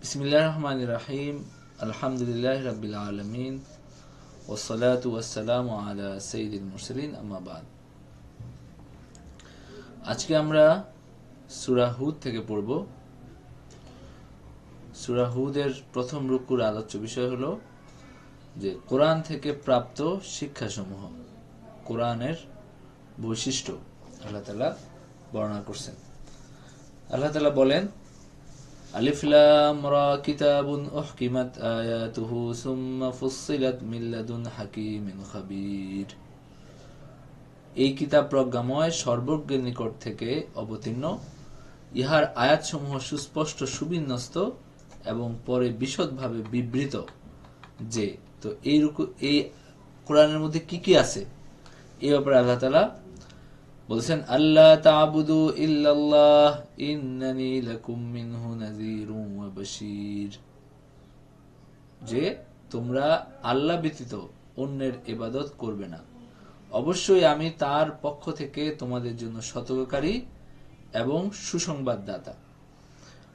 বিসমিল্লাহির রহমানির রহিম। আলহামদুলিল্লাহি রাব্বিল আলামিন ওয়াসসালাতু ওয়াসসালামু আলা সাইয়্যিদিল মুরসালিন, আম্মা বাদ। আজকে আমরা সূরা হুদ থেকে পড়ব। সূরা হুদের প্রথম রুকুর আলোচ্য বিষয় হলো যে কোরআন থেকে প্রাপ্ত শিক্ষাসমূহ, কোরআনের বৈশিষ্ট্য আল্লাহ তাআলা বর্ণনা করছেন। আল্লাহ তাআলা বলেন, আলিফ লাম রা কিতাবুন উহকিমাত আয়াতুহু সুম্মা ফুসসিলাত মিন লাদুন হাকিমিন খাবীর। এই কিতাব প্রজ্ঞাময় সর্বজ্ঞের নিকট থেকে অবতীর্ণ, ইহার আয়াতসমূহ সুস্পষ্ট সুবিন্যস্ত এবং পরে বিশদভাবে বিবৃত। যে তো এই কোরআনের মধ্যে কি কি আছে এই ব্যাপারে আল্লাহ তাআলা বলছেন, আল্লাহ তা'বুদু ইল্লাল্লাহ ইন্নানি লাকুম মিনহু নাযীরুন ওয়া বাশীর। যে তোমরা আল্লাহ ব্যতীত অন্যের ইবাদত করবে না, অবশ্যই আমি তার পক্ষ থেকে তোমাদের জন্য সতর্ককারী এবং সুসংবাদদাতা।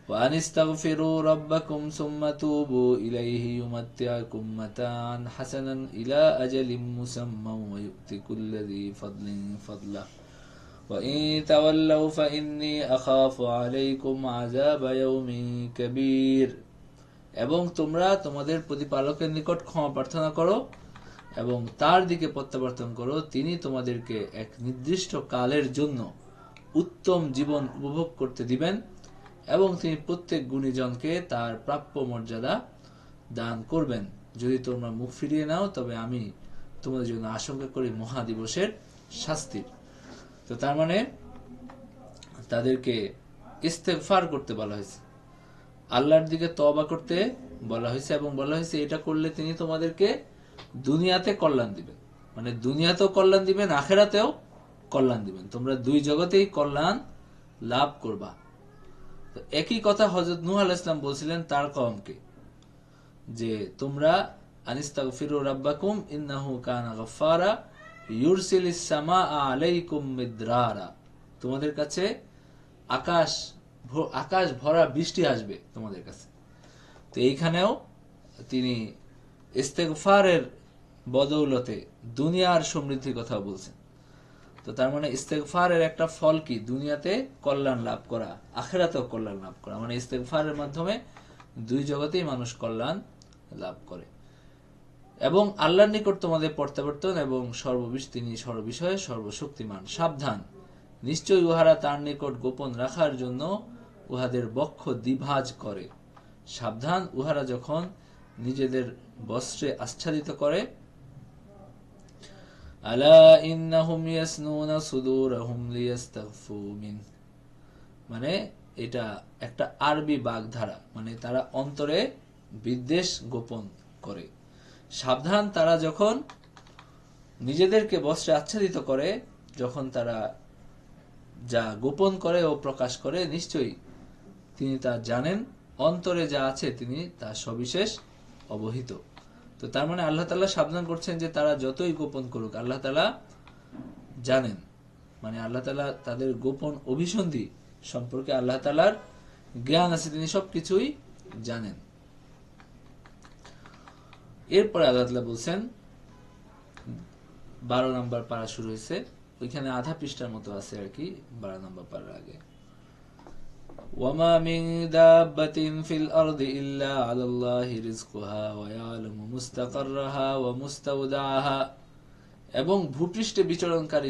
ওয়া আনিস্তাগফিরু রাব্বাকুম সুম্মা তুবু ইলাইহি ইউমাত্তিউকুম মাতাআন হাসানান ইলা আজালিম মুসাম্মা ওয়া ইউতি কুল্লি যী ফাদলিন ফাদলাহু وَإِن تَوَلَّوْا فَإِنِّي أَخَافُ عَلَيْكُمْ عَذَابَ يَوْمٍ كَبِيرٍ। এবং তোমরা তোমাদের প্রতিপালকের নিকট ক্ষমা প্রার্থনা করো এবং তার দিকে প্রত্যাবর্তন করো। তিনি তোমাদেরকে এক নির্দিষ্ট কালের জন্য উত্তম জীবন উপভোগ করতে দিবেন এবং তিনি প্রত্যেক গুণীজনকে তার প্রাপ্য মর্যাদা দান করবেন। যদি তোমরা মুখ ফিরিয়ে নাও তবে আমি তোমাদের জন্য আশঙ্কা করি মহাদিবসের শাস্তির। তো তার মানে তাদেরকে ইস্তেগফার করতে বলা হয়েছে, আল্লাহর দিকে তওবা করতে বলা হয়েছে এবং বলা হয়েছে এটা করলে তিনি তোমাদেরকে দুনিয়াতে কল্যাণ দিবেন, মানে দুনিয়াতেও কল্যাণ দিবেন, আখিরাতেও কল্যাণ দিবেন। তোমরা দুই জগতেই কল্যাণ লাভ করবা। তো একই কথা হযরত নূহ আলাইহিস সালাম বলছিলেন তার কওমকে, যে তোমরা আনিস্তাগফিরু রাব্বাকুম ইন্নাহু কানা গাফফারা ইউরসিলিস সামাআ আলাইকুম মিদরারা। তোমাদের কাছে আকাশ ভরা বৃষ্টি আসবে তোমাদের কাছে। তো এইখানেও তিনি ইস্তেগফারের বদৌলতে দুনিয়ার সমৃদ্ধির কথা বলছেন। তো তার মানে ইস্তেগফারের একটা ফল কি? দুনিয়াতে কল্যাণ লাভ করা, আখিরাতেও কল্যাণ লাভ করা। মানে ইস্তেগফারের মাধ্যমে দুই জগতেই মানুষ কল্যাণ লাভ করে। এবং আল্লাহর নিকট তোমাদের প্রত্যাবর্তন এবং তিনি সর্ববিষয়ে সর্বশক্তিমান। সাবধান, নিশ্চয়ই উহারা তার নিকট গোপন রাখার জন্য উহাদের বক্ষ দ্বিভাজ করে। সাবধান, উহারা যখন নিজেদের বস্ত্রে আচ্ছাদিত করে। আলা ইন্নাহুম ইয়াসনুনা সুদুরহুম লিয়াস্তাগফু মিন। মানে এটা একটা আরবি বাগধারা, মানে তারা অন্তরে বিদ্বেষ গোপন করে। সাবধান, তারা যখন নিজেদেরকে বস্ত্রে আচ্ছাদিত করে, যখন তারা যা গোপন করে ও প্রকাশ করে, নিশ্চয়ই তিনি তা জানেন, অন্তরে যা আছে তিনি তা সবিশেষ অবহিত। তো তার মানে আল্লাহ তাআলা সাবধান করছেন যে তারা যতই গোপন করুক আল্লাহ তাআলা জানেন। মানে আল্লাহ তাআলা তাদের গোপন অভিসন্ধি সম্পর্কে আল্লাহ তাআলার জ্ঞান আছে, তিনি সবকিছুই জানেন। এরপরে আল্লাহ তাআলা বলছেন, 12 নম্বর পারা শুরু হয়েছে, ওইখানে আধা পৃষ্ঠার মতো আছে আর কি 12 নম্বর পারার আগে। ওয়ামা মিন দাব্বাতিন ফিল আরদি ইল্লা আলাল্লাহি রিজকুহা ওয়া ইয়ালামু মুস্তাকাররাহা ওয়া মুস্তাওদাআহা। এবং ভূপৃষ্ঠে বিচরণকারী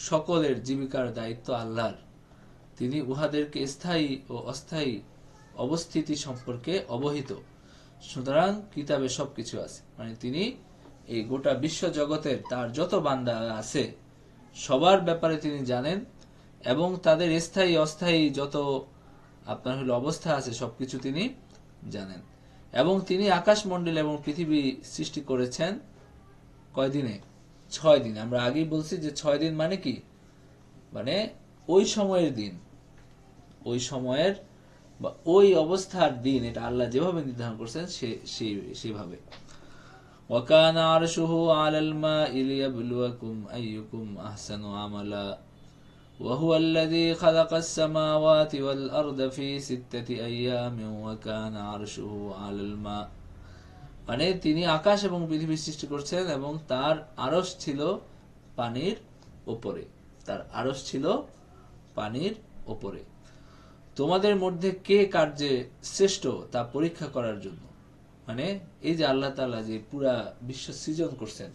সকলের জীবিকার দায়িত্ব আল্লাহর। তিনি উহাদেরকে স্থায়ী ও অস্থায়ী অবস্থিতি সম্পর্কে অবহিত। সুতরাং কিতাবে সবকিছু আছে, মানে তিনি এই গোটা বিশ্ব জগতের তার যত বান্দা আছে সবার ব্যাপারে তিনি জানেন এবং তাদের স্থায়ী অস্থায়ী যত আপনার অবস্থা আছে সবকিছু তিনি জানেন। এবং তিনি আকাশমণ্ডল এবং পৃথিবী সৃষ্টি করেছেন কয়দিনে? 6 দিন। আমরা আগেই বলছি যে 6 দিন মানে কি, মানে ওই সময়ের দিন, ওই সময়ের বা ওই অবস্থার দিন, এটা আল্লাহ যেভাবে নির্ধারণ করছেন সেভাবে। ওয়াকানা আরশুহু আলাল মাই লিয়াবলুয়াকুম আইয়ুকুম আহসানু আমালা وهو الذي خلق السماوات والأرض في 6 أيام وكان عرشه على الماء। মানে তিনি আকাশ এবং পৃথিবী সৃষ্টি করছেন এবং তার আরশ ছিল পানির উপরে, তার আরশ ছিল পানির উপরে। তোমাদের মধ্যে কে কার্যে শ্রেষ্ঠ তা পরীক্ষা করার জন্য। মানে এই যে আল্লাহ তাআলা যে পুরা বিশ্ব সৃজন করছেন,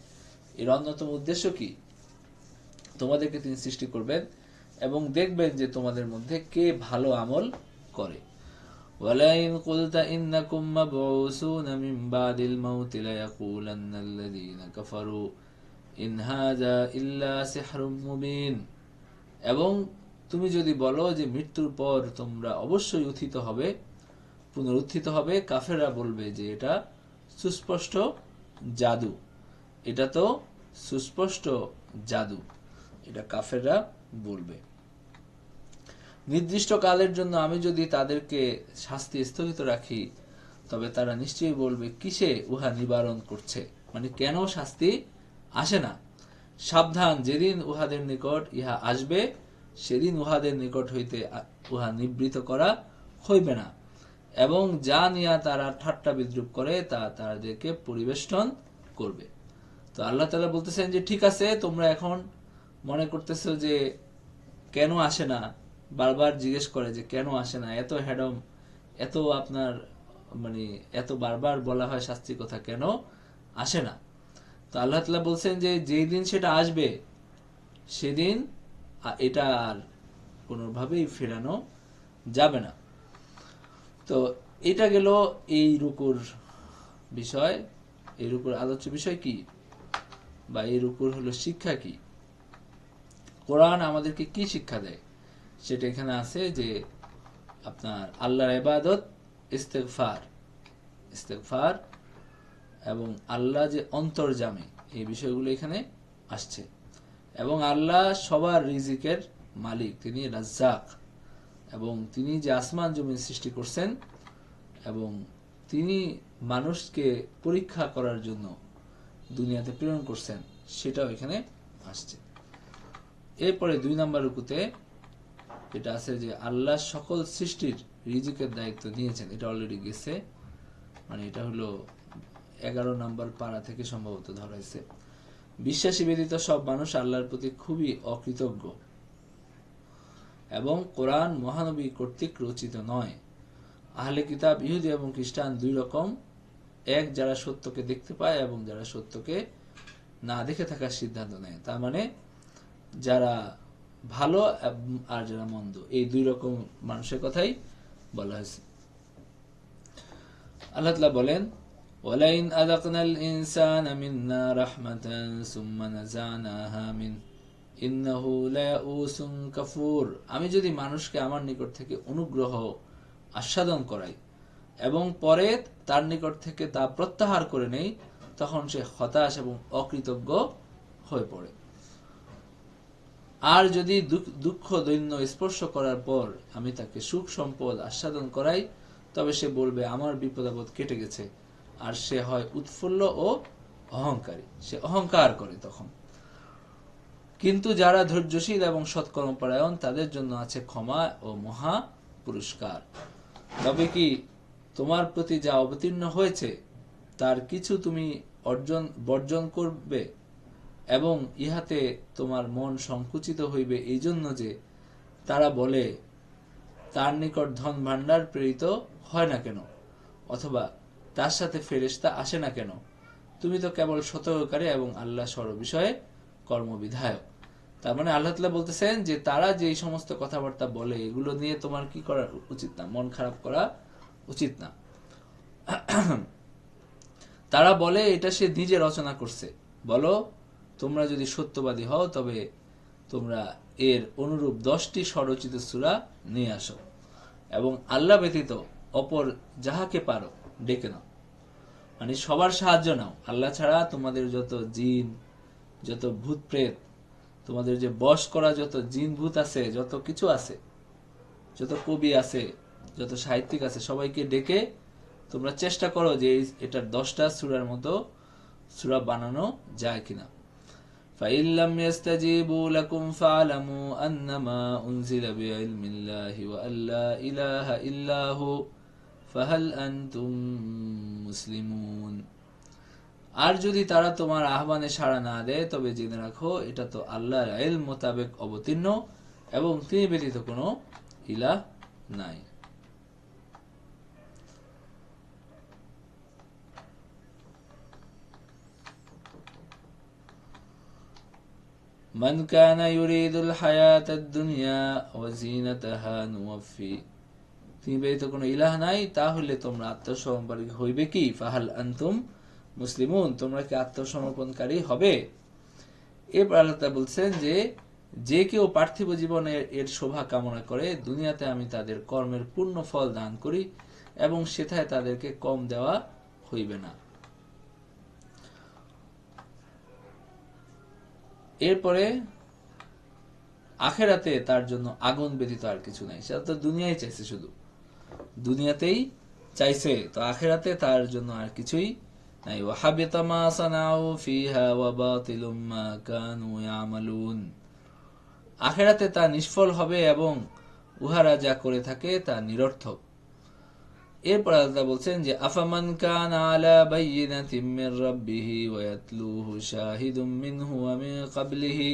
এর অন্যতম উদ্দেশ্য কি? তোমাদেরকে তিনি সৃষ্টি করবেন এবং দেখবেন যে তোমাদের মধ্যে কে ভালো আমল করে। وَلَئِنْ قُلْتَ إِنَّكُمْ مَبْعُوثُونَ مِنْ بَعْدِ الْمَوْتِ لَيَقُولَنَّ الَّذِينَ كَفَرُوا إِنْ هَذَا إِلَّا سِحْرٌ مُبِينٌ। এবং তুমি যদি বলো যে মৃত্যুর পর তোমরা অবশ্যই উত্থিত হবে, পুনরুত্থিত হবে, কাফেররা বলবে যে এটা সুস্পষ্ট জাদু, এটা তো সুস্পষ্ট জাদু, এটা কাফেররা বলবে। নির্দিষ্ট কালের জন্য আমি যদি তাদেরকে শাস্তি স্থগিত রাখি তবে তারা নিশ্চয়ই বলবে কিসে উহা নিবারণ করছে, মানে কেন শাস্তি আসে না। সাবধান, যেদিন উহাদের নিকট ইহা আসবে সেদিন উহাদের নিকট হইতে উহা নিবৃত করা হইবে না, এবং যা নিয়া তারা ঠাট্টা বিদ্রুপ করে তা তাদেরকে পরিবেষ্টন করবে। তো আল্লাহ তাআলা বলতেছেন যে ঠিক আছে, তোমরা এখন মনে করতেছো যে কেন আসে না, বারবার জিজ্ঞেস করে যে কেন আসে না, এত হেডম, এত আপনার মানে এত বারবার বলা হয় শাস্তির কথা, কেন আসে না। তো আল্লাহ তাআলা বলছেন যে যেই দিন সেটা আসবে সেদিন এটা আর কোনোভাবেই ফেরানো যাবে না। তো এটা গেল এই রুকুর বিষয়। এই রুকুর আলোচ্য বিষয় কি, বা এই রুকুর হলো শিক্ষা কি, কোরআন আমাদেরকে কি শিক্ষা দেয় সেটা এখানে আছে যে আপনার আল্লাহর ইবাদত, ইস্তেগফার এবং আল্লাহ যে অন্তর্যামী, এই বিষয়গুলো এখানে আসছে। এবং আল্লাহ সবার রিজিকের মালিক, তিনি রাজ্জাক, এবং তিনি যে আসমান জমিন সৃষ্টি করছেন এবং তিনি মানুষকে পরীক্ষা করার জন্য দুনিয়াতে প্রেরণ করছেন, সেটাও এখানে আসছে। এরপরে 2 নম্বর রুকুতে এটা আছে যে আল্লাহ সকল সৃষ্টির রিজিকের দায়িত্ব নিয়েছেন, এটা অলরেডি গেছে, মানে এটা হলো 11 নম্বর পারা থেকে সম্ভবত ধরাইছে। বিশ্বাসী ব্যতীত সব মানুষ আল্লাহর প্রতি খুবই অকৃতজ্ঞ, এবং কোরআন মহানবী কর্তৃক রচিত নয়। আহলে কিতাব ইহুদি এবং খ্রিস্টান 2 রকম, এক যারা সত্যকে দেখতে পায় এবং যারা সত্যকে না দেখে থাকার সিদ্ধান্ত নেয়, তার মানে যারা ভালো আর যারা মন্দ, এই 2 রকম মানুষের কথাই বলা হয়েছে। আল্লাহ তাআলা বলেন وَلَئِنْ أَذَقْنَا الْإِنسَانَ مِنَّا رَحْمَةً ثُمَّ نَزَعْنَاهَا مِنْهُ إِنَّهُ لَيَئُوسٌ كَفُورٌ। আমি যদি মানুষকে আমার নিকট থেকে অনুগ্রহ আস্বাদন করাই এবং পরে তার নিকট থেকে তা প্রত্যাহার করে নেই, তখন সে হতাশ এবং অকৃতজ্ঞ হয়ে পড়ে। আর যদি দুঃখ দৈন্য স্পর্শ করার পর আমি তাকে সুখ সম্পদ আস্বাদন করাই, তবে সে বলবে আমার বিপদ আপদ কেটে গেছে, আর সে হয় উৎফুল্ল ও অহংকারী, সে অহংকার করে তখন। কিন্তু যারা ধৈর্যশীল এবং সৎকর্মপরায়ণ তাদের জন্য আছে ক্ষমা ও মহা পুরস্কার। তবে কি তোমার প্রতি যা অবতীর্ণ হয়েছে তার কিছু তুমি বর্জন করবে, এবং ইহাতে তোমার মন সংকুচিত হইবে এই জন্য যে তারা বলে তার নিকট ধন ভাণ্ডার প্রেরিত হয় না কেন, অথবা তার সাথে ফেরেশতা আসে না কেন। তুমি তো কেবল সতর্ককারী এবং আল্লাহ সর্ববিষয়ে কর্মবিধায়ক। তার মানে আল্লাহ তাআলা বলতেছেন যে তারা যে এই সমস্ত কথাবার্তা বলে, এগুলো নিয়ে তোমার কি করা উচিত না, মন খারাপ করা উচিত না। তারা বলে এটা সে নিজে রচনা করছে। বলো, তোমরা যদি সত্যবাদী হও তবে তোমরা এর অনুরূপ 10টি স্বরচিত সূরা নিয়ে আসো, এবং আল্লাহ ব্যতীত অপর যাহাকে পারো ডেকে নাও। মানে সবার সাহায্য নাও, আল্লাহ ছাড়া তোমাদের যত জিন, যত ভূত প্রেত, তোমাদের যে বশ করা যত জিন ভূত আছে, যত কিছু আছে, যত কবি আছে, যত সাহিত্যিক আছে, সবাইকে ডেকে তোমরা চেষ্টা করো যে এটার 10টা সূরার মতো সূরা বানানো যায় কিনা। فإن لم يستجيبوا لكم فاعلموا أنما أنزل بعلم الله وأن لا إله إلا هو فهل أنتم مسلمون। আর যদি তারা তোমার আহ্বানে সাড়া না দেয় তবে জেনে রাখো এটা তো আল্লাহর ইলম মোতাবেক অবতীর্ণ এবং তিনি ব্যতীত কোনো ইলাহ নাই। মান কানা ইউরিদুল হায়াতাদ দুনিয়া ওয়া জিনাতাহা নুওয়াফি, তিনি ব্যতীত কোনো ইলাহ নাই, তাহলে তোমরা আত্মসমর্পণকারী হইবে কি? ফাহাল আনতুম মুসলিমুন, তোমরা কি আত্মসমর্পণকারী হবে? এরপর আল্লাহ তাআলা বলছেন যে যে কেউ পার্থিব জীবনের এর শোভা কামনা করে, দুনিয়াতে আমি তাদের কর্মের পূর্ণ ফল দান করি এবং সেথায় তাদেরকে কম দেওয়া হইবে না। এরপরে আখেরাতে তার জন্য আগুন ব্যতীত আর কিছু নাই। সেটা তো দুনিয়ায় চাইছে, শুধু দুনিয়াতেই চাইছে, তো আখেরাতে তার জন্য আর কিছুই নাই। ওয়াহাবিতা মা সানাউ ফিহা ওয়া বাতিলুম মা কানু ইয়ামালুন, আখেরাতে তা নিষ্ফল হবে এবং উহারা যা করে থাকে তা নিরর্থক। এরপর আল্লাহ বলছেন যে আফামান কানা আলা বাইয়িনাতিম মির রাব্বিহি ওয়া ইয়াতলুহু শাহিদুম মিনহু ওয়া মিন ক্বাবলিহি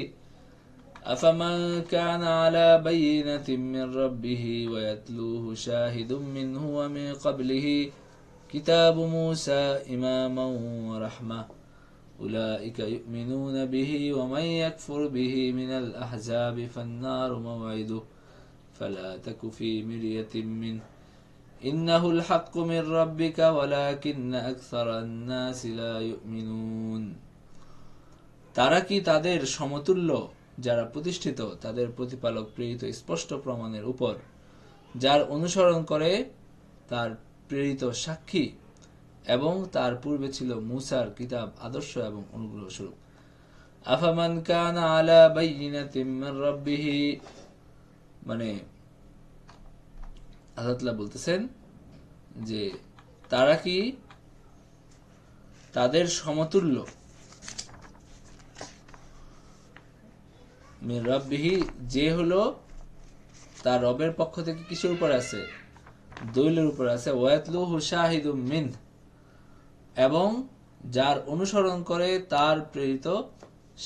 أفمن كان على بينة من ربه ويتلوه شاهد منه ومن قبله كتاب موسى إماما ورحمة أولئك يؤمنون به ومن يكفر به من الأحزاب فالنار موعده فلا تك في مرية منه إنه الحق من ربك ولكن أكثر الناس لا يؤمنون। তারা কি তাদের সমতুল্য যারা প্রতিষ্ঠিত তাদের প্রতিপালক প্রেরিত স্পষ্ট প্রমাণের উপর, যার অনুসরণ করে তার প্রেরিত সাক্ষী এবং তার পূর্বে ছিল মুসার কিতাব আদর্শ এবং অনুগ্রহ স্বরূপ। আফামান কানা আলা বাইয়িনাতিম মির রাব্বিহি, মানে আল্লাহ তাআলা বলতেছেন যে তারা কি তাদের সমতুল্য মির রাব্বিহি, যে হলো তার রবের পক্ষ থেকে কিসের উপর আছে? দলিলের উপর আছে। ওয়াতলুহু শাহিদুম মিন, এবং যার অনুসরণ করে তার প্রেরিত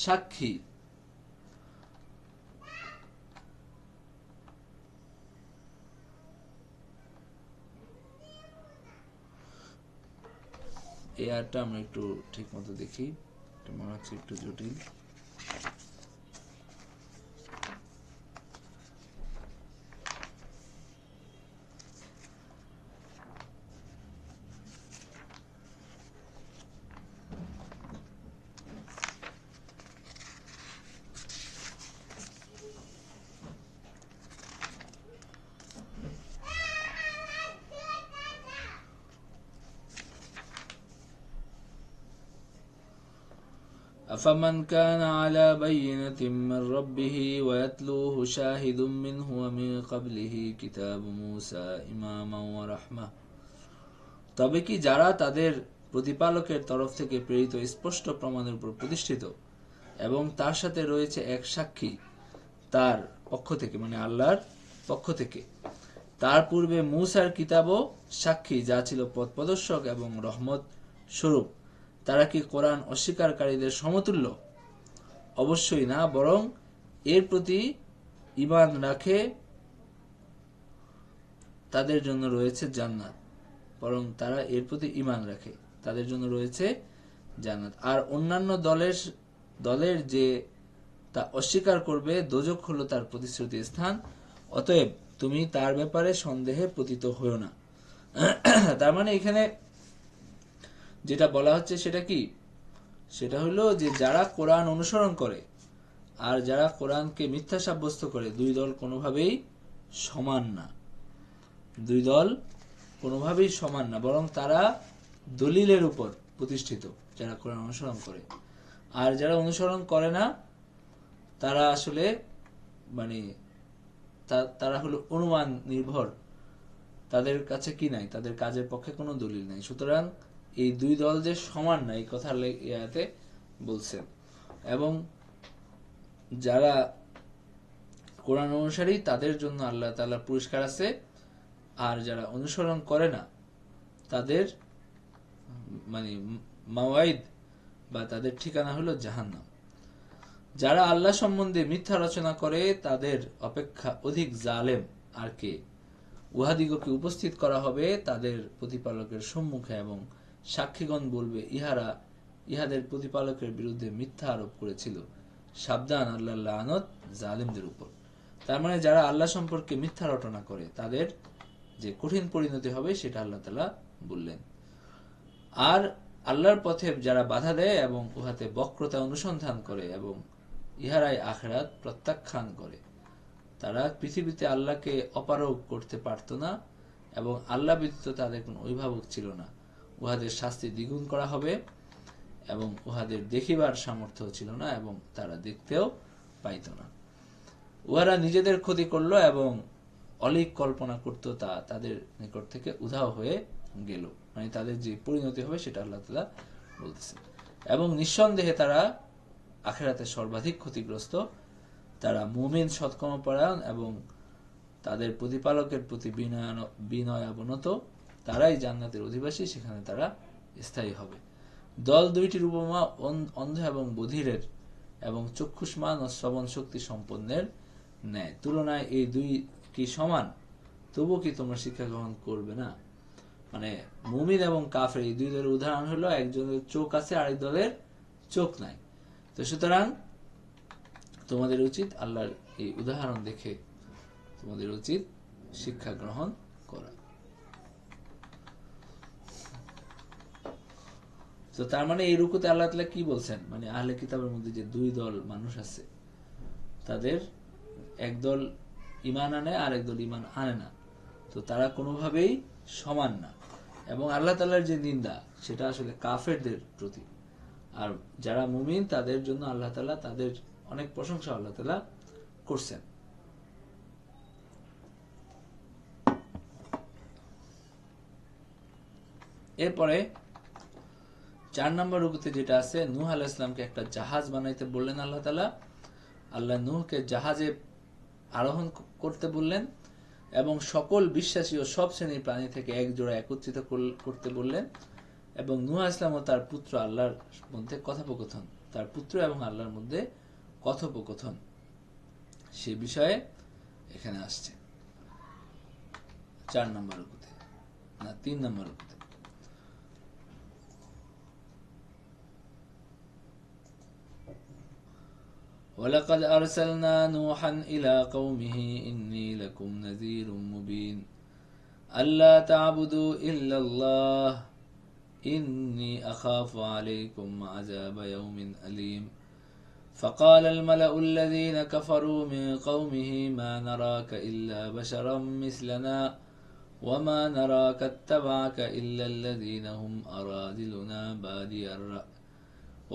সাক্ষী। এই আয়াতটা আমরা একটু ঠিক মতো দেখি, মনে হচ্ছে একটু জটিল। أفمن كان على بينة من ربه ويتلوه شاهد منه ومن قبله كتاب موسى إماما ورحمة, তবে কি যারা তাদের প্রতিপালকের তরফ থেকে প্রেরিত স্পষ্ট প্রমাণের উপর প্রতিষ্ঠিত এবং তার সাথে রয়েছে এক সাক্ষী তার পক্ষ থেকে, মানে আল্লাহর পক্ষ থেকে, তার পূর্বে মুসার কিতাবও সাক্ষী যা ছিল পথপ্রদর্শক এবং রহমত স্বরূপ, তারা কি কোরআন অস্বীকারীদের সমতুল্য? অবশ্যই না, বরং এর প্রতি ঈমান রাখে তাদের জন্য রয়েছে জান্নাত, বরং তারা এর প্রতি ঈমান রাখে তাদের জন্য রয়েছে জান্নাত। আর অন্যান্য দলের যে তা অস্বীকার করবে দোজখ হলো তার প্রতিশ্রুতি স্থান, অতএব তুমি তার ব্যাপারে সন্দেহে পতিত হও না। তার মানে এখানে যেটা বলা হচ্ছে সেটা কি? সেটা হলো যে যারা কোরআন অনুসরণ করে আর যারা কোরআনকে মিথ্যা সাব্যস্ত করে, দুই দল কোনোভাবেই সমান না, দুই দল কোনোভাবেই সমান না, বরং তারা দলিলের উপর প্রতিষ্ঠিত যারা কোরআন অনুসরণ করে। আর যারা অনুসরণ করে না তারা আসলে মানে তারা হলো অনুমান নির্ভর, তাদের কাছে কি নাই, তাদের কাজের পক্ষে কোনো দলিল নাই। সুতরাং এই দুই দল যে সমান না এই কথা ইয়াতে বলছেন। এবং যারা কোরআন অনুসারী তাদের জন্য আল্লাহ তাআলার পুরস্কার আছে, আর যারা অনুসরণ করে না তাদের মানে মাওয়াইদ বা তাদের ঠিকানা হলো জাহান্নাম। যারা আল্লাহ সম্বন্ধে মিথ্যা রচনা করে তাদের অপেক্ষা অধিক জালেম আর কে? উহাদিগকে উপস্থিত করা হবে তাদের প্রতিপালকের সম্মুখে এবং সাক্ষীগণ বলবে, ইহাদের প্রতিপালকের বিরুদ্ধে মিথ্যা আরোপ করেছিল। সাবধান, আল্লাহর লানত জালেমদের উপর। তার মানে যারা আল্লাহ সম্পর্কে মিথ্যা রটনা করে তাদের যে কঠিন পরিণতি হবে সেটা আল্লাহ তাআলা বললেন। আর আল্লাহর পথে যারা বাধা দেয় এবং উহাতে বক্রতা অনুসন্ধান করে এবং ইহারাই আখিরাত প্রত্যাখ্যান করে, তারা পৃথিবীতে আল্লাহকে অপারগ করতে পারত না এবং আল্লাহ ব্যতীত তাদের কোনো অভিভাবক ছিল না। উহাদের শাস্তি দ্বিগুণ করা হবে এবং উহাদের দেখিবার সামর্থ্য ছিল না এবং তারা দেখতেও পাইত না। উহারা নিজেদের ক্ষতি করল এবং অলিক কল্পনা করত, তা তাদের নিকট থেকে উধাও হয়ে গেল। মানে তাদের যে পরিণতি হবে সেটা আল্লাহ তাআলা বলতেছে। এবং নিঃসন্দেহে তারা আখিরাতে সর্বাধিক ক্ষতিগ্রস্ত। তারা মুমিন, সৎকর্মপরায়ণ এবং তাদের প্রতিপালকের প্রতি বিনয়াবনত, তারাই জান্নাতের অধিবাসী, সেখানে তারা স্থায়ী হবে। দল দুইটির উপমা অন্ধ এবং বধিরের এবং চক্ষুষ্মান ও শ্রবণ শক্তি সম্পন্নের ন্যায়। তুলনায় এই দুই কি সমান? তবু কি তোমরা শিক্ষা গ্রহণ করবে না? মানে মুমিন এবং কাফের এই দুই দলের উদাহরণ হলো, একজনের চোখ আছে আরেক দলের চোখ নাই। তো সুতরাং তোমাদের উচিত আল্লাহর এই উদাহরণ দেখে তোমাদের উচিত শিক্ষা গ্রহণ করা। তো তার মানে এই রুকুতে আল্লাহ তাআলা কি বলছেন? মানে আহলে কিতাবের মধ্যে যে দুই দল মানুষ আছে, তাদের একদল ঈমান আনে আর একদল ঈমান আনে না, তো তারা কোনোভাবেই সমান না। এবং আল্লাহ তাআলার যে নিন্দা সেটা আসলে কাফেরদের প্রতি, আর যারা মুমিন তাদের জন্য আল্লাহ তাআলা তাদের অনেক প্রশংসা আল্লাহ তাআলা করছেন। এরপরে 4 নম্বর রুকুতে যেটা আছে, নূহ আলাইহিস সালামকে একটা জাহাজ বানাইতে বললেন আল্লাহ তাআলা। আল্লাহ নূহকে জাহাজে আরোহণ করতে বললেন এবং সকল বিশ্বাসী ও সব শ্রেণীর প্রাণী থেকে এক জোড়া একত্রিত করতে বললেন। এবং নূহ আলাইহিস সালাম ও তার পুত্র আল্লাহর মধ্যে কথোপকথন, তার পুত্র এবং আল্লাহর মধ্যে কথোপকথন, সে বিষয়ে এখানে আসছে 4 নম্বর রুকুতে, না 3 নম্বর রুকুতে। ولقد أرسلنا نوحا إلى قومه إني لكم نذير مبين ألا تعبدوا إلا الله إني أخاف عليكم عذاب يوم أليم فقال الملأ الذين كفروا من قومه ما نراك إلا بشرا مثلنا وما نراك اتبعك إلا الذين هم أراذلنا بادي الرأي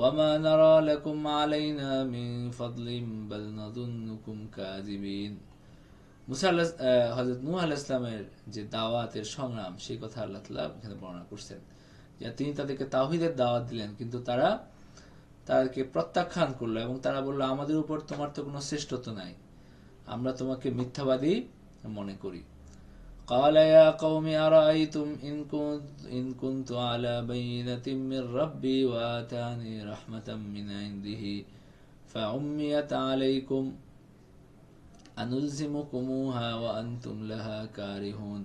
وما نرى لكم علينا من فضل بل نظنكم كاذبين। হযরত নূহ আলাইহিস সালামের যে দাওয়াতের সংগ্রাম, সেই কথা আল্লাহ তাআলা এখানে বর্ণনা করছেন যে তিনি তাদেরকে তাওহীদের দাওয়াত দিলেন, কিন্তু তারা তাদেরকে প্রত্যাখ্যান করলো এবং তারা বলল, আমাদের উপর তোমার তো কোনো শ্রেষ্ঠত্ব নাই, আমরা তোমাকে মিথ্যাবাদী মনে করি। قال يا قوم أرأيتم إن كنت على بينة من ربي وآتاني رحمة من عنده فعميت عليكم أنلزمكموها وأنتم لها كارهون।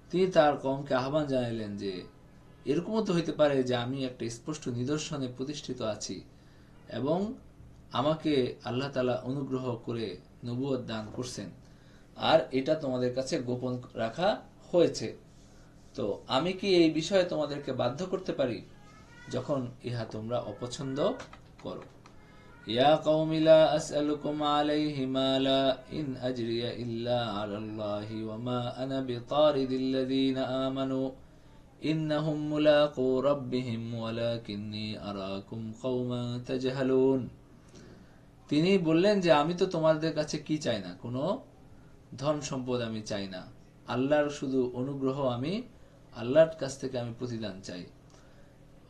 তিনি তার কওমকে আহ্বান জানাইলেন যে এরকমও তো হইতে পারে যে আমি একটা স্পষ্ট নিদর্শনে প্রতিষ্ঠিত আছি এবং আমাকে আল্লাহ তাআলা অনুগ্রহ করে নবুয়ত দান করছেন, আর এটা তোমাদের কাছে গোপন রাখা হয়েছে, তো আমি কি এই বিষয়ে তোমাদেরকে বাধ্য করতে পারি যখন ইহা তোমরা অপছন্দ করো। ইয়া কওমি লা আসআলুকুম আলাইহি মালা ইন আজরিয়া ইল্লা আলাল্লাহি ওয়া মা আনা বিতারিদিল লাযিনা আমানু ইন্নাহুম মুলাকু রাব্বিহিম ওয়ালাকিন্নী আরাকুম কওমান তাজহালুন। তিনি বললেন যে আমি তো তোমাদের কাছে কি চাই না, কোনো ধন সম্পদ আমি চাই না, আল্লাহর শুধু অনুগ্রহ, আমি আল্লাহর কাছ থেকে আমি প্রতিদান চাই।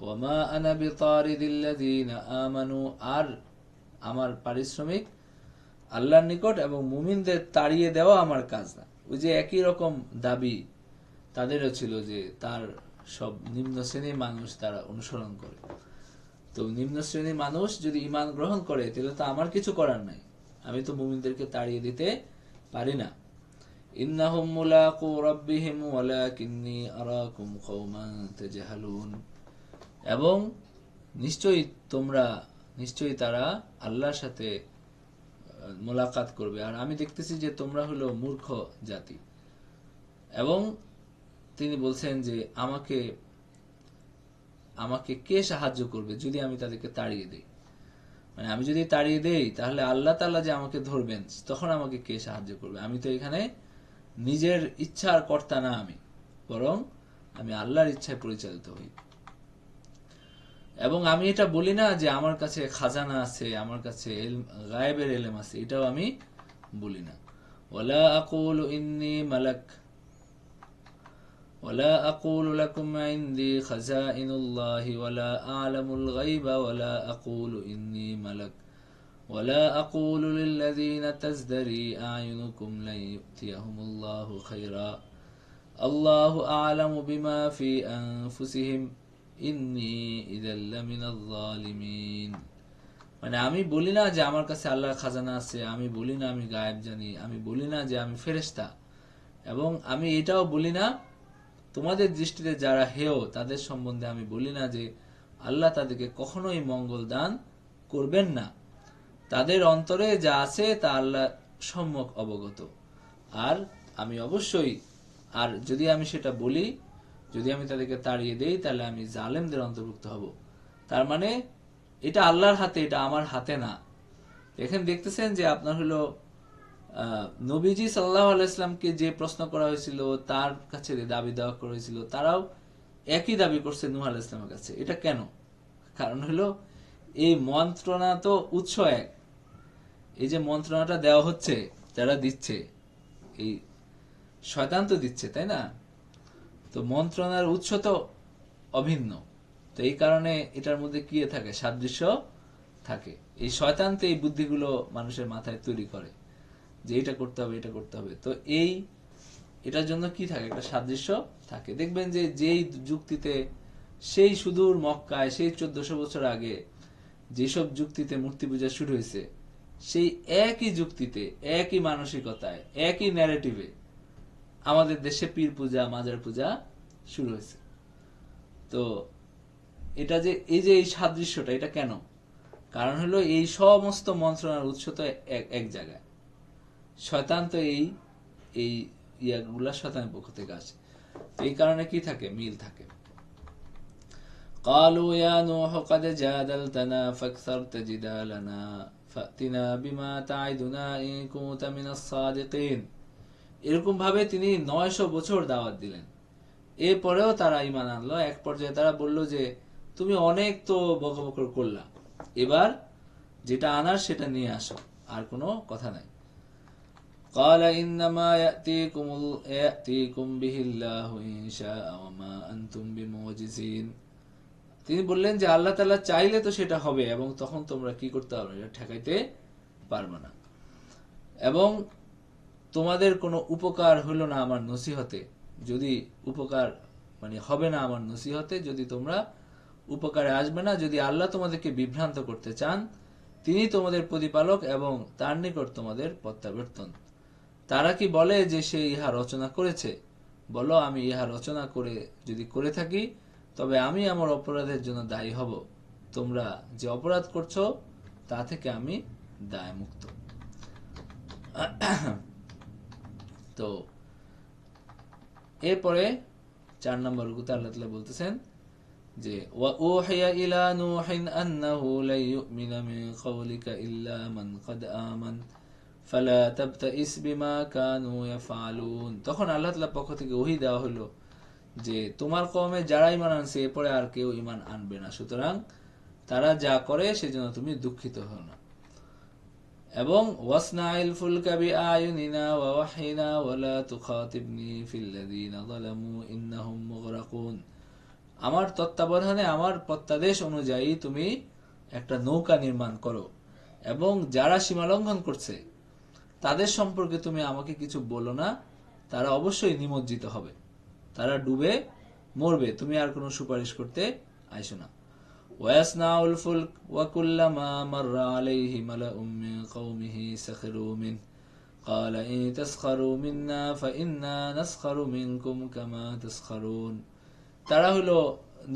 ওয়ামা আনা বিতারিদিল লাযিনা আমানু, আর আমার পারিশ্রমিক আল্লাহর নিকট এবং মুমিনদের তাড়িয়ে দেওয়া আমার কাজ না। ওই যে একই রকম দাবি তাদেরও ছিল যে তার সব নিম্ন শ্রেণীর মানুষ তারা অনুসরণ করে। তো নিম্ন শ্রেণীর মানুষ যদি ঈমান গ্রহণ করে তাহলে তো আমার কিছু করার নাই, আমি তো মুমিনদেরকে তাড়িয়ে দিতে পারি না। ইন্নাহুম মুলাকু রাব্বিহিম ওয়ালাকিন্নী আরাকুম কওমান তাজহালুন। এবং নিশ্চয়ই তারা আল্লাহর সাথে মোলাকাত করবে, আর আমি দেখতেছি যে তোমরা হলো মূর্খ জাতি। এবং তিনি বলছেন যে আমাকে আমাকে কে সাহায্য করবে যদি আমি তাদেরকে তাড়িয়ে দেই, মানে আমি যদি তাড়িয়ে দেই তাহলে আল্লাহ তাআলা যে আমাকে ধরবেন তখন আমাকে কে সাহায্য করবে? আমি তো এখানে নিজের ইচ্ছার কর্তা না, আমি বরং আমি আল্লাহর ইচ্ছায় পরিচালিত হই। এবং আমি এটা বলি না যে আমার কাছে খাজানা আছে, আমার কাছে গায়েবের ইলম আছে, এটাও আমি বলি না। ওয়ালা আকুলু ইন্নী মালাক ওয়ালা আকুলু লাকুম ইনদি খাজাইনুল্লাহি ওয়ালা আ'লামুল গায়বা ওয়ালা আকুলু ইন্নী মালাক ওয়ালা আকুলু লিল্লাযীনা তাজদারি আ'য়ুনুকুম লা ইউতিয়াহুমুল্লাহু খায়রা আল্লাহু আ'লামু বিমা ফি আনফুসিহিম ইন্নী ইযাল লামিনাল যালিমিন। মানে আমি বলি না যে আমার কাছে আল্লাহর খাজানা আছে, আমি বলি না আমি গায়েব জানি, আমি বলি না যে আমি ফেরেশতা, এবং আমি এটাও বলি না তোমাদের দৃষ্টিতে যারা হেয় তাদের সম্বন্ধে আমি বলি না যে আল্লাহ তাদেরকে কখনোই মঙ্গল দান করবেন না। তাদের অন্তরে যা আছে তা আল্লাহ সম্যক অবগত। আর আমি অবশ্যই, আর যদি আমি সেটা বলি, যদি আমি তাদেরকে তাড়িয়ে দেই তাহলে আমি জালেমদের অন্তর্ভুক্ত হব। তার মানে এটা আল্লাহর হাতে, এটা আমার হাতে না। এখানে দেখতেছেন যে আপনার হলো নবীজি সাল্লাল্লাহু আলাইহি ওয়াসাল্লামকে যে প্রশ্ন করা হয়েছিল, তার কাছে দাবি দেওয়া করা হয়েছিল, তারাও একই দাবি করছে নূহ আলাইহিস সালামের কাছে। এটা কেন? কারণ হলো এই মন্ত্রণা তো উৎস এক। এই যে মন্ত্রণাটা দেওয়া হচ্ছে, যারা দিচ্ছে, এই শয়তান তো দিচ্ছে, তাই না? তো মন্ত্রণার উৎস তো অভিন্ন। তো এই কারণে এটার মধ্যে কি থাকে? সাদৃশ্য থাকে। এই শয়তান তো এই বুদ্ধিগুলো মানুষের মাথায় তৈরি করে যে এটা করতে হবে, এটা করতে হবে। তো এটার জন্য কি থাকে? একটা সাদৃশ্য থাকে। দেখবেন যে যেই যুক্তিতে সেই সুদূর মক্কায় সেই 1400 বছর আগে যেসব যুক্তিতে মূর্তি পূজা শুরু হয়েছে, সেই একই যুক্তিতে, একই মানসিকতায়, একই ন্যারেটিভে আমাদের দেশে পীর পূজা, মাজার পূজা শুরু হয়েছে। তো এটা যে এই সাদৃশ্যটা, এটা কেন? কারণ হলো এই সমস্ত মন্ত্রণার উৎস তো এক জায়গায়। শয়তান তো এই ইয়াগুলা শয়তানের পক্ষ থেকে আসে। এই কারণে কি থাকে? মিল থাকে। قالوا يا نوح قد جادلتنا فاكثرت جدالنا فأتنا بما تعدنا إن كنت من الصادقين। এরকম ভাবে তিনি 900 বছর দাওয়াত দিলেন, এরপরেও তারা ঈমান আনলো। এক পর্যায়ে তারা বলল যে তুমি অনেক তো বকবক করলা, এবার যেটা আনার সেটা নিয়ে আসো, আর কোনো কথা নাই। قال إنما يأتيكم به الله إن شاء وما أنتم بمعجزين। তিনি বললেন যে আল্লাহ তাআলা চাইলে তো সেটা হবে, এবং তখন তোমরা কি করতে পারবে? এটা ঠেকাইতে পারবে না। এবং তোমাদের কোনো উপকার হলো না আমার নসিহতে, যদি উপকার মানে হবে না আমার নসিহতে, যদি তোমরা উপকারে আসবে না, যদি আল্লাহ তোমাদেরকে বিভ্রান্ত করতে চান, তিনি তোমাদের প্রতিপালক এবং তার নিকট তোমাদের প্রত্যাবর্তন। তারা কি বলে যে সে ইহা রচনা করেছে? বলো, আমি ইহা রচনা যদি করে থাকি তবে আমি আমার অপরাধের জন্য দায়ী হব। তোমরা যে অপরাধ করছো তা থেকে আমি দায় মুক্ত। তো এরপরে 4 নম্বর রুকুতে আল্লাহ তাআলা বলতেছেন যে ওয়াউহিয়া ইলা নূহিন আন্নাহু লা ইউমিনা মিন কওলিকা ইল্লা মান ক্বাদ আমান ফালা তাবতাইস বিমা কানু ইয়াফআলুন। তখন আল্লাহ তাআলার পক্ষ থেকে ওহী দেওয়া হলো যে তোমার কওমে যারা ঈমান আনছে এরপরে আর কেউ ঈমান আনবে না, সুতরাং তারা যা করে সেজন্য তুমি দুঃখিত হও না। এবং ওয়াসনাইল ফুলকা বিআয়ুনিনা ওয়া ওয়াহিনা ওয়ালা তুখাতিবনি ফিল্লাযীনা যালামু ইন্নাহুম মুগরাকুন। আমার তত্ত্বাবধানে, আমার প্রত্যাদেশ অনুযায়ী তুমি একটা নৌকা নির্মাণ করো, এবং যারা সীমালঙ্ঘন করছে তাদের সম্পর্কে তুমি আমাকে কিছু বলো না, তারা অবশ্যই নিমজ্জিত হবে, তারা ডুবে মরবে, তুমি আর কোনো সুপারিশ করতে আইসো না। ওয়াসনাউল ফুলক ওয়া কুল্লামা মাররা আলাইহি মালাউম মিন কওমিহি সাখিরু মিন ক্বালা ইন তাসখারু মিন্না ফাইন্না নাসখারু মিনকুম কামা তাসখারুন। তারা হলো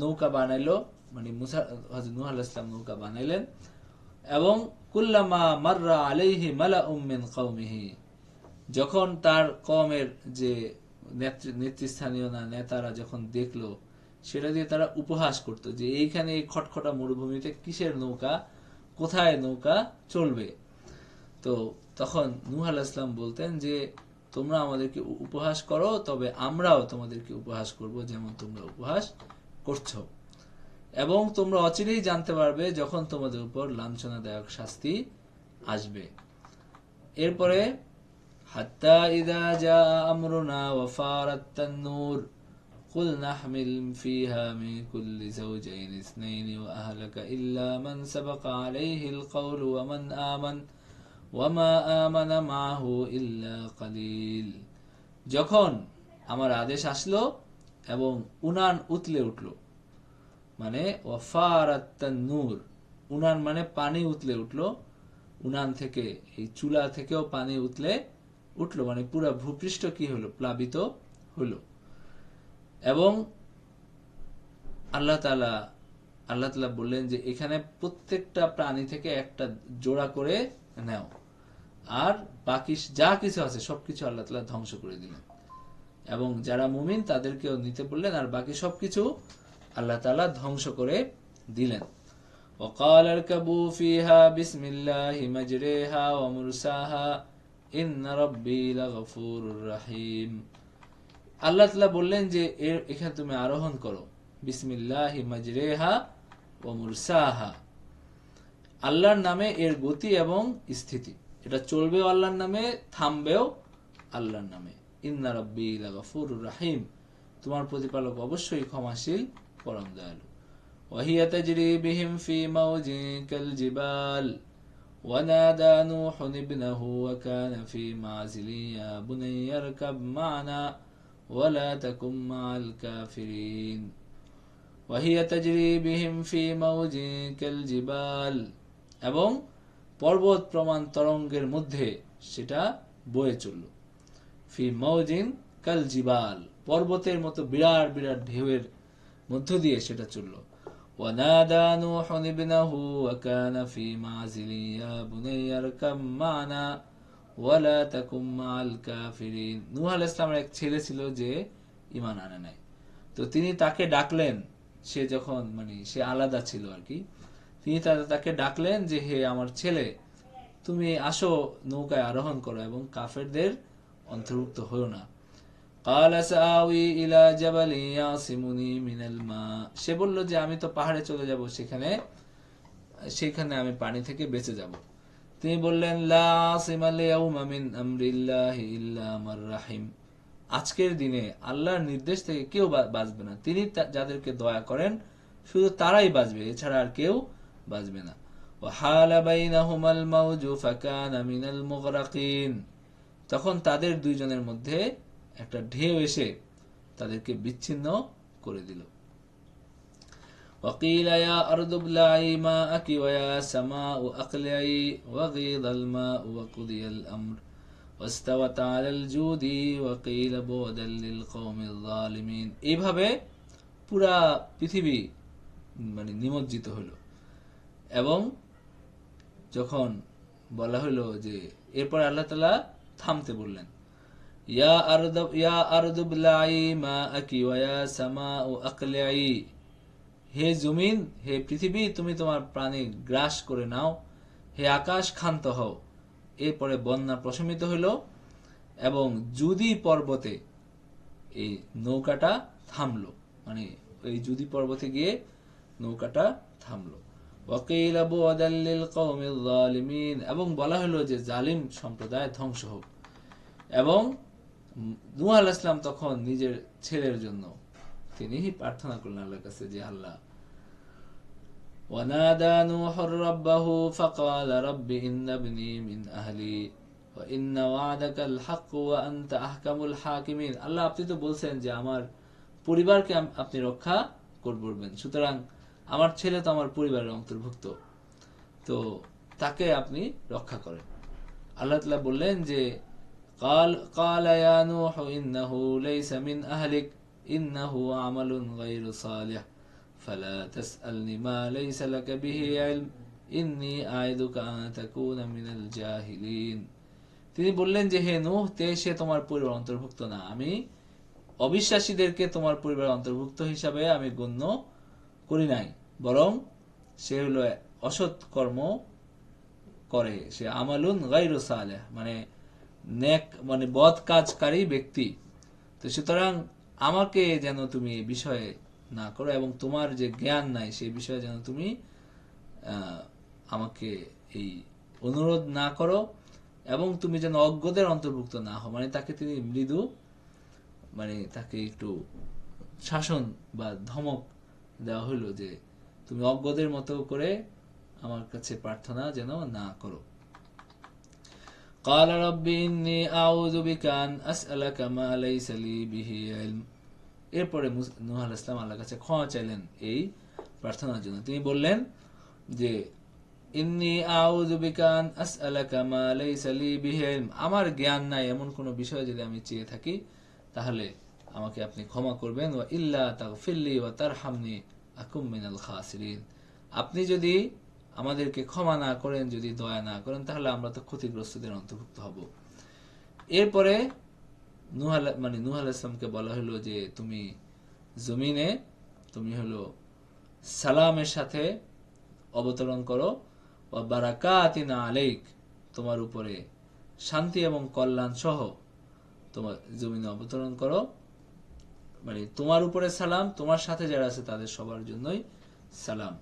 নৌকা বানাইলো, মানে মুসা হযরত নূহ আলাইহিস সালাম নৌকা বানাইলেন, এবং কুল্লামা মাররা আলাইহি মালাউম মিন কওমিহি, যখন তার কওমের যে নেতৃস্থানীয় নেতারা যখন দেখলো, সেটা দিয়ে তারা উপহাস করত যে এইখানে এই খটখটা মরুভূমিতে কিসের নৌকা, কোথায় নৌকা চলবে। তো তখন নূহ আলাইহিস সালাম বলতেন যে তোমরা আমাদেরকে উপহাস করো, তবে আমরাও তোমাদেরকে উপহাস করব যেমন তোমরা উপহাস করছো, এবং তোমরা অচিরেই জানতে পারবে যখন তোমাদের উপর লাঞ্ছনাদায়ক শাস্তি আসবে। এরপরে হাত্তা ইযা জা আমরুনা ওয়া ফারাত তান্নুর কুল নাহমিল ফিহা মিন কুল্লি যাওজাইন ইসনাইন ওয়া আহলাকা ইল্লা মান সাবাকা আলাইহিল কওলু ওয়া মান ওয়া মা আমানা মাহু ইল্লা কালিল। যখন আমার আদেশ আসলো এবং উনান উতলে উঠলো, মানে ওয়াফারাত তান্নুর, উনান মানে পানি উতলে উঠলো, উনান থেকে এই চুলা থেকেও পানি উতলে উঠলো, মানে পুরা ভূপৃষ্ঠ কি হলো, প্লাবিত হলো। এবং আল্লাহ তাআলা বললেন যে এখানে প্রত্যেকটা প্রাণী থেকে একটা জোড়া করে নাও, আর বাকি যা কিছু আছে সবকিছু আল্লাহ তাআলা ধ্বংস করে দিলেন, এবং যারা মুমিন তাদেরকেও নিতে বললেন, আর বাকি সবকিছু আল্লাহ তাআলা ধ্বংস করে দিলেন। وقال اركبوا فيها بسم الله مجريها ومرساها إن ربي لغفور رحيم। আল্লাহ তাআলা বললেন যে এখানে তুমি আরোহণ করো, বিসমিল্লাহি মাজরেহা ওয়া মুরসাহা, আল্লাহর নামে এর গতি এবং স্থিতি, এটা চলবেও আল্লাহর নামে, থামবেও আল্লাহর নামে। ইন্না রাব্বি লাগাফুরুর রাহিম, তোমার প্রতিপালক অবশ্যই ক্ষমাশীল পরম দয়ালু। ওয়াহিয়া তাজরি বিহিম ফি মাওজিন কাল জিবাল ওয়ানাদা নূহুন ইবনাহু ওয়া কানা ফি মাযিলি ইয়া বুনাইয়া ইরকাব মা'না ওয়া লা তাকুম মা'আল কাফিরিন। ওয়াহিয়া তাজরি বিহিম ফি মাওজিন কাল জিবাল, এবং পর্বত প্রমাণ তরঙ্গের মধ্যে সেটা বয়ে চলল। ফি মাওজিন কাল জিবাল, পর্বতের মতো বিরাট বিরাট ঢেউয়ের মধ্য দিয়ে সেটা চলল। ওয়ানাদা নূহুন ইবনাহু ওয়া কানা ফি মাযিলি ইয়া বুনাইয়া ইরকাব মা'না ওয়া লা তাকুম মা'আল কাফিরিন। নূহ আলাইহিস সালামের এক ছেলে ছিল যে ঈমান আনে নাই, তো তিনি তাকে ডাকলেন, সে যখন মানে সে আলাদা ছিল আর কি, তিনি তাকে ডাকলেন যে হে আমার ছেলে, তুমি আসো নৌকায় আরোহণ করো এবং কাফেরদের অন্তর্ভুক্ত হও না। قال سآوي إلى جبل يعصمني من الماء, সে বলল যে আমি তো পাহাড়ে চলে যাব, সেখানে আমি পানি থেকে বেঁচে যাব। তিনি বললেন লা আসিমা আল-ইয়াওমা মিন আমরিল্লাহি ইল্লা মান রাহিম, আজকের দিনে আল্লাহর নির্দেশ থেকে কেউ বাঁচবে না, তিনি যাদেরকে দয়া করেন শুধু তারাই বাঁচবে, এছাড়া আর কেউ বাঁচবে না। ওয়াহালা বাইনাহুমাল মাওজু ফাকানা মিনাল মুগরাকিন, তখন তাদের দুইজনের মধ্যে একটা ঢেউ এসে তাদেরকে বিচ্ছিন্ন করে দিল। وقيل يا أرض ابلعي ماءك ويا سماء أقلعي وغيض الماء وقضي الأمر واستوت على الجود وقيل بعدا للقوم الظالمين। এইভাবে পুরা পৃথিবী মানে নিমজ্জিত হলো, এবং যখন বলা হলো যে এরপর আল্লাহ তাআলা থামতে বললেন, ইয়া আরদু বলাই মাআকি ওয়া ইয়া সামাউ আকলিই, হে জমিন, হে পৃথিবী, তুমি তোমার প্রাণী গ্রাস করে নাও, হে আকাশ ক্ষান্ত হও। এরপরে বন্যা প্রশমিত হইল, এবং জুদি পর্বতে এই নৌকাটা থামলো, মানে এই জুদি পর্বতে গিয়ে নৌকাটা থামলো। ওয়াকিল বুআদাল লিল কওমিল যালিমিন, এবং বলা হলো যে জালিম সম্প্রদায় ধ্বংস হোক। এবং নূহ আলাইহিস সালাম তখন নিজের ছেলের জন্য তিনি প্রার্থনা করলেন আল্লাহর কাছে যে আল্লাহ, ওয়ানাদা নূহু রাব্বাহু ফাকালা রাব্বি ইন্না ইবনি মিন আহলি ওয়া ইন্না ওয়াদাকাল হক ওয়া আনতা আহকামুল হাকিমিন। আল্লাহ আপনি তো বলছেন যে আমার পরিবারকে আপনি রক্ষা করবেন, সুতরাং আমার ছেলে তো আমার পরিবারের অন্তর্ভুক্ত, তো তাকে আপনি রক্ষা করেন। আল্লাহ তাআলা বললেন যে قال يا نوح إنه ليس من أهلك إنه عمل غير صالح فلا تسألني ما ليس لك به علم إني أعظك أن تكون من الجاهلين। তিনি বললেন যে হে নূহ, সে তোমার পরিবার অন্তর্ভুক্ত না, আমি অবিশ্বাসীদেরকে তোমার পরিবার অন্তর্ভুক্ত হিসাবে আমি গণ্য করি নাই, বরং সে হলো অসৎ কর্ম করে, সে আমালুন গায়রু সালেহ মানে নেক মানে বদ কাজকারী ব্যক্তি। তো সুতরাং আমাকে যেন তুমি এই বিষয়ে না করো, এবং তোমার যে জ্ঞান নাই সেই বিষয়ে যেন তুমি আমাকে এই অনুরোধ না করো, এবং তুমি যেন অজ্ঞদের অন্তর্ভুক্ত না হও। মানে তাকে তিনি মৃদু মানে তাকে একটু শাসন বা ধমক দেওয়া হলো যে তুমি অজ্ঞদের মতো করে আমার কাছে প্রার্থনা যেন না করো। قال رب إني أعوذ بك أن أسألك ما ليس لي به علم। এরপরে নূহ আলাইহিস সালাম আল্লাহর কাছে ক্ষমা চাইলেন এই প্রার্থনার জন্য। তিনি বললেন যে ইন্নী আউযু বিকা আন আসআলাকা মা লাইসা লি বিহি ইলম, আমার জ্ঞান নাই এমন কোন বিষয় যদি আমি চেয়ে থাকি তাহলে আমাকে আপনি ক্ষমা করবেন। ওয়া ইল্লা তাগফিরলি ওয়া তারহামনি আকুম মিনাল খাসিরিন, আপনি যদি আমাদেরকে ক্ষমা না করেন, যদি দয়া না করেন, তাহলে আমরা তো ক্ষতিগ্রস্তদের অন্তর্ভুক্ত হব। এরপরে নূহ আলাইহিস সালামকে বলা হলো যে তুমি জমিনে তুমি হলো সালামের সাথে অবতরণ করো, ওয়া বারাকাতিনা আলাইক, তোমার উপরে শান্তি এবং কল্যাণ সহ তোমার জমিনে অবতরণ করো, মানে তোমার উপরে সালাম, তোমার সাথে যারা আছে তাদের সবার জন্যই সালাম।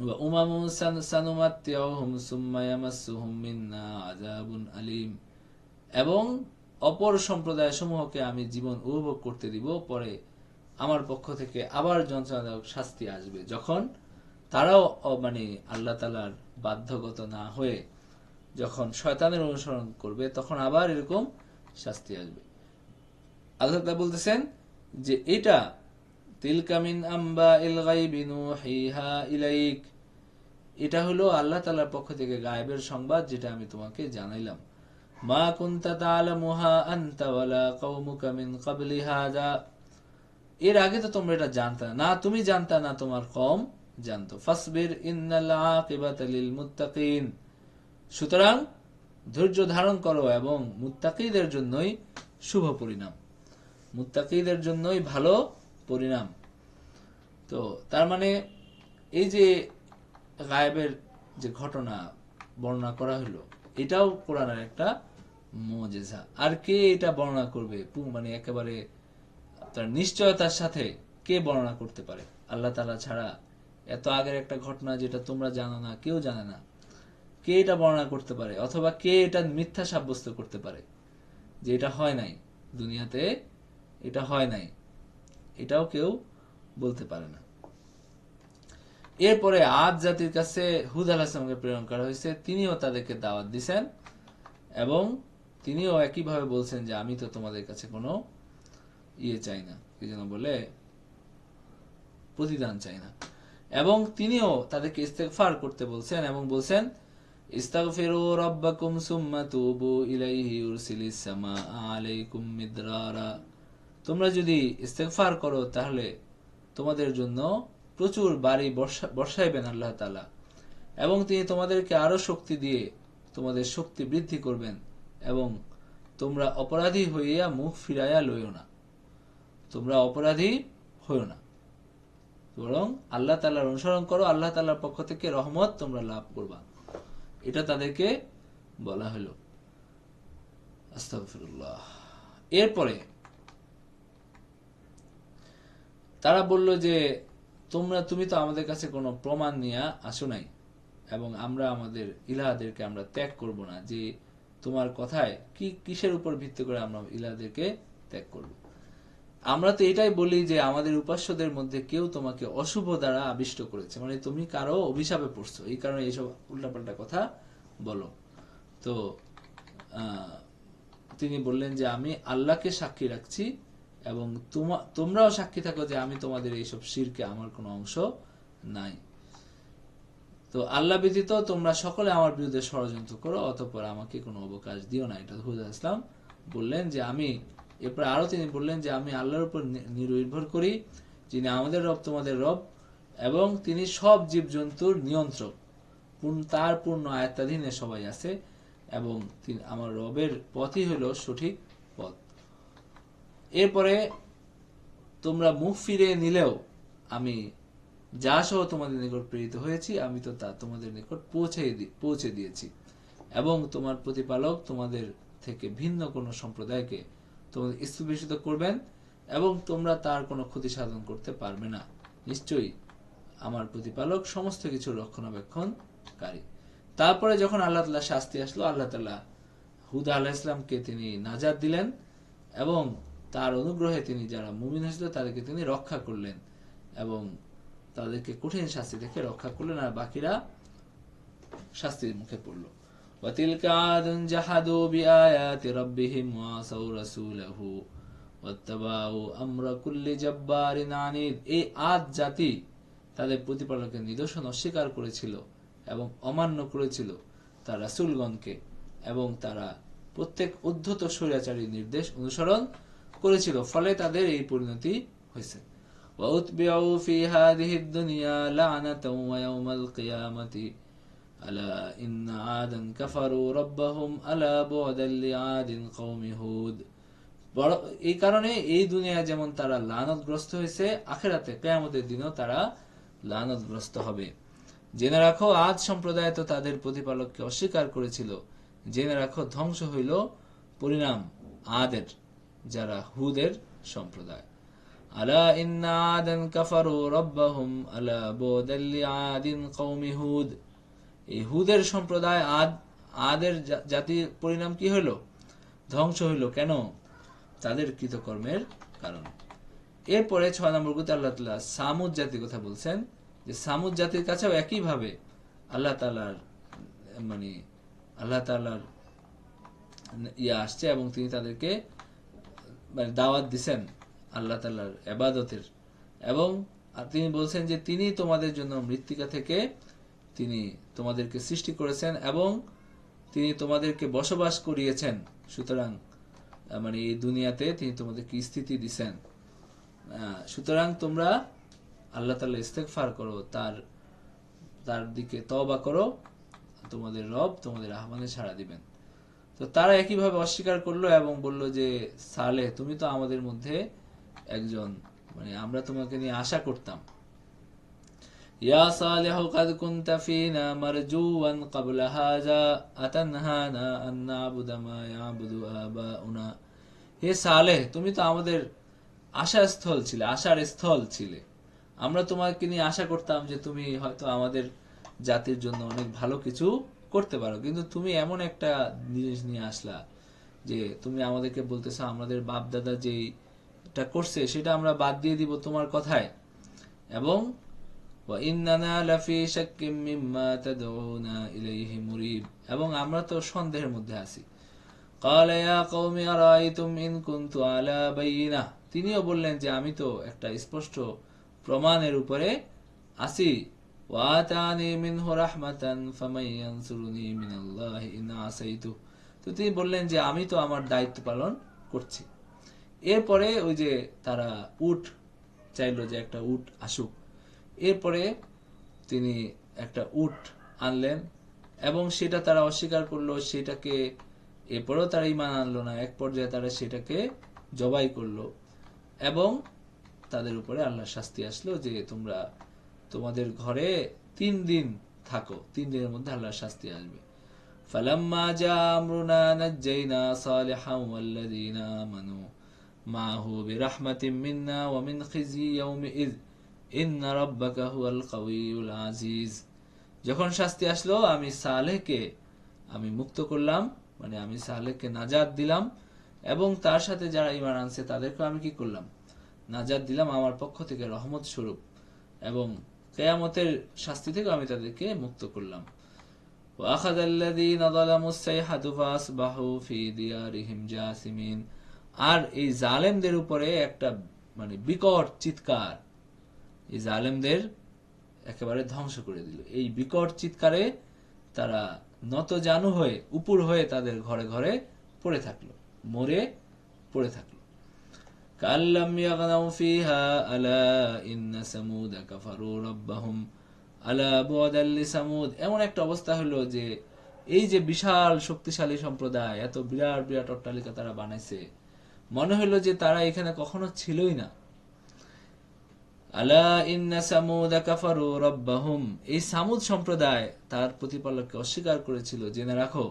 ওয়া উমামুন সানুমাত্তিউহুম সুম্মা ইয়ামাসসুহুম মিন্না আযাবুন আলীম, এবং অপর সম্প্রদায় সমূহকে আমি জীবন উপভোগ করতে দিব, পরে আমার পক্ষ থেকে আবার যন্ত্রণাদায়ক শাস্তি আসবে, যখন তারাও মানে আল্লাহ তাআলার বাধ্যগত না হয়ে যখন শয়তানের অনুসরণ করবে, তখন আবার এরকম শাস্তি আসবে। আল্লাহ তাআলা বলতেছেন যে এটা তিলকা মিন আম্বাইল গায়বি নূহিহা ইলাইক, এটা হলো আল্লাহ তাআলার পক্ষ থেকে গায়েবের সংবাদ যেটা আমি তোমাকে জানাইলাম। মা কুনতা তা'লামুহা আনতা ওয়ালা কওমুকা মিন ক্বাবলি হাযা, এর আগে তো তোমরা এটা জানতা না, তুমি জানতা না, তোমার কওম জানতো। ফাসবির ইন্নাল আকিবাতা লিল মুত্তাকিন, সুতরাং ধৈর্য ধারণ করো এবং মুত্তাকিদের জন্যই শুভ পরিণাম, মুত্তাকিদের জন্যই ভালো পরিণাম। তো তার মানে এই যে গায়েবের যে ঘটনা বর্ণনা করা হলো, এটাও কোরআনের একটা মুজিজা। আর কে এটা বর্ণনা করবে মানে একেবারে তার নিশ্চয়তার সাথে কে বর্ণনা করতে পারে? আল্লাহ তাআলা ছাড়া। এত আগের একটা ঘটনা যেটা তোমরা জানো না, কেউ জানে না, কে এটা বর্ণনা করতে পারে? অথবা কে এটা মিথ্যা সাব্যস্ত করতে পারে যে এটা হয় নাই, দুনিয়াতে এটা হয় নাই, এটাও কেউ বলতে পারে না। এরপরে আদ জাতির কাছে হুদ আলাইহিস সালামকে প্রেরণ করা হয়েছে, তিনিও তাদেরকে দাওয়াত দিয়েছেন এবং তিনিও একইভাবে বলছেন যে আমি তো তোমাদের কাছে কোনো চাই না, কি যেন বলে, প্রতিদান চাই না। এবং তিনিও তাদেরকে ইস্তেগফার করতে বলছেন এবং বলছেন ইস্তাগফিরু রাব্বাকুম সুম্মা তুবু ইলাইহি ইউরসিলিস সামা আলাইকুম মিদরারা, তোমরা যদি ইস্তেগফার করো তাহলে তোমাদের জন্য প্রচুর বাড়ি বর্ষাইবেন আল্লাহ তাআলা, এবং তিনি তোমাদেরকে আরো শক্তি দিয়ে তোমাদের শক্তি বৃদ্ধি করবেন, এবং তোমরা অপরাধী হইয়া মুখ ফিরাইয়া লইও না, তোমরা অপরাধী হইও না, বরং আল্লাহ তাআলার অনুসরণ করো, আল্লাহ তাআলার পক্ষ থেকে রহমত তোমরা লাভ করবা। এটা তাদেরকে বলা হলো। আস্তাগফিরুল্লাহ। এরপরে তারা বলল যে তুমি তো আমাদের কাছে কোনো প্রমাণ নিয়ে আসো নাই, এবং আমরা আমাদের ইলাহদেরকে আমরা ত্যাগ করব না, যে তোমার কথায় কিসের উপর ভিত্তি করে আমরা ইলাহদেরকে ত্যাগ করব? আমরা তো এটাই বলি যে আমাদের উপাস্যদের মধ্যে কেউ তোমাকে অশুভ দ্বারা আবিষ্ট করেছে, মানে তুমি কারো অভিশাপে পড়ছো, এই কারণে এইসব উল্টাপাল্টা কথা বলো। তো তিনি বললেন যে আমি আল্লাহকে সাক্ষী রাখছি এবং তোমরাও সাক্ষী থাকো যে আমি তোমাদের এইসব শিরকে আমার কোনো অংশ নাই। তো আল্লাহ ব্যতীত তোমরা সকলে আমার বিরুদ্ধে ষড়যন্ত্র করো, অতঃপর আমাকে কোনো অবকাশ দিও না। এটা হুদ আলাইহিস সালাম বললেন যে আমি, এরপর আরো তিনি বললেন যে আমি আল্লাহর উপর নির্ভর করি, যিনি আমাদের রব তোমাদের রব, এবং তিনি সব জীবজন্তুর নিয়ন্ত্রক, তার পূর্ণ আয়ত্তাধীনে সবাই আছে, এবং তিনি আমার রবের পথই হলো সঠিক পথ। এরপরে তোমরা মুখ ফিরে নিলেও আমি যা সহ তোমাদের নিকট প্রেরিত হয়েছি আমি তো তা তোমাদের নিকট পৌঁছে দিয়েছি, এবং তোমার প্রতিপালক তোমাদের থেকে ভিন্ন কোন সম্প্রদায়কে তোমাদের স্থিতিশীল করবেন এবং তোমরা তার কোনো ক্ষতি সাধন করতে পারবে না। নিশ্চয়ই আমার প্রতিপালক সমস্ত কিছু রক্ষণাবেক্ষণকারী। তারপরে যখন আল্লাহ তাআলা শাস্তি আসলো, আল্লাহ তাআলা হুদ আলাইহিস সালামকে তিনি নাজাত দিলেন এবং তার অনুগ্রহে তিনি যারা মুমিন হয়েছিল তাদেরকে তিনি রক্ষা করলেন এবং তাদেরকে কঠিন শাস্তি থেকে রক্ষা করলেন, আর বাকিরা শাস্তির মুখে পড়ল। وَتِلْكَ عَادٌ جَحَدُوا بِآيَاتِ رَبِّهِمْ وَعَصَوْا رَسُولَهُ وَاتَّبَعُوا أَمْرَ كُلِّ جَبَّارٍ عَنِيدٍ। এই আদ জাতি তাদের প্রতিপালকের নিদর্শন অস্বীকার করেছিল এবং অমান্য করেছিল তার রাসূলগণকে, এবং তারা প্রত্যেক উদ্ধত স্বৈরাচারী নির্দেশ অনুসরণ করেছিল, ফলে তাদের এই পরিণতি হয়েছে। وَأُتْبِعُوا فِي هَذِهِ الدُّنْيَا لَعْنَةً وَيَوْمَ الْقِيَامَةِ أَلَا إِنَّ عَادًا كَفَرُوا رَبَّهُمْ أَلَا بُعْدًا لِعَادٍ قَوْمِ هُودٍ। এই কারণে এই দুনিয়ায় যেমন তারা লানতগ্রস্ত হয়েছে, আখিরাতে কিয়ামতের দিনও তারা লানতগ্রস্ত হবে। জেনে রাখো আদ সম্প্রদায় তো তাদের প্রতিপালককে অস্বীকার করেছিল, জেনে রাখো ধ্বংস হইল পরিণাম আদের, যারা হুদের সম্প্রদায়। আলা ইন্না আদান কাফারু রাব্বাহুম আলা বুদাল লিআদিন কওমি হুদ। এই হুদের সম্প্রদায় আদের জাতির পরিণাম কি হলো? ধ্বংস হইল। কেন? তাদের কৃতকর্মের কারণে। এরপরে 6 নম্বর গুতে আল্লাহ তাআলা সামুদ জাতির কথা বলছেন, যে সামুদ জাতির কাছেও একই ভাবে আল্লাহ তাআলার আসছে এবং তিনি তাদেরকে দাওয়াত দিছেন আল্লাহ তাআলার ইবাদতের, এবং তিনি বলছেন যে তিনি তোমাদের জন্য মৃত্তিকা থেকে তিনি তোমাদেরকে সৃষ্টি করেছেন এবং তিনি তোমাদেরকে বসবাস করিয়েছেন, সুতরাং এই দুনিয়াতে তিনি তোমাদেরকে স্থিতি দিছেন। সুতরাং তোমরা আল্লাহ তাআলা ইস্তেগফার করো, তার দিকে তওবা করো, তোমাদের রব তোমাদের আহ্বানে সাড়া দিবেন। তো তারা একইভাবে অস্বীকার করলো এবং বলল যে সালেহ তুমি তো আমাদের মধ্যে একজন, আমরা তোমাকে নিয়ে আশা করতাম। ইয়া সালেহ কাদ কুনতা ফিনা মারজুওয়ান ক্বাবলা হাযা আতানহানা আন না'বুদা মা ইয়াবুদু আবাউনা। হে সালেহ তুমি তো আমাদের আশার স্থল ছিলে, আমরা তোমাকে নিয়ে আশা করতাম যে তুমি হয়তো আমাদের জাতির জন্য অনেক ভালো কিছু করতে পারো, কিন্তু তুমি এমন একটা জিনিস নিয়ে আসলা যে তুমি আমাদেরকে বলতেছো আমাদের বাপ দাদা যেটা করছে সেটা আমরা বাদ দিয়ে দিব তোমার কথায়, এবং وَإِنَّنَا لَفِي شَكٍّ مِّمَّا تَدْعُونَا إِلَيْهِ مُرِيبٍ, এবং আমরা তো সন্দেহের মধ্যে আছি। قَالَ يَا قَوْمِ أَرَأَيْتُمْ إِن كُنتُ عَلَى بَيِّنَةٍ, তিনিও বললেন যে আমি তো একটা স্পষ্ট প্রমাণের উপরে আছি। وَآتَانِي مِنْهُ رَحْمَةً فَمَن يَنصُرُنِي مِنَ اللَّهِ إِنْ عَصَيْتُهُ, তো তিনি বললেন যে আমি তো আমার দায়িত্ব পালন করছি। এরপরে ওই যে তারা উট চাইলো যে একটা উট আসুক, এরপরে তিনি একটা উট আনলেন এবং সেটা তারা অস্বীকার করলো, সেটাকে এরপরেও তারা ঈমান আনলো না, এক পর্যায়ে তারা সেটাকে জবাই করলো এবং তাদের উপরে আল্লাহর শাস্তি আসলো যে তোমরা তোমাদের ঘরে 3 দিন থাকো, 3 দিনের মধ্যে আল্লাহর শাস্তি আসবে। ফালাম্মা জা আমরুনা নাজ্জাইনা সালিহান ওয়াল্লাযীনা আমানু মা'হু বিরাহমাতিন মিন্না ওয়া মিন খিজি ইয়াউমিইয ইন্না রাব্বাকা হুয়াল কাউইয়ুল আজিজ। যখন শাস্তি আসলো আমি সালেহকে মুক্ত করলাম, আমি সালেহকে নাজাত দিলাম এবং তার সাথে যারা ঈমান আনছে তাদেরকে আমি কি করলাম? নাজাত দিলাম আমার পক্ষ থেকে রহমত স্বরূপ, এবং কিয়ামতের শাস্তি থেকে আমি তাদেরকে মুক্ত করলাম। وأخذ الذين ظلموا الصيحة فأصبحوا في ديارهم جاثمين। আর এই জালেমদের উপরে একটা মানে বিকট চিৎকার, এই জালেমদের একেবারে ধ্বংস করে দিল। এই বিকট চিৎকারে তারা নত জানু হয়ে উপুর হয়ে তাদের ঘরে ঘরে পড়ে থাকলো, মরে পড়ে থাকলো। কাল্লাম ইয়াগনাউ ফিহা আলা ইন্না সামুদ কাফারু রাব্বাহুম আলা বুআদাল লিসামুদ। এমন একটা অবস্থা হলো যে এই যে বিশাল শক্তিশালী সম্প্রদায়, এত বিরাট বিরাট অট্টালিকা তারা বানাইছে, মনে হলো যে তারা এখানে কখনো ছিলই না। আলা ইন্না সামুদ কাফারু রাব্বাহুম, এই সামুদ সম্প্রদায় তার প্রতিপালককে অস্বীকার করেছিল। জেনে রাখো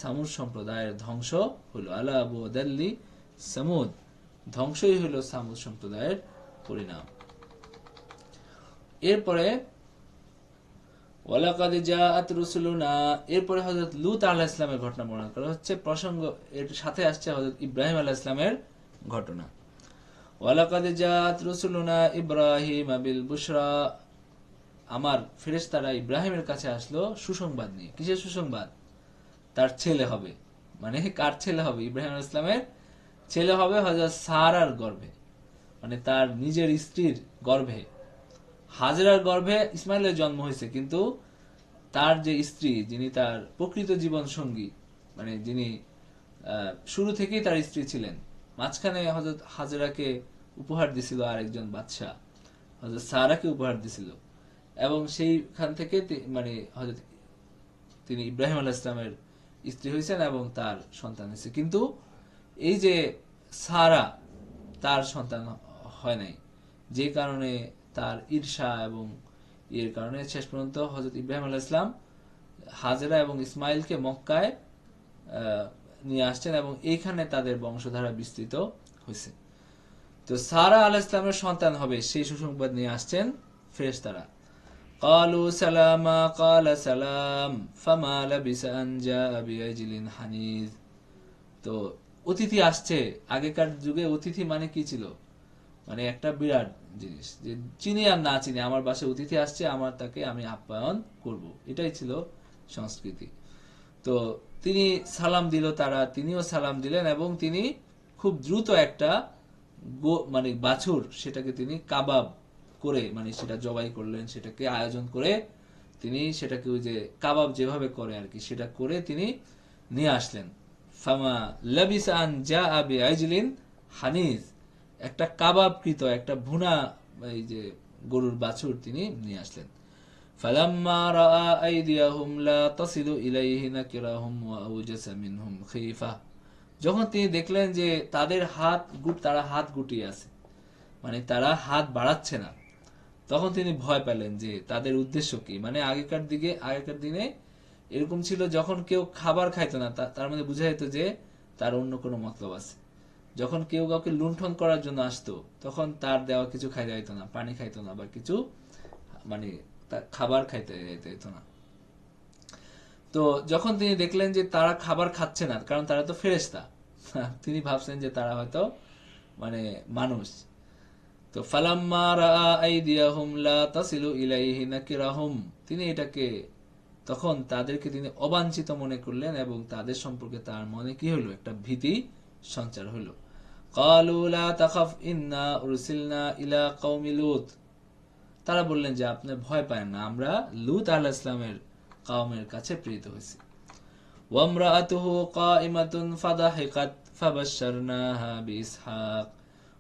সামুদ সম্প্রদায়ের ধ্বংস হলো। আলা বুআদাল লিসামুদ, ধ্বংসই হলো সামুদ সম্প্রদায়ের পরিণাম। এরপরে ওয়ালাকাদ জাআত রুসুলুনা, এরপরে হযরত লূত আলাইহিস সালামের ঘটনা বর্ণনা করা হচ্ছে। প্রসঙ্গ এর সাথে আসছে হযরত ইব্রাহিম আলাইহিস সালামের ঘটনা। ওয়ালাকাদ জাআত রুসুলুনা ইব্রাহিম বিল বুশরা, আমার ফেরেশতারা ইব্রাহিমের কাছে আসলো সুসংবাদ নিয়ে। কিসের সুসংবাদ? তার ছেলে হবে। মানে কার ছেলে হবে? ইব্রাহিম আলাইহিস সালামের ছেলে হবে হযরত সারার গর্ভে, মানে তার নিজের স্ত্রীর গর্ভে। হাজরার গর্ভে ইসমাইলের জন্ম হয়েছে, কিন্তু তার যে স্ত্রী, যিনি তার প্রকৃত জীবন সঙ্গী, মানে যিনি শুরু থেকেই তার স্ত্রী ছিলেন, মাঝখানে হযরত হাজরাকে উপহার দিছিল আর একজন বাদশাহ হযরত সারাকে উপহার দিছিল, এবং সেইখান থেকে মানে হযরত তিনি ইব্রাহিম আলাইহিস সালামের স্ত্রী হয়েছেন এবং তার সন্তান হয়েছে। কিন্তু এই যে সারা, তার সন্তান হয় নাই, যে কারণে তার ঈর্ষা এবং এর কারণে শেষ পর্যন্ত হযরত ইব্রাহিম আলাইহিস সালাম হাজেরা এবং ইসমাইলকে মক্কায় নিয়ে আসছেন এবং এইখানে তাদের বংশধারা বিস্তৃত হয়েছে। তো সারা আলাইহিস সালামের সন্তান হবে, সেই সুসংবাদ নিয়ে আসছেন ফেরেশতারা। ক্বালু সালামা ক্বালা সালাম ফামা লাবিসা আন জাআ বিআজলিন হানিজ। তো অতিথি আসছে, আগেকার যুগে অতিথি মানে কি ছিল? মানে একটা বিরাট জিনিস, যে চিনি আর না চিনি আমার বাসায় অতিথি আসছে, আমার তাকে আমি আপ্যায়ন করব, এটাই ছিল সংস্কৃতি। তো তিনি সালাম দিল, তারা তিনিও সালাম দিলেন এবং তিনি খুব দ্রুত একটা মানে বাছুর, সেটাকে তিনি কাবাব করে, মানে সেটা জবাই করলেন, সেটাকে আয়োজন করে তিনি সেটাকে ওই যে কাবাব যেভাবে করে আর কি, সেটা করে তিনি নিয়ে আসলেন। ফামা লাবিসা আন জাআ বিআজলিন হানিজ, একটা কাবাবকৃত, একটা ভুনা এই যে গরুর বাছুর তিনি নিয়ে আসলেন। ফালাম্মা রাআ আইদিয়াহুম লা তাসিলু ইলাইহি নাকিরাহুম ওয়া আওজাসা মিনহুম খিফা, যখন তিনি দেখলেন যে তাদের তারা হাত গুটিয়ে আছে, মানে তারা হাত বাড়াচ্ছে না, তখন তিনি ভয় পেলেন যে তাদের উদ্দেশ্য কি। মানে আগেকার দিনে এরকম ছিল, যখন কেউ খাবার খাইতো না তার মধ্যে বোঝা যেত যে তার অন্য কোনো মতলব আছে। যখন কেউ কাউকে লুণ্ঠন করার জন্য আসতো, তখন তার দেওয়া কিছু খাইতে যেত না, পানি খাইতো না, বা কিছু মানে খাবার খাইতে যেত না। তো যখন তিনি দেখলেন যে তারা খাবার খাচ্ছে না, কারণ তারা তো ফেরেশতা, তিনি ভাবছেন যে তারা হয়তো মানে মানুষ। তো ফালাম্মা রাআ আইদিয়াহুম লা তাসিলু ইলাইহি নাকিরাহুম, তিনি এটাকে তখন তাদেরকে তিনি অবাঞ্ছিত মনে করলেন এবং তাদের সম্পর্কে তার মনে কি হলো? একটা ভীতি সঞ্চার হলো। ক্বালু লা তাখাফ ইন্না উরসিলনা ইলা কওমি লূত, তারা বললেন যে আপনি ভয় পাবেন না, আমরা লূত আলাইহিস সালামের কওমের কাছে প্রেরিত হয়েছি। ওয়া ইমরাআতুহু কাইমাতুন ফাদাহিকাত ফাবাশশারনাহা বিইসহাক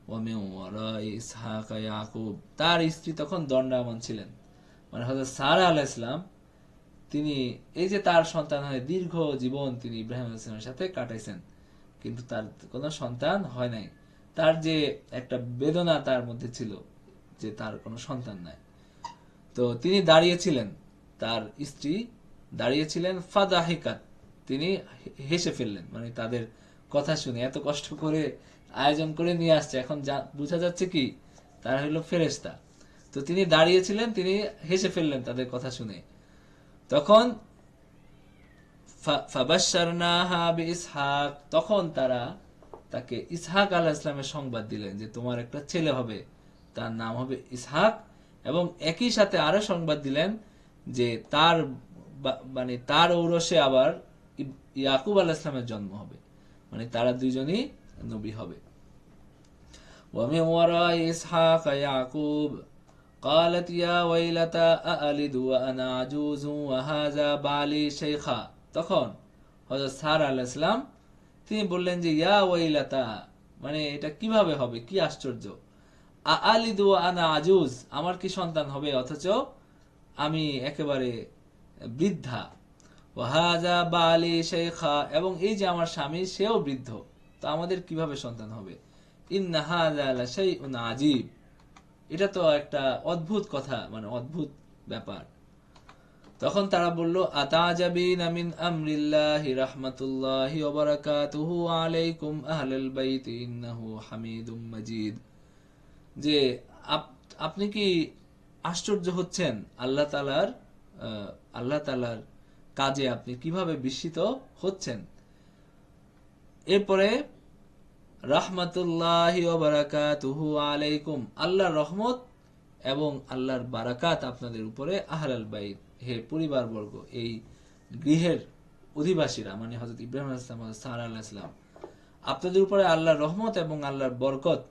ওয়া মিন ওয়ারাই ইসহাক ইয়াকুব, তার স্ত্রী তখন দণ্ডায়মান ছিলেন, মানে হযরত সারা আলাইহিস সালাম, তিনি এই যে তার সন্তান হয়, দীর্ঘ জীবন তিনি ইব্রাহিম আলাইহিস সালামের সাথে কাটাইছেন, কিন্তু তার কোনো সন্তান হয় নাই। তার যে একটা বেদনা তার মধ্যে ছিল যে তার কোনো সন্তান নাই। তো তিনি দাঁড়িয়েছিলেন, তার স্ত্রী দাঁড়িয়েছিলেন, ফাদাহিকাত, তিনি হেসে ফেললেন, মানে তাদের কথা শুনে, এত কষ্ট করে আয়োজন করে নিয়ে আসছে, এখন বোঝা যাচ্ছে কি তারা হলো ফেরেশতা। তো তিনি দাঁড়িয়েছিলেন, তিনি হেসে ফেললেন তাদের কথা শুনে। তখন ফাবাশশারনাহা বিইসহাক, তখন তারা তাকে ইসহাক আলাইহিস সালামের সংবাদ দিলেন যে তোমার একটা ছেলে হবে, তার নাম হবে ইসহাক, এবং একই সাথে আরো সংবাদ দিলেন যে তার মানে তার ঔরসে আবার ইয়াকুব আলাইহিস সালামের জন্ম হবে, মানে তারা দুইজনই নবী হবে। ومن وراء إسحاق يعقوب قالت يا ويلتى أألد وأنا عجوز وهذا بعلي شيخا। তখন হযরত সারা আলাইহিস সালাম তিনি বললেন যে ইয়া ওয়াইলাতা, মানে এটা কিভাবে হবে, কি আশ্চর্য। আলিদু ওয়া আনা আজুজ, আমার কি সন্তান হবে অথচ আমি একেবারে বৃদ্ধা। ওয়াহাজা বালি শাইখা, এবং এই যে আমার স্বামী সেও বৃদ্ধ, তো আমাদের কিভাবে সন্তান হবে। ইন্না হাযা লাশাইউন আজীব, এটা তো একটা অদ্ভুত কথা, মানে অদ্ভুত ব্যাপার। তখন তারা বলল আতাজাবিনা মিন আমরিল্লাহি রাহমাতুল্লাহি ওয়া বারাকাতুহু আলাইকুম আহলাল বাইত ইন্নাহু হামিদুম মাজিদ, যে আপনি কি আশ্চর্য হচ্ছেন আল্লাহ তাআলার কাজে আপনি কিভাবে বিস্মিত হচ্ছেন। এরপরে রাহমাতুল্লাহি ওয়া বারাকাতুহু আলাইকুম, আল্লাহর রহমত এবং আল্লাহর বারাকাত আপনাদের উপরে, আহলাল বাইত, হে পরিবারবর্গ, এই গৃহের অধিবাসীরা, মানে হযরত ইব্রাহিম আলাইহিস সালাম, হযরত সারা আলাইহিস সালাম, আপনাদের উপরে আল্লাহর রহমত এবং আল্লাহর বরকত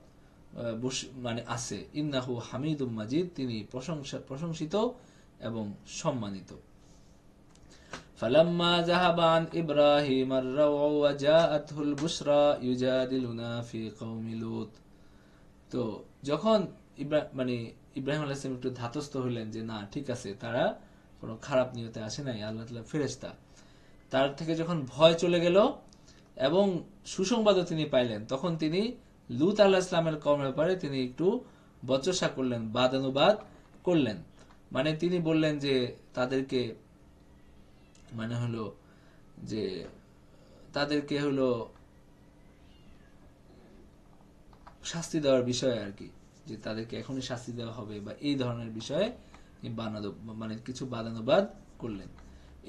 মানে আছে। ইন্নাহু হামিদুম মাজিদ, তিনি প্রশংসিত এবং সম্মানিত। ফালাম্মা যাহাবা আন ইব্রাহিম আর-রাউ ওয়া জাআতহুল বুশরা ইউজাদিলুনা ফি কওমি লূত। তো যখন ইব্রাহিম আলাইহিস সালাম একটু ধাতস্থ হইলেন যে না ঠিক আছে, তারা কোনো খারাপ নিয়তে আসে নাই, আল্লাহ তাআলা ফেরেশতা, তার থেকে যখন ভয় চলে গেল এবং সুসংবাদও তিনি পাইলেন, তখন তিনি লূত আলাইহিস সালামের কওমের ব্যাপারে তিনি একটু বচসা করলেন, বাদানুবাদ করলেন। মানে তিনি বললেন যে তাদেরকে মানে হলো যে তাদেরকে হলো শাস্তি দেওয়ার বিষয়ে আর কি, যে তাদেরকে এখনই শাস্তি দেওয়া হবে বা এই ধরনের বিষয়ে মানে কিছু বাদানুবাদ করলেন।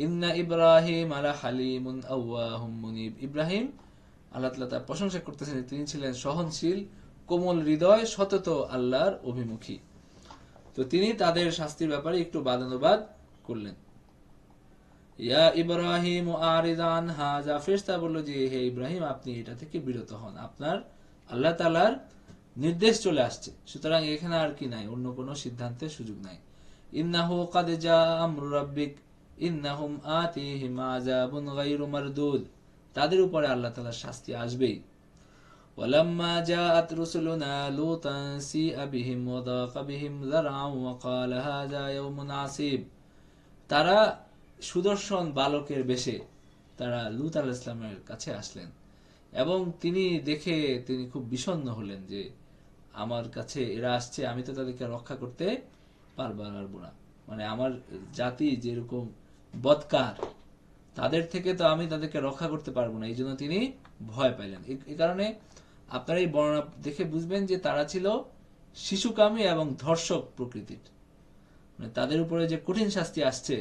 ইন্না ইব্রাহিম আলা হালিমুন আওয়াহুম মুনিব, ইব্রাহিম আল্লাহ তাআলা তার প্রশংসা করতেছেন, তিনি ছিলেন সহনশীল, কোমল হৃদয়, সতত আল্লাহর অভিমুখী। তো তিনি তাদের শাস্তির ব্যাপারে একটু বাদানুবাদ করলেন। ইয়া ইব্রাহিম আরিদ আন হাযা, ফেরেশতা বলল যে হে ইব্রাহিম আপনি এটা থেকে বিরত হন, আপনার আল্লাহ তাআলার নির্দেশ চলে আসছে, সুতরাং এখানে আর কি নাই, অন্য কোনো সিদ্ধান্তের সুযোগ নাই। ইন্নাহু ক্বাদ জা আমরু রাব্বিক ইন্নাহুম আতিহিম আযাবুন গায়রু মারদুদ, তাদের উপরে আল্লাহ তাআলার শাস্তি আসবেই। ওয়ালাম্মা জাআত রুসুলুনা লুতান সিআ বিহিম ওয়া দাকা বিহিম যারআন ওয়া ক্বালা হাযা ইয়াউমুন আসিব, তারা সুদর্শন বালকের বেশে তারা লূত আলাইহিস সালামের কাছে আসলেন এবং তিনি দেখে তিনি খুব বিষণ্ণ হলেন যে আমার কাছে এরা আসছে, আমি তো তাদেরকে রক্ষা করতে পারবো না, মানে আমার জাতি যেরকম বদকার, তাদের থেকে তো আমি তাদেরকে রক্ষা করতে পারবো না, এই জন্য তিনি ভয় পাইলেন। এই কারণে আপনারা এই বর্ণনা দেখে বুঝবেন যে তারা ছিল শিশুকামী এবং ধর্ষক প্রকৃতির, মানে তাদের উপরে যে কঠিন শাস্তি আসছে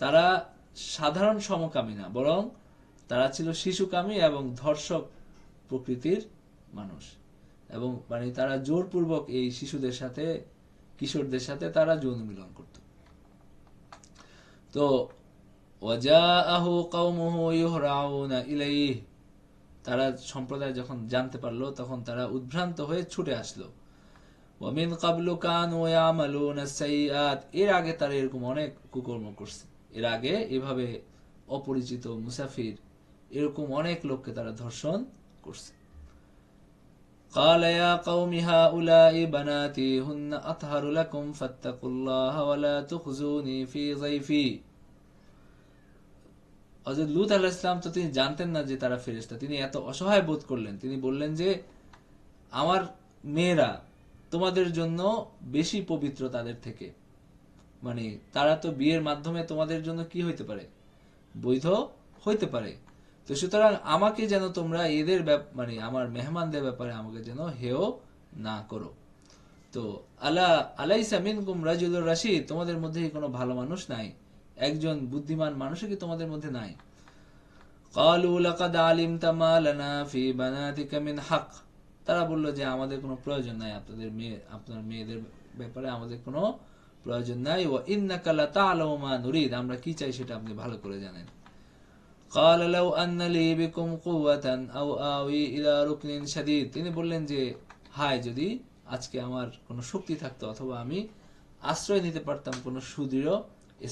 তারা সাধারণ সমকামী না, বরং তারা ছিল শিশুকামী এবং ধর্ষক প্রকৃতির মানুষ, এবং মানে তারা জোরপূর্বক এই শিশুদের সাথে, কিশোরদের সাথে তারা যৌন মিলন করত। তো ওয়াজাআহু কওমুহু ইউহরাউনা ইলাইহি, তারা সম্প্রদায় যখন জানতে পারলো তখন তারা উদ্ভ্রান্ত হয়ে ছুটে আসলো। ওয়া মিন ক্বাবলু কানু ইয়ামালুনা সাইয়্যাত, এর আগে তারা এরকম অনেক কুকর্ম করছে, এর আগে এভাবে অপরিচিত মুসাফির এরকম অনেক লোককে তারা ধর্ষণ করছে। قال يا قوم هؤلاء بناتي هن أطهر لكم فاتقوا الله ولا تخزوني في ضيفي। হযরত লূত আলাইহিস সালাম তো তিনি জানতেন না যে তারা ফেরেশতা, তিনি এত অসহায় বোধ করলেন, তিনি বললেন যে আমার মেয়েরা তোমাদের জন্য বেশি পবিত্র তাদের থেকে, মানে তারা তো বিয়ের মাধ্যমে তোমাদের জন্য কি হইতে পারে, বৈধ হইতে পারে, তো সুতরাং আমাকে যেন তোমরা এদের মানে আমার মেহমানদের ব্যাপারে আমাকে যেন হেয় না করো। তো আলাইসা মিনকুম রাজুলুর রাশীদ, তোমাদের মধ্যে কি কোনো ভালো মানুষ নাই, একজন বুদ্ধিমান মানুষ কি তোমাদের মধ্যে নাই। ক্বালু লাকাদ আলিমতা মা লানা ফি বানাতিকা মিন হক, তারা বলল যে আমাদের কোনো প্রয়োজন নাই আপনার মেয়েদের ব্যাপারে, আমাদের কোনো প্রয়োজন নাই। ওয়া ইন্নাকা লা তা'লামু মা নুরিদ, আমরা কি চাই সেটা আপনি ভালো করে জানেন। ক্বালা লাউ আন্না লি বিকুম কুওয়াতান আও আওয়ি ইলা রুকনিন শাদীদ, তিনি বললেন যে হায় যদি আজকে আমার কোনো শক্তি থাকতো অথবা আমি আশ্রয় নিতে পারতাম কোনো সুদৃঢ়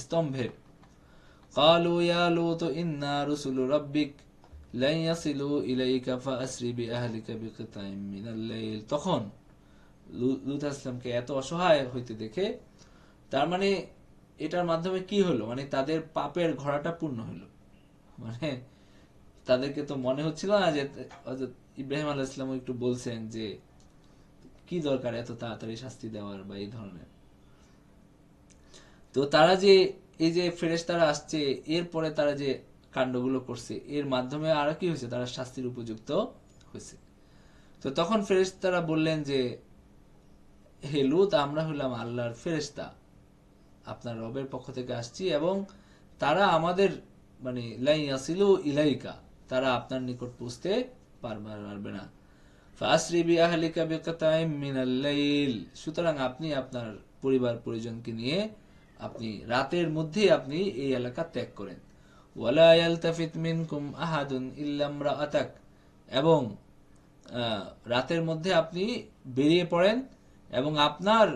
স্তম্ভের। ক্বালু ইয়া লূত ইন্না রুসুলু রাব্বিক লান ইয়াসিলু ইলাইকা ফাআসরি বিআহলিকা বিকিতাইম মিনাল লাইল, তখন লূত আলাইহিস সালামকে এত অসহায় হইতে দেখে, তার মানে এটার মাধ্যমে কি হলো, মানে তাদের পাপের ঘোড়াটা পূর্ণ হলো। মানে তাদেরকে তো মনে হচ্ছিল না যে হযরত ইব্রাহিম আলাইহিস সালাম একটু বলছেন যে কি দরকার এত তাড়াতাড়ি শাস্তি দেওয়ার বা এই ধরনের। তো তারা যে এই যে ফেরেশতারা আসছে এরপরে তারা যে কাণ্ডগুলো করছে এর মাধ্যমে আর কি হয়েছে, তারা শাস্তির উপযুক্ত হয়েছে। তো তখন ফেরেশতারা বললেন যে হে লূত, আমরা হলাম আল্লাহর ফেরেশতা, আপনার রবের পক্ষ থেকে আসছি, এবং তারা আমাদের মানে লাই ইয়াসিলু ইলাইকা, তারা আপনার নিকট পৌঁছতে পারবে না। ফাসরি বিআহলিকা বিকিতাইম মিনাল লাইল, সুতরাং আপনি আপনার পরিবার পরিজনকে নিয়ে আপনি রাতের মধ্যে আপনি এই এলাকা ত্যাগ করেন। ওয়ালা ইয়ালতাফিত মিনকুম আহাদুন ইল্লা ইমরাআতাক, এবং রাতের মধ্যে আপনি বেরিয়ে পড়েন এবং আপনার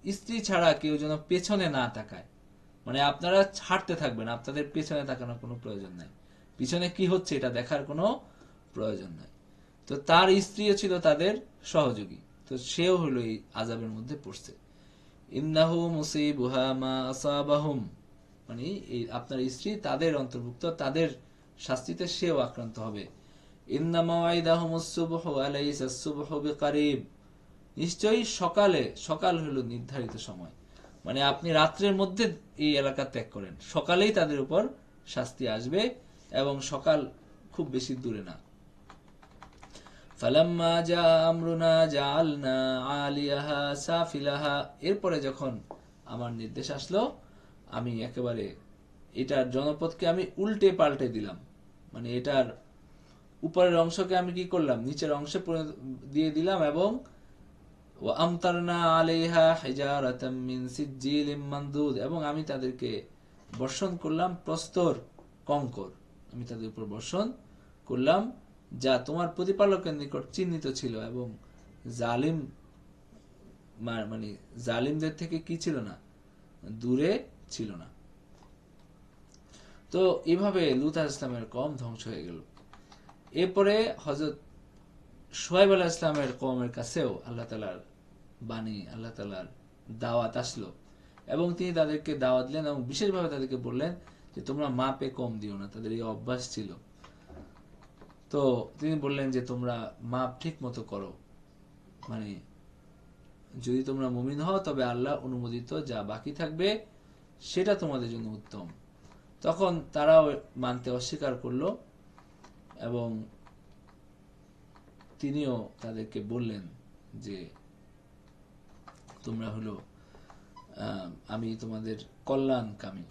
স্ত্রী ছাড়া কেউ যেন পেছনে না তাকায়। মানে আপনারা ছাড়তে থাকবেন, আপনাদের পেছনে তাকানোর কোনো প্রয়োজন নাই, পিছনে কি হচ্ছে এটা দেখার কোনো প্রয়োজন নাই। তো তার স্ত্রীও ছিল তাদের সহযোগী, তো সেও হলো এই আযাবের মধ্যে পড়ছে। ইন্নাহু মুসিবুহা মা আসাবাহুম, মানে এই আপনার স্ত্রী তাদের অন্তর্ভুক্ত, তাদের শাস্তিতে সেও আক্রান্ত হবে। ইন্না মাওয়াইদাহুমুস সুবহু আলাইসা সুবহু বিকারিব, নিশ্চয়ই সকাল হলো নির্ধারিত সময়। মানে আপনি রাত্রের মধ্যে এই এলাকা ত্যাগ করেন, সকালেই তাদের উপর শাস্তি আসবে এবং সকাল খুব বেশি দূরে না। ফালাম্মা জা আমরুনা জাআলনা আলিয়াহা সাফিলাহা, এরপরে যখন আমার নির্দেশ আসলো আমি একেবারে এটার জনপদকে আমি উল্টে পাল্টে দিলাম, মানে এটার উপরের অংশকে আমি কি করলাম নিচের অংশে দিয়ে দিলাম, এবং ওয়া আমতারনা আলাইহা হিজারাতাম মিন সিজ্জিলিম মানদুদ, এবং আমি তাদেরকে বর্ষণ করলাম প্রস্তর কঙ্কর, আমি তাদের উপর বর্ষণ করলাম যা তোমার প্রতিপালকের নিকট চিহ্নিত ছিল, এবং জালিম মানে জালিমদের থেকে কি ছিল না, দূরে ছিল না। তো এভাবে লূত আলাইহিস সালামের কওম ধ্বংস হয়ে গেল। এরপরে হযরত শুআয়ব আলাইহিস সালামের কওমের কাছেও আল্লাহ তাআলার বাণী, আল্লাহ তাআলার দাওয়াত আসলো, এবং তিনি তাদেরকে দাওয়াত দিলেন এবং বিশেষভাবে তাদেরকে বললেন যে তোমরা মাপে কম দিও না, তাদের এই অভ্যাস ছিল। তো তিনি বললেন যে তোমরা মাপ ঠিক মতো করো, মানে যদি তোমরা মুমিন হও তবে আল্লাহ অনুমোদিত যা বাকি থাকবে সেটা তোমাদের জন্য উত্তম। তখন তারাও মানতে অস্বীকার করলো এবং তিনিও তাদেরকে বললেন যে তোমরা হলো আমি তোমাদের কল্যাণকামী।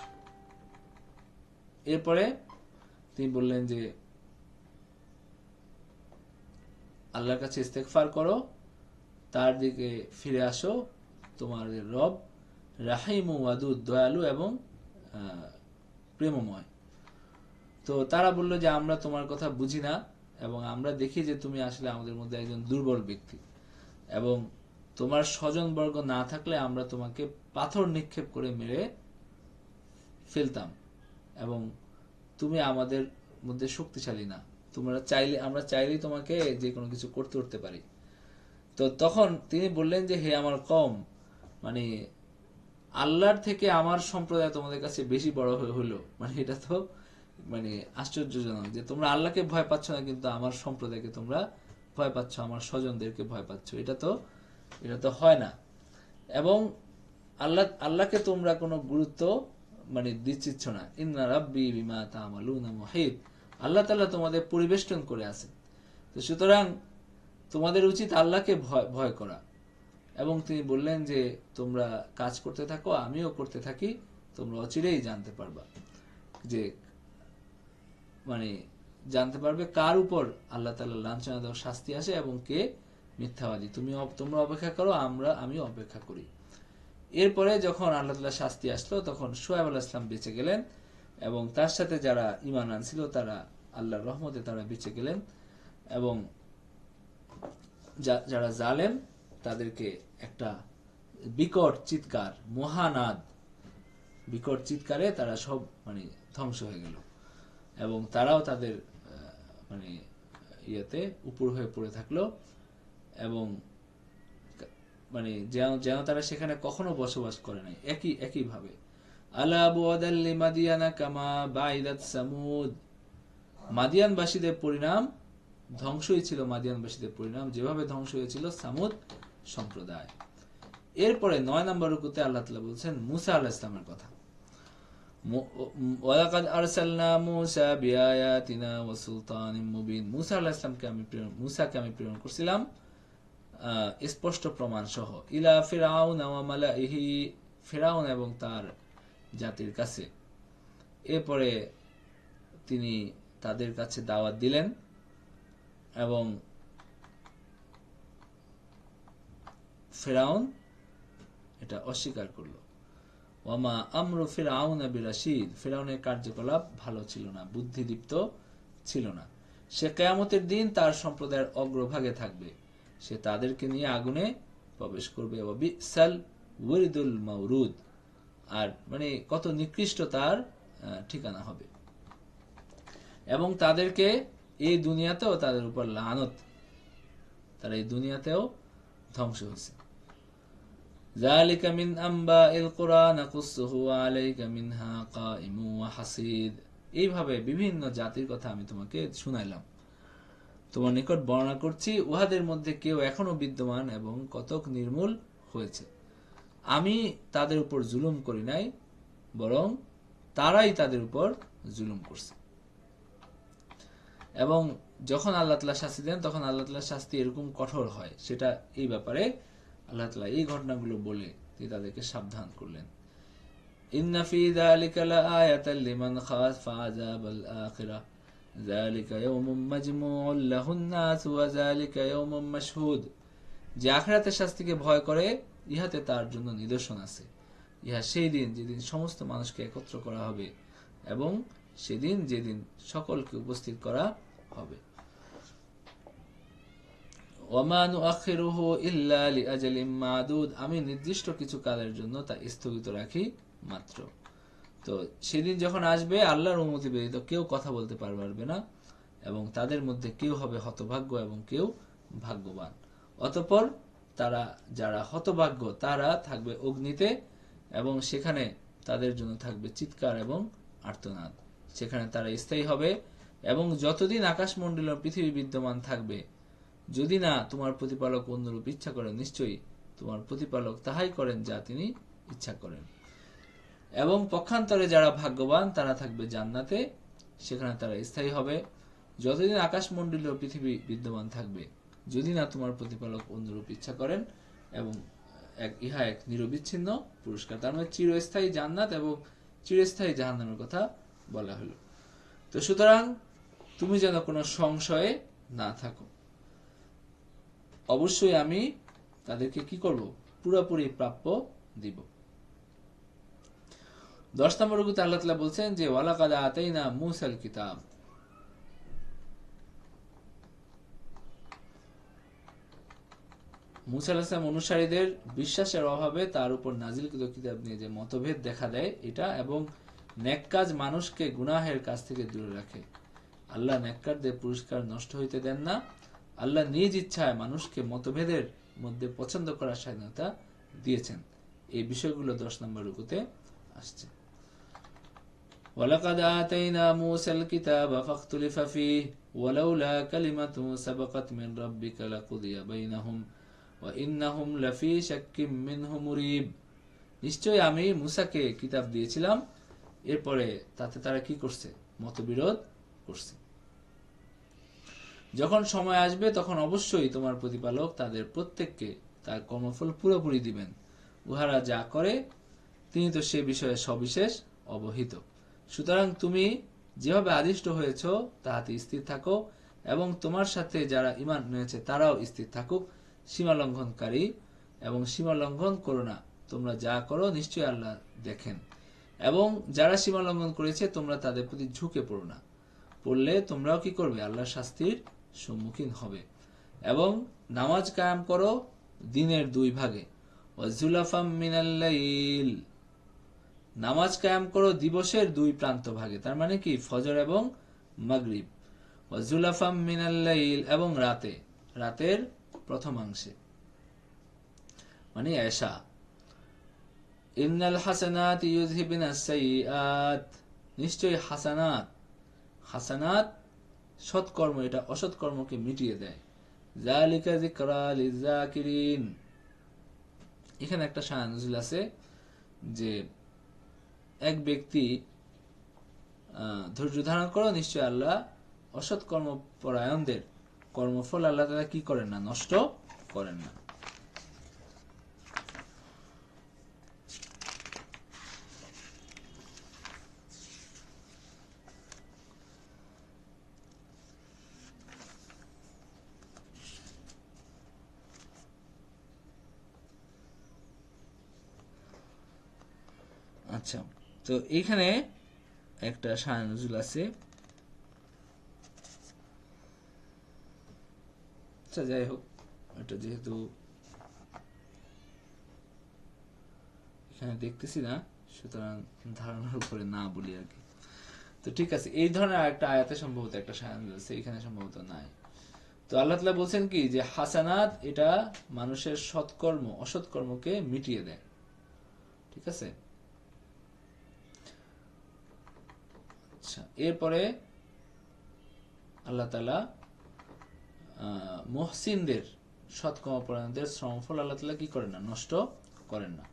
এরপরে তিনি বললেন যে আল্লাহর কাছে ইস্তেগফার করো, তার দিকে ফিরে আসো, তোমাদের রব রাহিম ওয়াদুদ, দয়ালু এবং প্রেমময়। তো তারা বলল যে আমরা তোমার কথা বুঝি না এবং আমরা দেখি যে তুমি আসলে আমাদের মধ্যে একজন দুর্বল ব্যক্তি, এবং তোমার স্বজনবর্গ না থাকলে আমরা তোমাকে পাথর নিক্ষেপ করে মেরে ফেলতাম, এবং তুমি আমাদের মধ্যে শক্তিশালী না, আমরা চাইলেই তোমাকে যে কোনো কিছু করতে পারি। তো তখন তিনি বললেন যে হে আমার কওম, মানে আল্লাহর থেকে আমার সম্প্রদায় তোমাদের কাছে বেশি বড় হলো, মানে এটা তো মানে আশ্চর্যজনক যে তোমরা আল্লাহকে ভয় পাচ্ছ না কিন্তু আমার সম্প্রদায়কে তোমরা ভয় পাচ্ছ, আমার স্বজনদেরকে ভয় পাচ্ছ, এটা তো হয় না। এবং আল্লাহকে তোমরা কোনো গুরুত্ব মানে দিচ্ছিচ্ছ না। ইন্না রাব্বি বিমা তা'মালুনা মুহিত, আল্লাহ তাআলা তোমাদের পরিবেষ্টন করে আছেন। তো সুতরাং তোমাদের উচিত আল্লাহকে ভয় করা। এবং তিনি বললেন যে তোমরা কাজ করতে থাকো, আমিও করতে থাকি, তোমরা অচিরেই জানতে পারবা যে মানে জানতে পারবে কার উপর আল্লাহ তাআলা লাঞ্ছনা দেওয়ার শাস্তি আসে এবং কে মিথ্যাবাদী। তোমরা অপেক্ষা করো, আমি অপেক্ষা করি। এরপরে যখন আল্লাহ তাআলার শাস্তি আসলো তখন শুআয়ব আলাইহিস সালাম বেঁচে গেলেন এবং তার সাথে যারা ঈমান আনছিল তারা আল্লাহর রহমতে তারা বেঁচে গেলেন এবং যারা জালেম তাদেরকে একটা বিকট চিৎকার, মহানাদ, বিকট চিৎকারে তারা সব ধ্বংস হয়ে গেল এবং তারাও তাদের মানে ইয়েতে উপর হয়ে পড়ে থাকলো এবং যেন তারা সেখানে কখনো বসবাস করে নাই। একই ভাবে আলা বুআদাল লিমাদিয়ানা কামা বাইদাত সামুদ, মাদিয়ানবাসীদের পরিণাম ধ্বংসই ছিল, মাদিয়ানবাসীদের পরিণাম যেভাবে ধ্বংস হয়েছিল সামুদ সম্প্রদায়। এরপরে ৯ নম্বর রুকুতে আল্লাহ তাআলা বলছেন মুসা আলাইহিস সালামের কথা। ওয়ালাকাদ আরসালনা মুসা বিআয়াতিনা ওয়া সুলতানিম মুবিন, মুসাকে আমি প্রেরণ করছিলাম স্পষ্ট প্রমাণ সহ, ইলা ফিরআউন ওয়া মালাইহি, ফিরআউন এবং তার জাতির কাছে। এরপরে তিনি তাদের কাছে দাওয়াত দিলেন এবং ফিরআউন এটা অস্বীকার করল। ওয়ামা আমরু ফিরআউন বিরাশিদ, ফিরআউনের কার্যকলাপ ভালো ছিল না, বুদ্ধিদীপ্ত ছিল না। সে কিয়ামতের দিন তার সম্প্রদায়ের অগ্রভাগে থাকবে, সে তাদেরকে নিয়ে আগুনে প্রবেশ করবে। বিসাল ওয়ারিদুল মাওরুদ, আর কত নিকৃষ্ট তার ঠিকানা হবে। এবং তাদেরকে এই দুনিয়াতেও তাদের উপর লানত, তারা এই দুনিয়াতেও ধ্বংস হয়েছে। যালিকা মিন আম্বাইল কুরআন নাকুসুহু আলাইকা মিনহা কাইমু ওয়া হাসিদ, এইভাবে বিভিন্ন জাতির কথা আমি তোমাকে শুনাইলাম, তোমার নিকট বর্ণনা করছি, উহাদের মধ্যে কেউ এখনো বিদ্যমান এবং কতক নির্মূল হয়েছে। আমি তাদের উপর জুলুম করি নাই, বরং তারাই তাদের উপর জুলুম করছে। এবং যখন আল্লাহ তাআলা শাস্তি দেন তখন আল্লাহ তাআলার শাস্তি এরকম কঠোর হয়, সেটা এই ব্যাপারে আল্লাহ তাআলা এই ঘটনাগুলো বলে তিনি তাদেরকে সাবধান করলেন। ইন্না ফি যালিকা লাআয়াতাল লিমান খাফা আযাবাল আখিরাহ যালিকা ইয়াউমুম মাজমুউন লাহুন নাস ওয়া যালিকা ইয়াউমুম মাশহুদ, যে আখিরাতের শাস্তিকে ভয় করে ইহাতে তার জন্য নিদর্শন আছে। ইহা সেই দিন যেদিন সমস্ত মানুষকে একত্র করা হবে এবং সেদিন যেদিন সকলকে উপস্থিত করা হবে। ওয়ামা নুআখিরুহু ইল্লা লিআজালিম মাদুদ, আমি নির্দিষ্ট কিছু কালের জন্য তা স্থগিত রাখি মাত্র। তো সেদিন যখন আসবে আল্লাহর অনুমতি ব্যতীত কেউ কথা বলতে পারবে না এবং তাদের মধ্যে কেউ হবে হতভাগ্য এবং কেউ ভাগ্যবান। অতঃপর যারা হতভাগ্য তারা থাকবে অগ্নিতে এবং সেখানে তাদের জন্য থাকবে চিৎকার এবং আর্তনাদ, সেখানে তারা স্থায়ী হবে এবং যতদিন আকাশমণ্ডল ও পৃথিবী বিদ্যমান থাকবে, যদি না তোমার প্রতিপালক অন্যরূপ ইচ্ছা করেন, নিশ্চয়ই তোমার প্রতিপালক তাহাই করেন যা তিনি ইচ্ছা করেন। এবং পক্ষান্তরে যারা ভাগ্যবান তারা থাকবে জান্নাতে, সেখানে তারা স্থায়ী হবে যতদিন আকাশমণ্ডল ও পৃথিবী বিদ্যমান থাকবে, যদি না তোমার প্রতিপালক অন্যরূপ ইচ্ছা করেন। এবং ইহা এক নিরবিচ্ছিন্ন পুরস্কার, তার মানে চিরস্থায়ী জান্নাত এবং চিরস্থায়ী জাহান্নামের কথা বলা হলো। তো সুতরাং তুমি যেন কোনো সংশয়ে না থাকো, অবশ্যই আমি তাদেরকে কি করব, পুরোপুরি প্রাপ্য দিব। 10 নম্বর রুকুতে আল্লাহ তাআলা বলছেন যে ওয়ালাকাদ আতাইনা মূসাল কিতাব, মুসা আলাইহিস সালাম অনুসারীদের বিশ্বাসের অভাবে তার উপর নাজিলকৃত কিতাব নিয়ে যে মতভেদ দেখা দেয় এটা, এবং নেক কাজ মানুষকে গুনাহের কাছ থেকে দূরে রাখে। আল্লাহ নেককারদের পুরস্কার নষ্ট হইতে দেন না। আল্লাহ নিজ ইচ্ছায় মানুষকে মতভেদের মধ্যে পছন্দ করার স্বাধীনতা দিয়েছেন। এই বিষয়গুলো 10 নম্বর রুকুতে আসছে। ওয়ালাকাদ আতাইনা মূসাল কিতাবা ফাখতুলিফা ফীহি ওয়ালাউলা কালিমাতুন সাবাকাত মিন রাব্বিকা লাকুদিয়া বাইনাহুম ওয়া ইন্নাহুম লাফী শাক্কিম মিনহু মুরিব, নিশ্চয়ই আমি মূসাকে কিতাব দিয়েছিলাম, এরপরে তাতে তারা কি করছে, মতবিরোধ করছে। যখন সময় আসবে তখন অবশ্যই তোমার প্রতিপালক তাদের প্রত্যেককে তার কর্মফল পুরোপুরি দিবেন। উহারা যা করে তিনি তো সে বিষয়ে সবিশেষ অবহিত। সুতরাং তুমি যেভাবে আদিষ্ট হয়েছ তাহাতে স্থির থাকো এবং তোমার সাথে যারা ঈমান এনেছে তারাও স্থির থাকুক। সীমা লঙ্ঘনকারী এবং সীমা লঙ্ঘন করো না, তোমরা যা করো নিশ্চয়ই আল্লাহ দেখেন। এবং যারা সীমা লঙ্ঘন করেছে তোমরা তাদের প্রতি ঝুঁকে পড়ো না, পড়লে তোমরাও কি করবে? আল্লাহর শাস্তির সম্মুখীন হবে। এবং নামাজ কায়েম করো দিনের 2 ভাগে, ওয়াজুলাফাম মিনাল লাইল, নামাজ কায়েম করো দিবসের 2 প্রান্ত ভাগে, তার মানে কি ফজর এবং মাগরিব। ওয়াজুলাফাম মিনাল লাইল, এবং রাতের প্রথমাংশে মানে এশা। ইন্নাল হাসানাত ইউযহিবুনাস সাইয়্যাত, নিশ্চয়ই হাসানাত সৎকর্ম এটা অসৎকর্মকে মিটিয়ে দেয়। যালিকা যিকরা লিযাকিরিন, এখানে একটা শায়খ নজরুল আছে যে এক ব্যক্তি ধৈর্য ধারণ করো, নিশ্চয় আল্লাহ অসৎ কর্মপরায়ণদের কর্মফল আল্লাহ তাআলা কি করেন না? নষ্ট করেন না। আচ্ছা, তো এইখানে একটা শায়খ নজরুল আছে। আচ্ছা, যাই হোক, এটা যেহেতু এখানে দেখতেছি না, সুতরাং ধারণার উপরে না বলি আর কি। তো ঠিক আছে, এই ধরনের আরেকটা আয়াতে সম্ভবত একটা শায়খ নজরুল আছে, এখানে সম্ভবত নাই। তো আল্লাহ তাআলা বলছেন কি যে হাসানাত এটা মানুষের সৎকর্ম অসৎকর্মকে মিটিয়ে দেয়। ঠিক আছে। আচ্ছা, এরপরে আল্লাহ তাআলা মুহসিনদের সৎকর্মপরায়ণদের শ্রমফল আল্লাহ তাআলা কি করেন না? নষ্ট করেন না।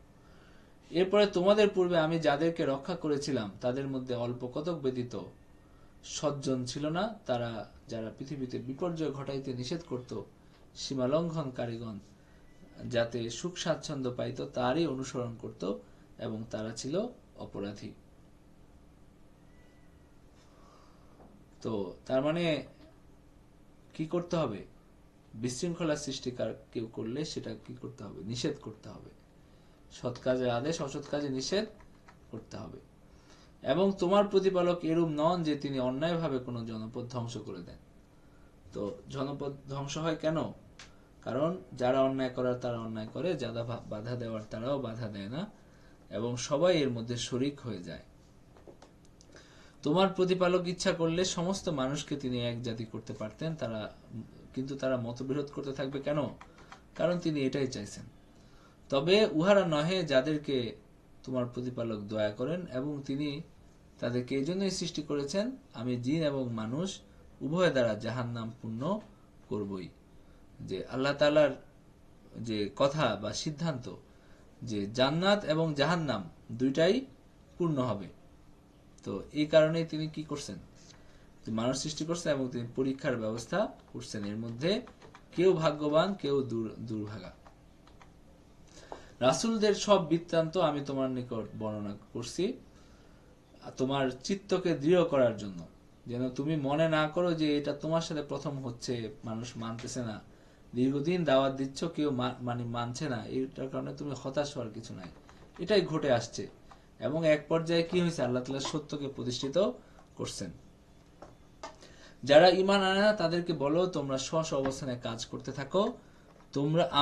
এরপরে তোমাদের পূর্বে আমি যাদেরকে রক্ষা করেছিলাম তাদের মধ্যে অল্প কতক ব্যতীত সজ্জন ছিল না, তারা যারা পৃথিবীতে বিপর্যয় ঘটাইতে নিষেধ করত, সীমালঙ্ঘনকারীগণ যাতে সুখ স্বাচ্ছন্দ্য পাইত তারই অনুসরণ করত, এবং তারা ছিল অপরাধী। তো তার মানে কি করতে হবে? বিশৃঙ্খলা সৃষ্টিকার কেউ করলে সেটা কি করতে হবে? নিষেধ করতে হবে। সৎ কাজের আদেশ, অসৎ কাজে নিষেধ করতে হবে। এবং তোমার প্রতিপালক এরূপ নন যে তিনি অন্যায়ভাবে কোনো জনপদ ধ্বংস করে দেন। তো জনপদ ধ্বংস হয় কেন? কারণ যারা অন্যায় করার তারা অন্যায় করে, যারা বাধা দেওয়ার তারাও বাধা দেয় না, এবং সবাই এর মধ্যে শরিক হয়ে যায়। তোমার প্রতিপালক ইচ্ছা করলে সমস্ত মানুষকে তিনি এক জাতি করতে পারতেন, কিন্তু তারা মতবিরোধ করতে থাকবে কেন? কারণ তিনি এটাই চাইছেন। তবে উহারা নহে যাদেরকে তোমার প্রতিপালক দয়া করেন, এবং তিনি তাদেরকে এই জন্যই সৃষ্টি করেছেন, আমি জিন এবং মানুষ উভয় দ্বারা জাহান্নাম পূর্ণ করবই। যে আল্লাহ তাআলার যে কথা বা সিদ্ধান্ত যে জান্নাত এবং জাহান্নাম দুইটাই পূর্ণ হবে। তো এই কারণেই তিনি কি করছেন? মানুষ সৃষ্টি করছেন এবং তিনি পরীক্ষার ব্যবস্থা করছেন। এর মধ্যে কেউ ভাগ্যবান, কেউ দুর্ভাগা। রাসূলদের সব বৃত্তান্ত আমি তোমার নিকট বর্ণনা করছি তোমার চিত্তকে দৃঢ় করার জন্য, যেন তুমি মনে না করো যে এটা তোমার সাথে প্রথম হচ্ছে, মানুষ মানতেছে না, দীর্ঘদিন দাওয়াত দিচ্ছ, কেউ মানছে না, এটার কারণে তুমি হতাশ হওয়ার কিছু নাই। এটাই ঘটে আসছে, এবং এক পর্যায়ে কি হয়েছে? আল্লাহ তাআলা সত্যকে প্রতিষ্ঠিত করছেন। যারা ঈমান আনে না তাদেরকে বলো তোমরা স্ব অবস্থানে কাজ করতে থাকো,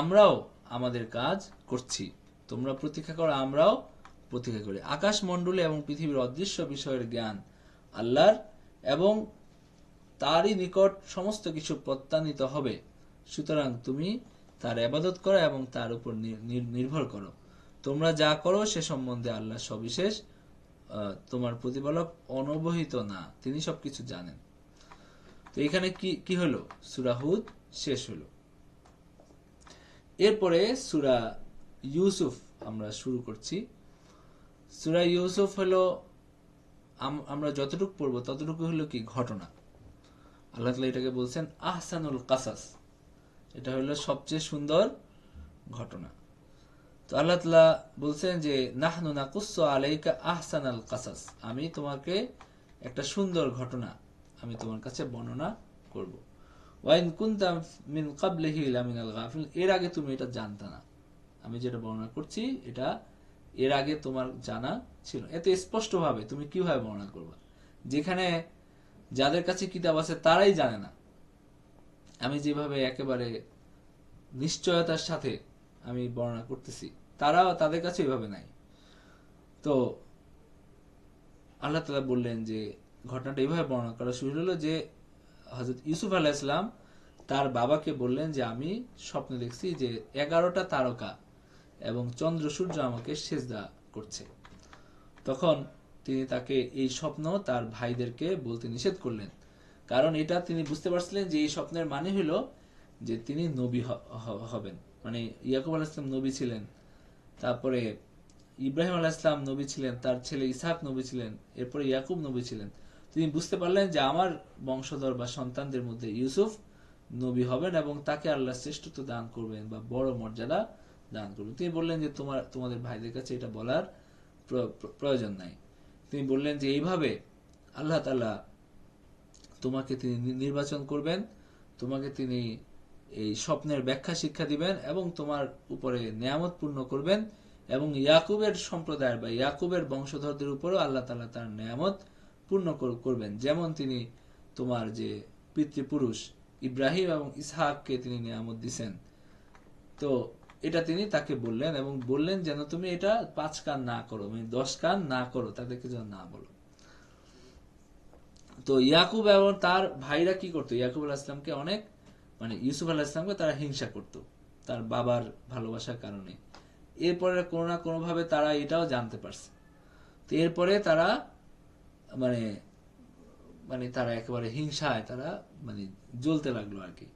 আমরাও আমাদের কাজ করছি, তোমরা প্রতীক্ষা করো, আমরাও প্রতীক্ষা করি। আকাশ মণ্ডলে এবং পৃথিবীর অদৃশ্য বিষয়ের জ্ঞান আল্লাহর, এবং তারই নিকট সমস্ত কিছু প্রত্যানীত হবে। সুতরাং তুমি তার ইবাদত করো এবং তার উপর নির্ভর করো। তোমরা যা করো সে সম্বন্ধে আল্লাহ সবিশেষ তোমার প্রতিপালক অনবহিত না, তিনি সবকিছু জানেন। তো এখানে কি হলো? সূরা হুদ শেষ হলো। এরপরে সূরা ইউসুফ আমরা শুরু করছি। সূরা ইউসুফ হলো, আমরা যতটুকু পড়বো ততটুকু হলো কি ঘটনা। আল্লাহ তাআলা এটাকে বলছেন আহসানুল কাসাস, এটা হলো সবচেয়ে সুন্দর ঘটনা। তো আল্লাহ তাআলা বলছেন যে নাহনু নাকুসসু আলাইকা আহসানাল কাসাস, আমি তোমাকে একটা সুন্দর ঘটনা আমি তোমার কাছে বর্ণনা করব। ওয়াইন কুনতা মিন ক্বাবলিহি লামিনাল গাফিল, এর আগে তুমি এটা জানতা না। আমি যেটা বর্ণনা করছি এটা এর আগে তোমার জানা ছিল। এত স্পষ্টভাবে তুমি কিভাবে বর্ণনা করবা, যেখানে যাদের কাছে কিতাব আছে তারাই জানে না। আমি যেভাবে একেবারে নিশ্চয়তার সাথে আমি বর্ণনা করতেছি, তারাও তাদের কাছে এভাবে নাই। তো আল্লাহ তাআলা বললেন যে ঘটনাটা এইভাবে বর্ণনা করা শুরু হলো যে হযরত ইউসুফ আলাইহিস সালাম তার বাবাকে বললেন যে আমি স্বপ্নে দেখছি যে 11টা তারকা এবং চন্দ্র সূর্য আমাকে সিজদা করছে। তখন তিনি তাকে এই স্বপ্ন তার ভাইদেরকে বলতে নিষেধ করলেন, কারণ এটা তিনি বুঝতে পারছিলেন যে এই স্বপ্নের মানে হলো যে তিনি নবী হবেন। মানে ইয়াকুব আলাইহিস সালাম নবী ছিলেন, তারপরে ইব্রাহিম আলাইহিস সালাম নবী ছিলেন, তার ছেলে ইসহাক নবী ছিলেন, এরপরে ইয়াকুব নবী ছিলেন। তিনি বুঝতে পারলেন যে আমার বংশধর বা সন্তানদের মধ্যে ইউসুফ নবী হবেন এবং তাকে আল্লাহ শ্রেষ্ঠত্ব দান করবেন বা বড় মর্যাদা দান করবেন। তিনি বললেন যে তোমাদের ভাইদের কাছে এটা বলার প্রয়োজন নাই। তিনি বললেন যে এইভাবে আল্লাহ তাআলা তোমাকে তিনি নির্বাচন করবেন, তোমাকে তিনি এই স্বপ্নের ব্যাখ্যা শিক্ষা দিবেন এবং তোমার উপরে নেয়ামত পূর্ণ করবেন, এবং ইয়াকুবের সম্প্রদায়ের বা ইয়াকুবের বংশধরদের উপরও আল্লাহ তাআলা তার নেয়ামত পূর্ণ করবেন, যেমন তিনি তোমার যে পিতৃপুরুষ ইব্রাহিম এবং ইসহাককে তিনি নেয়ামত দিছেন। তো এটা তিনি তাকে বললেন এবং বললেন যেন তুমি এটা 5 কান না করো, মানে 10 কান না করো, তাদেরকে যেন না বলো। তো ইয়াকুব এবং তার ভাইরা কি করতো, ইয়াকুব আলাইহিস সালামকে অনেক, মানে ইউসুফ আলাইহিস সালামকে তারা হিংসা করত তার বাবার ভালোবাসার কারণে। এরপরে কোনো না কোনো ভাবে তারা এটাও জানতে পারছে। তো এরপরে তারা মানে মানে তারা একেবারে হিংসায় তারা মানে জ্বলতে লাগলো আর কি।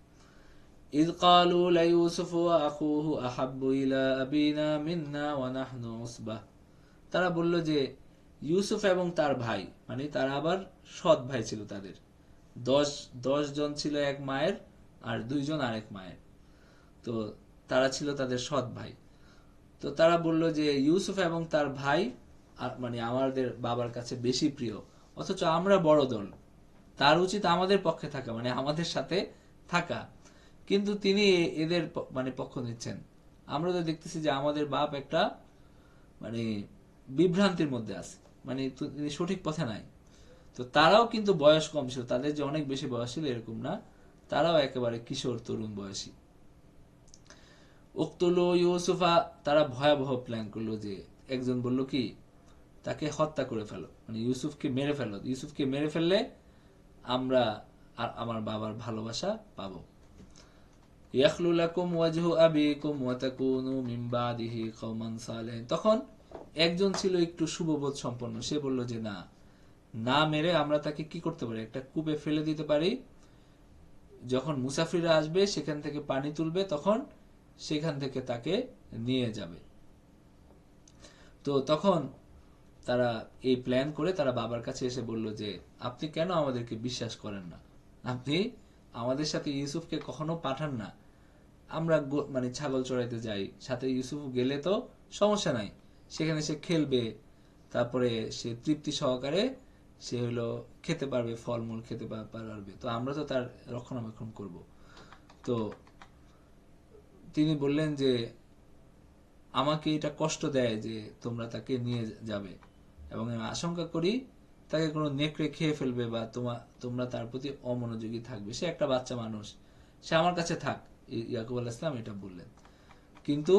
إذ قالوا ليوسف وأخوه أحب إلى أبينا منا ونحن عصبة। তারা বলল যে ইউসুফ এবং তার ভাই, মানে তারা আবার সৎ ভাই ছিল, তাদের 10 জন ছিল এক মায়ের আর 2 জন আরেক মায়ের। তো তারা ছিল তাদের সৎ ভাই। তো তারা বলল যে ইউসুফ এবং তার ভাই মানে আমাদের বাবার কাছে বেশি প্রিয়, অথচ আমরা বড় দল, তার উচিত আমাদের পক্ষে থাকা, মানে আমাদের সাথে থাকা, কিন্তু তিনি এদের মানে পক্ষ নিচ্ছেন। আমরা তো দেখতেছি যে আমাদের বাপ একটা মানে বিভ্রান্তির মধ্যে আছে, মানে তিনি সঠিক পথে নাই। তো তারাও কিন্তু বয়স কম ছিল, তাদের যে অনেক বেশি বয়স ছিল এরকম না, তারাও একেবারে কিশোর তরুণ বয়সী। উক্তুলু ইউসুফা, তারা ভয়াবহ প্ল্যান করলো যে একজন বলল কি তাকে হত্যা করে ফেলো, মানে ইউসুফকে মেরে ফেলো, ইউসুফকে মেরে ফেললে আমরা আর আমার বাবার ভালোবাসা পাবো। ইয়াখলু লাকুম ওয়াজহু আবিকুম ওয়া তাকুনু মিন বাদিহি কওমান সালিহিন। তখন একজন ছিল একটু শুভবোধ সম্পন্ন, সে বলল যে না, না মেরে আমরা তাকে কি করতে পারি, একটা কূপে ফেলে দিতে পারি। যখন মুসাফিররা আসবে সেখান থেকে পানি তুলবে, তখন সেখান থেকে তাকে নিয়ে যাবে। তো তখন তারা এই প্ল্যান করে তারা বাবার কাছে এসে বলল যে আপনি কেন আমাদেরকে বিশ্বাস করেন না, আপনি আমাদের সাথে ইউসুফকে কখনো পাঠান না, আমরা মানে ছাগল চড়াইতে যাই, সাথে ইউসুফ গেলে তো সমস্যা নাই, সেখানে সে খেলবে, তারপরে সে তৃপ্তি সহকারে সে হলো খেতে পারবে, ফলমূল খেতে পারবে, তো আমরা তো তার রক্ষণাবেক্ষণ করব। তো তিনি বললেন যে আমাকে এটা কষ্ট দেয় যে তোমরা তাকে নিয়ে যাবে, এবং আমি আশঙ্কা করি তাকে কোনো নেকড়ে খেয়ে ফেলবে বা তোমরা তার প্রতি অমনোযোগী থাকবে, সে একটা বাচ্চা মানুষ, সে আমার কাছে থাক। ইয়াকুব আলাইহিস সালাম এটা বললেন। কিন্তু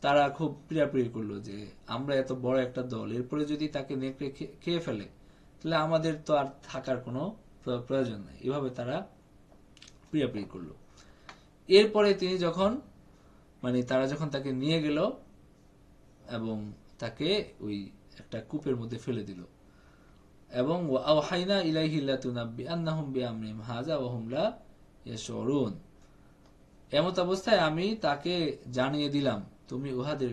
তারা খুব প্রিয়াপ্রিয় করলো যে আমরা এত বড় একটা দল, এরপরে যদি তাকে নেকড়ে খেয়ে ফেলে তাহলে আমাদের তো আর থাকার কোনো প্রয়োজন নেই। এভাবে তারা প্রিয়াপ্রিয় করলো। এরপরে তিনি যখন মানে তারা যখন তাকে নিয়ে গেল এবং তাকে ওই একটা কূপের মধ্যে ফেলে দিল, এবং আওহাইনা ইলাইহি লাতুনাব্বি আন্নাহুম বিআমরিহিম হাযা ওয়া হুম লা ইয়াশউরুন। এমত অবস্থায় আমি তাকে জানিয়ে দিলাম তুমি উহাদের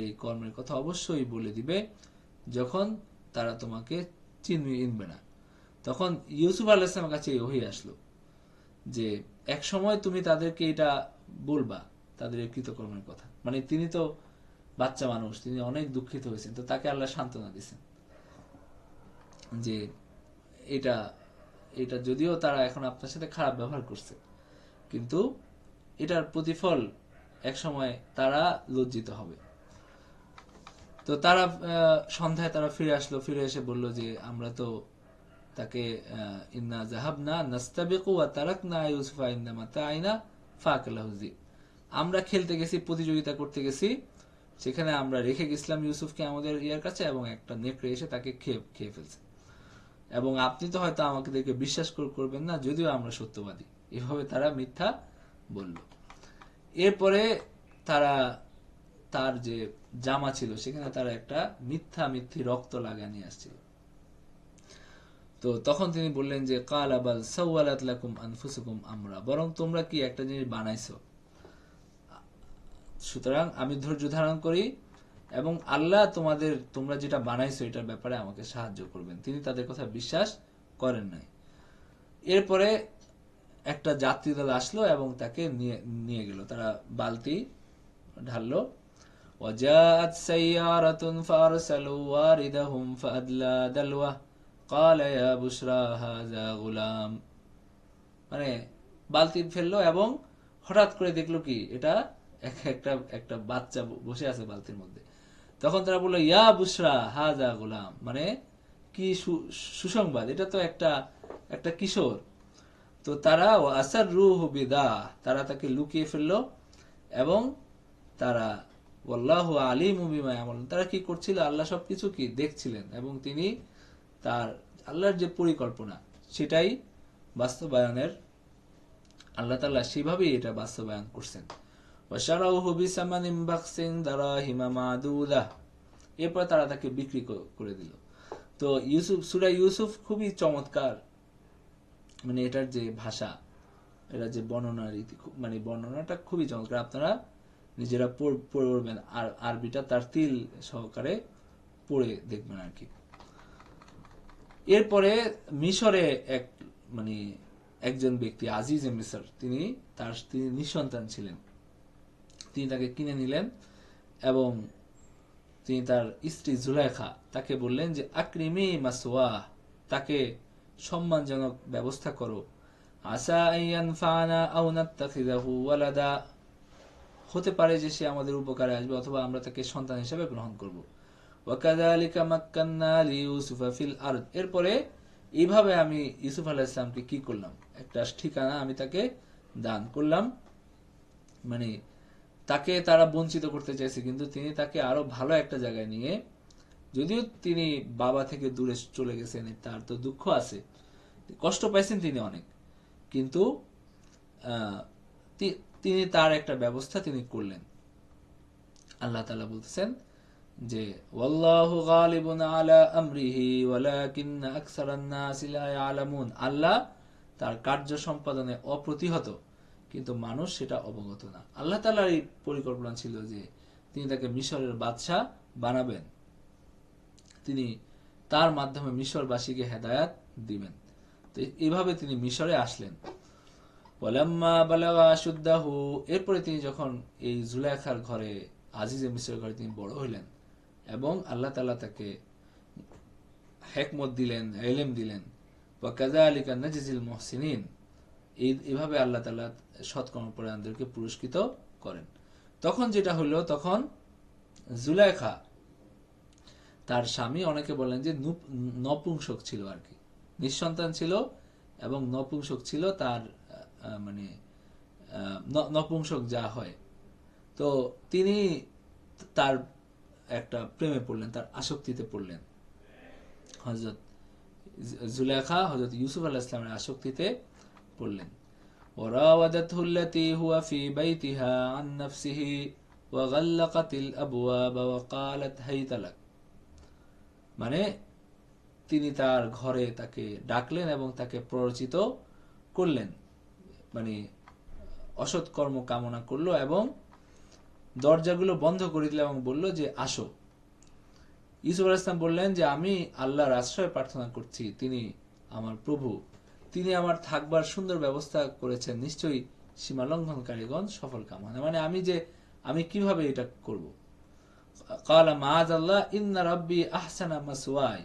এই কর্মের কথা অবশ্যই বলে দিবে যখন তারা তোমাকে চিনবে না। তখন ইউসুফ আলাইহিস সালামের কাছে ওহী আসলো যে এক সময় তুমি তাদেরকে এটা বলবা, তাদের এই কৃতকর্মের কথা। মানে তিনি তো বাচ্চা মানুষ, তিনি অনেক দুঃখিত হয়েছেন, তো তাকে আল্লাহ সান্ত্বনা দিয়েছেন যে এটা এটা যদিও তারা এখন আপনার সাথে খারাপ ব্যবহার করছে, কিন্তু এটার প্রতিফল এক সময় তারা লজ্জিত হবে। তো তারা সন্ধ্যায় তারা ফিরে আসলো, ফিরে এসে বলল যে আমরা তো তাকে ইন্না জাহাবনা নাস্তাবিকু ওয়া তারাকনা ইউসুফা ইন্নামা তাইনা ফাকালাহু যিব, আমরা খেলতে গেছি, প্রতিযোগিতা করতে গেছি, সেখানে আমরা রেখে গেছিলাম ইউসুফকে আমাদের ইয়ার কাছে, এবং একটা নেকড়ে এসে তাকে খেয়ে ফেলছে, এবং আপনি তো হয়তো আমাকে দেখে বিশ্বাস করবেন না, যদিও আমরা সত্যবাদী। এভাবে তারা মিথ্যা বলল। এরপরে তারা তার যে জামা ছিল সেখানে তারা একটা মিথ্যি রক্ত লাগা নিয়ে আসছিল। তো তখন তিনি বললেন যে কালা বাল সাওয়ালাত লাকুম আনফুসুকুম আমরা, বরং তোমরা কি একটা জিনিস বানাইছো, সুতরাং আমি ধৈর্য ধারণ করি এবং আল্লাহ তোমরা যেটা বানাইছো এটার ব্যাপারে আমাকে সাহায্য করবেন। তিনি তাদের কথা বিশ্বাস করেন নাই। এরপরে একটা যাত্রী দল আসলো এবং তাকে নিয়ে গেল, তারা বালতি ঢাললো। وجاءت سيارة فأرسلوا واردهم فأدلى دلوه قال يا بشرى هذا غلام, মানে বালতি ফেললো এবং হঠাৎ করে দেখলো কি এটা একটা বাচ্চা বসে আছে বালতির মধ্যে। তখন তারা বললো ইয়া বুশরা হাজা গোলাম, মানে কি সুসংবাদ, এটা তো একটা কিশোর। তো তারা আসার রুহ বিদা, তারা তাকে লুকিয়ে ফেললো এবং তারা ওয়াল্লাহু আলিমু বিমা ইয়ামালুন, তারা কি করছিল, আল্লাহ সবকিছু কি দেখছিলেন, এবং তিনি তার আল্লাহর যে পরিকল্পনা সেটাই বাস্তবায়নের, আল্লাহ তাআলা সেভাবেই এটা বাস্তবায়ন করছেন। ওয়াশারাউহু বিসামানিন বাকসিন দারাহিমা মাদুদা, এরপর তারা তাকে বিক্রি করে দিল। তো সূরা ইউসুফ খুবই চমৎকার, মানে এটার যে ভাষা, এটা যে বর্ণনা রীতি, মানে বর্ণনাটা খুবই চমৎকার। আপনারা নিজেরা পড়বেন, আর আরবিটা তার তিল সহকারে পড়ে দেখবেন আর কি। এরপরে মিশরে একজন ব্যক্তি আজিজে মিসর, তিনি নিঃসন্তান ছিলেন, তিনি তাকে কিনে নিলেন এবং তিনি তার স্ত্রী জুলাইখা তাকে বললেন যে আকরিমি মাসওয়া, তাকে সম্মানজনক ব্যবস্থা করো, আসা আইয়ানফানা আও নাত্তাখিযাহু ওয়ালাদা, হতে পারে যে সে আমাদের উপকারে আসবে অথবা আমরা তাকে সন্তান হিসেবে গ্রহণ করব। ওয়াকাযালিকা মাক্কান্না লিইউসুফা ফিল আরদ, এরপরে এইভাবে আমি ইউসুফ আলাইহিস সালামকে কি করলাম, একটা ঠিকানা আমি তাকে দান করলাম, মানে তাকে তারা বঞ্চিত করতে চাইছে, কিন্তু তিনি তাকে আরো ভালো একটা জায়গায় নিয়ে, যদিও তিনি বাবা থেকে দূরে চলে গেছেন, তার তো দুঃখ আছে, কষ্ট পাইছেন তিনি অনেক, কিন্তু তিনি তার একটা ব্যবস্থা তিনি করলেন। আল্লাহ তাআলা বলতেছেন যে ওয়াল্লাহু গালিবুন আলা আমরিহি ওয়ালাকিন্না আকসারান নাসি লা ইয়ালামুন, আল্লাহ তার কার্য সম্পাদনে অপ্রতিহত, কিন্তু মানুষ সেটা অবগত না। আল্লাহ তাআলার এই পরিকল্পনা ছিল যে তিনি তাকে মিশরের বাদশা বানাবেন, তিনি তার মাধ্যমে মিশরবাসীকে হেদায়াত দিবেন। তো এইভাবে তিনি মিশরে আসলেন। ওয়ালাম্মা বালাগা আশুদ্দাহু, এরপরে তিনি যখন এই জুলাইখার ঘরে, আজিজে মিসরের ঘরে তিনি বড় হইলেন এবং আল্লাহ তাআলা তাকে হিকমত দিলেন, ইলম দিলেন। ওয়া কাযালিকা নাজিল মুহসিনিন, এইভাবে আল্লাহ তাআলা সৎকর্মপরায়ণদেরকে পুরস্কৃত করেন। তখন যেটা হলো, তখন জুলাইখা তার স্বামী, অনেকে বলেন যে নপুংসক ছিল আর কি, নিঃসন্তান ছিল এবং নপুংসক ছিল, তার মানে নপুংসক যা হয়, তো তিনি তার একটা প্রেমে পড়লেন, তার আসক্তিতে পড়লেন। হযরত জুলাইখা হযরত ইউসুফ আলাইহিস সালামের আসক্তিতে পড়লেন। وراودته التي هو في بيتها عن نفسه وغلقت الأبواب وقالت هيت لك, মানে তিনি তার ঘরে তাকে ডাকলেন এবং তাকে প্ররোচিত করলেন, মানে অসৎ কর্ম কামনা করলো এবং দরজাগুলো বন্ধ করে দিল এবং বলল যে আসো। ইউসুফ আলাইহিস সালাম বললেন যে আমি আল্লাহর আশ্রয় প্রার্থনা করছি, তিনি আমার প্রভু, তিনি আমার থাকবার সুন্দর ব্যবস্থা করেছেন, নিশ্চয়ই সীমা লঙ্ঘনকারীগণ সফল কাম হয় না, মানে আমি কিভাবে এটা করব। ক্বালা মাআযাল্লাহ ইন্না রাব্বি আহসানা মাসওয়াই,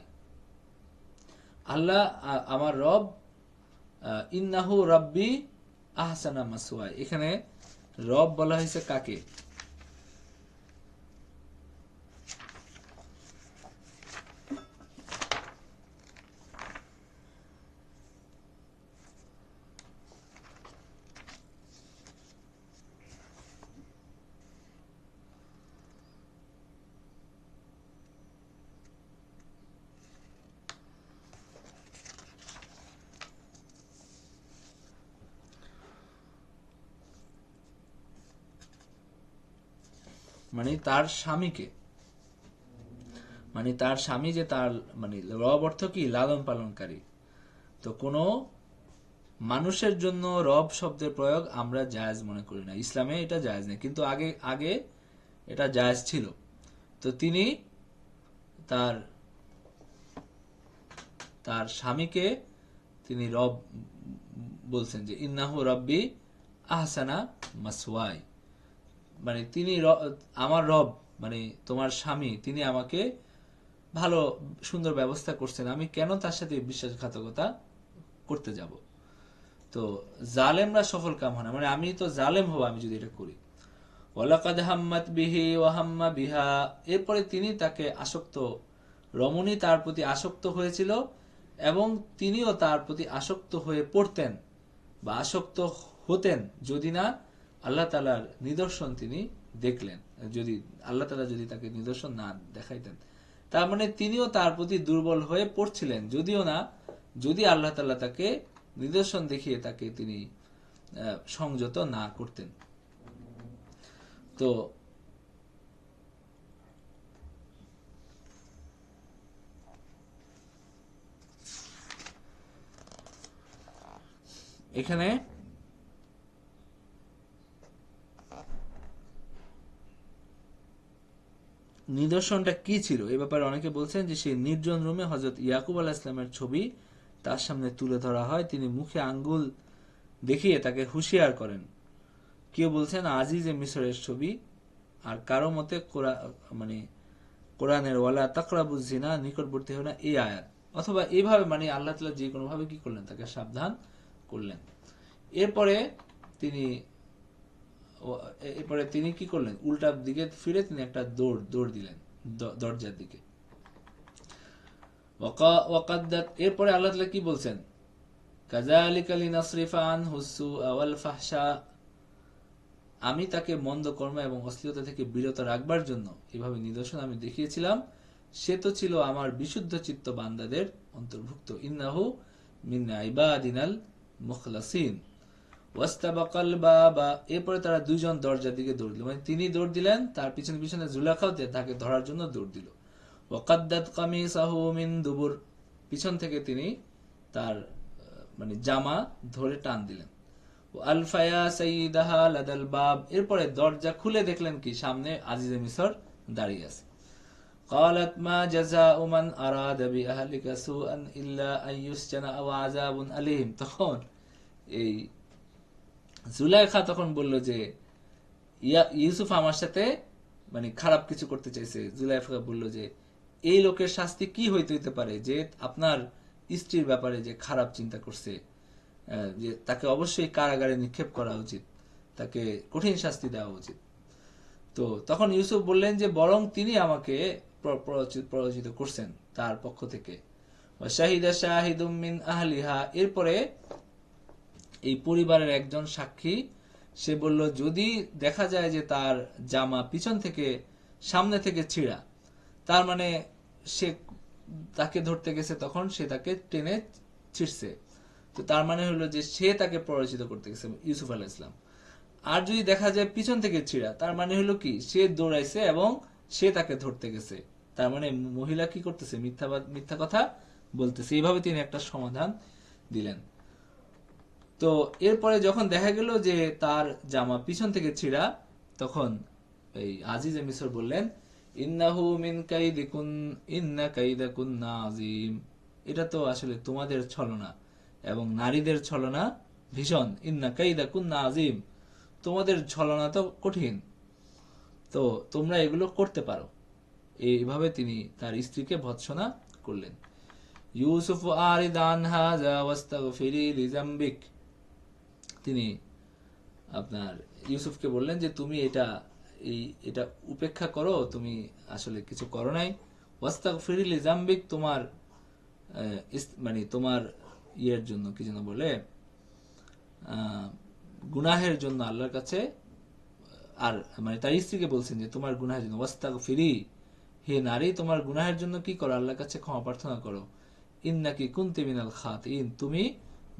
আল্লাহ আমার রব, ইন্নাহু রাব্বি আহসানা মাসওয়াই, এখানে রব বলা হয়েছে কাকে? মানে তার স্বামীকে, মানে তার স্বামী যে তার, মানে রব অর্থ কি? লালন পালনকারী। তো কোনো মানুষের জন্য রব শব্দের প্রয়োগ আমরা জায়েজ মনে করি না, ইসলামে এটা জায়েজ নেই, কিন্তু আগে আগে এটা জায়েজ ছিল। তো তিনি তার তার স্বামীকে তিনি রব বলছেন যে ইন্নাহু রব্বি আহসানা মাসওয়াই, মানে তিনি আমার রব, মানে তোমার স্বামী, তিনি আমাকে ভালো সুন্দর ব্যবস্থা করছেন, আমি কেন তার সাথে বিশ্বাসঘাতকতা করতে যাব? তো জালেমরা সফল কাম হয় না, মানে আমি তো জালেম হব আমি যদি এটা করি। ওয়ালাকাদ হাম্মাত বিহি ওয়া হাম্মা বিহা, এরপরে তিনি তাকে আসক্ত, রমণী তার প্রতি আসক্ত হয়েছিল এবং তিনিও তার প্রতি আসক্ত হয়ে পড়তেন বা আসক্ত হতেন যদি না আল্লাহ তাআলার নিদর্শন তিনি দেখলেন, যদি আল্লাহ তাআলা যদি তাকে নিদর্শন না দেখাইতেন। তার মানে তিনিও তার প্রতি দুর্বল হয়ে পড়ছিলেন, যদিও না, যদি আল্লাহ তাআলা তাকে নিদর্শন দেখিয়ে তাকে তিনি সংযত না করতেন। তো এখানে নিদর্শনটা কি ছিল এ ব্যাপারে অনেকে বলছেন যে সেই নির্জন রুমে হযরত ইয়াকুব আলাইহিস সালামের ছবি তার সামনে তুলে ধরা হয়, তিনি মুখে আঙ্গুল দেখিয়ে তাকে হুঁশিয়ার করেন। কেউ বলছেন আজিজে মিশরের ছবি, আর কারো মতে মানে কোরআনের ওয়ালা তাকরাবুজ জিনা, নিকটবর্তী হয় না, এই আয়াত, অথবা এইভাবে মানে আল্লাহ তাআলা যে কোনো ভাবে কি করলেন, তাকে সাবধান করলেন। এরপরে তিনি কি করলেন, উল্টা দিকে ফিরে তিনি একটা দৌড় দিলেন দরজার দিকে। এরপরে আল্লাহ তাআলা কি বলছেন, কাযালিকা লিনাসরিফা আনহু সুআ ওয়াল ফাহশা, আমি তাকে মন্দ কর্ম এবং অশ্লীলতা থেকে বিরত রাখবার জন্য এভাবে নিদর্শন আমি দেখিয়েছিলাম, সে তো ছিল আমার বিশুদ্ধ চিত্ত বান্দাদের অন্তর্ভুক্ত। ইন্নাহু মিন ইবাদিনাল মুখলাসিন ওয়াস্তাবাকাল বাবা, এরপরে তারা দুইজন দরজার দিকে দৌড় দিল, মানে তিনি দৌড় দিলেন, তার পিছনে পিছনে জুলাখাও তাকে ধরার জন্য দৌড় দিল। ওয়াকাদ্দাত কামিসাহু মিন দুবুর, পিছন থেকে তিনি তার মানে জামা ধরে টান দিলেন। আলফায়া সাইয়্যিদাহা লাদাল বাব, এরপরে দরজা খুলে দেখলেন কি সামনে আজিজে মিসর দাঁড়িয়ে আছে। قالت ما جزاء من أراد بأهلك سوءا إلا أن يسجن أو عذاب أليم, তখন এই জুলাইখা তখন বলল যে ইউসুফ আমার সাথে মানে খারাপ কিছু করতে চাইছে। জুলাইখা বলল যে এই লোকের শাস্তি কি হইতে পারে যে আপনার স্ত্রীর ব্যাপারে যে খারাপ চিন্তা করছে, যে তাকে অবশ্যই কারাগারে নিক্ষেপ করা উচিত, তাকে কঠিন শাস্তি দেওয়া উচিত। তো তখন ইউসুফ বললেন যে বরং তিনি আমাকে প্ররোচিত করছেন তার পক্ষ থেকে। শাহিদা শাহিদুম মিন আহলিহা, এরপরে এই পরিবারের একজন সাক্ষী, সে বলল যদি দেখা যায় যে তার জামা পিছন থেকে সামনে থেকে ছিঁড়া, তার মানে সে তাকে ধরতে গেছে, তখন সে তাকে টেনে ছিঁড়ছে, তো তার মানে হলো যে সে তাকে প্ররোচিত করতে গেছে ইউসুফ আলাইহিস সালাম। আর যদি দেখা যায় পিছন থেকে ছিঁড়া, তার মানে হলো কি সে দৌড়াইছে এবং সে তাকে ধরতে গেছে, তার মানে মহিলা কি করতেছে, মিথ্যা কথা বলতেছে। এইভাবে তিনি একটা সমাধান দিলেন। তো এরপরে যখন দেখা গেল যে তার জামা পিছন থেকে ছিঁড়া, তখন এই আজিজে মিসর বললেন ইন্নাহু মিন কাইদিকুন ইন্না কাইদাকুন্না আযীম, এটা তো আসলে তোমাদের ছলনা এবং নারীদের ছলনা ভীষণ। ইন্না কাইদাকুন্না আযীম, তোমাদের ছলনা তো কঠিন, তো তোমরা এগুলো করতে পারো। এইভাবে তিনি তার স্ত্রীকে ভৎসনা করলেন। ইউসুফ আরিদ আন হাযা ওয়াস্তাগফিরি লিযামবিক, তিনি আপনার ইউসুফকে বললেন যে তুমি এটা উপেক্ষা করো, তুমি আসলে কিছু করো নাই। ওয়াস্তাগফিরি জাম্বিক, তোমার মানে তোমার ইয়ের জন্য, কি যেন বলে, গুনাহের জন্য আল্লাহর কাছে, আর মানে তার স্ত্রীকে বলছেন যে তোমার গুনাহের জন্য, ওয়াস্তাগফিরি, হে নারী তোমার গুনাহের জন্য কি করো, আল্লাহর কাছে ক্ষমা প্রার্থনা করো। ইন্নাকি কুনতি মিনাল খাতিইন, তুমি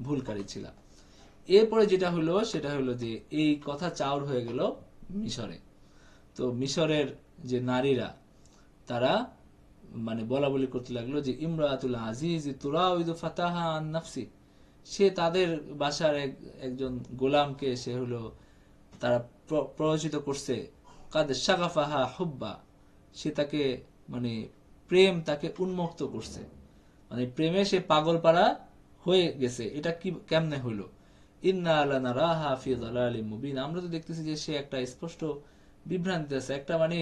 ভুলকারী ছিলা। এরপরে যেটা হলো সেটা হলো যে এই কথা চাউর হয়ে গেল মিশরে। তো মিশরের যে নারীরা তারা মানে বলা বলি করতে লাগলো যে ইমরাতুল আজিজ তুরাউইদু ফাতাহা আন নাফসি, সে তাদের বাসার একজন গোলামকে সে হলো তারা প্ররোচিত করছে, কাদ শাগাফাহা হুব্বা, সে তাকে মানে প্রেম তাকে উন্মুক্ত করছে, মানে প্রেমে সে পাগল পাড়া হয়ে গেছে। এটা কি কেমনে হইলো? ইন্না লানারাহা ফি যালালিম মুবিন, আমরা তো দেখতেছি যে সে একটা স্পষ্ট বিভ্রান্তি আছে, একটা মানে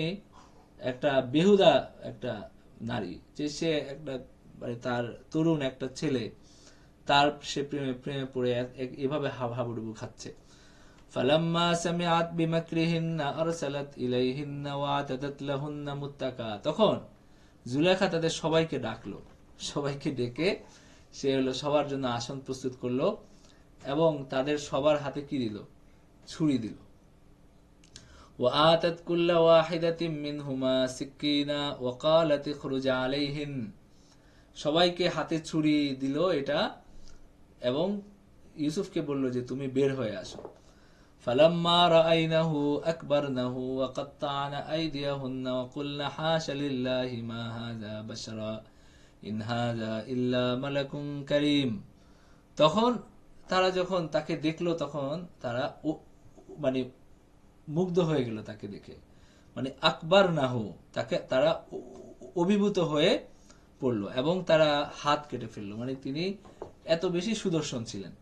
একটা বেহুদা একটা নারী, যে সে একটা মানে তার তরুণ একটা ছেলে, তার সে প্রেমে প্রেমে পড়ে এভাবে হাবুডুবু খাচ্ছে। ফালাম্মা সামিআত বিমাকরিহিন্না আরসালাত ইলাইহিন্না ওয়া আতাদাত লাহুন্না মুত্তাকা, তখন জুলেখা তাদের সবাইকে ডাকলো, সবাইকে ডেকে সে হলো সবার জন্য আসন প্রস্তুত করলো এবং তাদের সবার হাতে কি দিল? ছুরি দিল। وآتت كل واحدة منهما سكينا وقالت اخرج عليهن, সবাইকে হাতে ছুরি দিল এটা, এবং ইউসুফকে বলল যে তুমি বের হয়ে আসো। فلما رأينه أكبرنه وقطعن أيديهن وقلن حاش لله ما هذا بشرا إن هذا إلا ملك كريم, তখন তারা যখন তাকে দেখলো তখন তারা মানে মুগ্ধ হয়ে গেল তাকে দেখে, মানে আকবার নাহু, তাকে তারা অভিভূত হয়ে পড়লো এবং তারা হাত কেটে ফেললো, মানে তিনি এত বেশি সুদর্শন ছিলেন।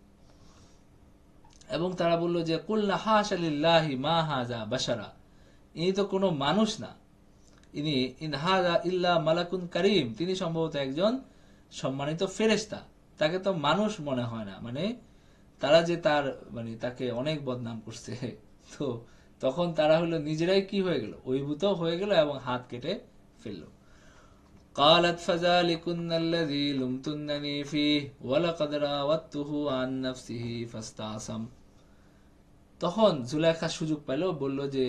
এবং তারা বলল যে কুলনা হাশা লিল্লাহি মা হাযা বাশারা, ইনি তো কোনো মানুষ না, ইনি ইন হাযা ইল্লা মালাকুন কারীম, তিনি সম্ভবত একজন সম্মানিত ফেরেশতা, তাকে তো মানুষ মনে হয় না। মানে তারা যে তার মানে তাকে অনেক বদনাম করছে, তো তখন তারা হলো নিজেরাই কি হয়ে গেল? অভিভূত হয়ে গেল এবং হাত কেটে ফেলল। قالت فذلكن الذي لمتنني فيه ولقد راودته عن نفسه فاستعصم, তখন জুলেখা সুযোগ পেল, বলল যে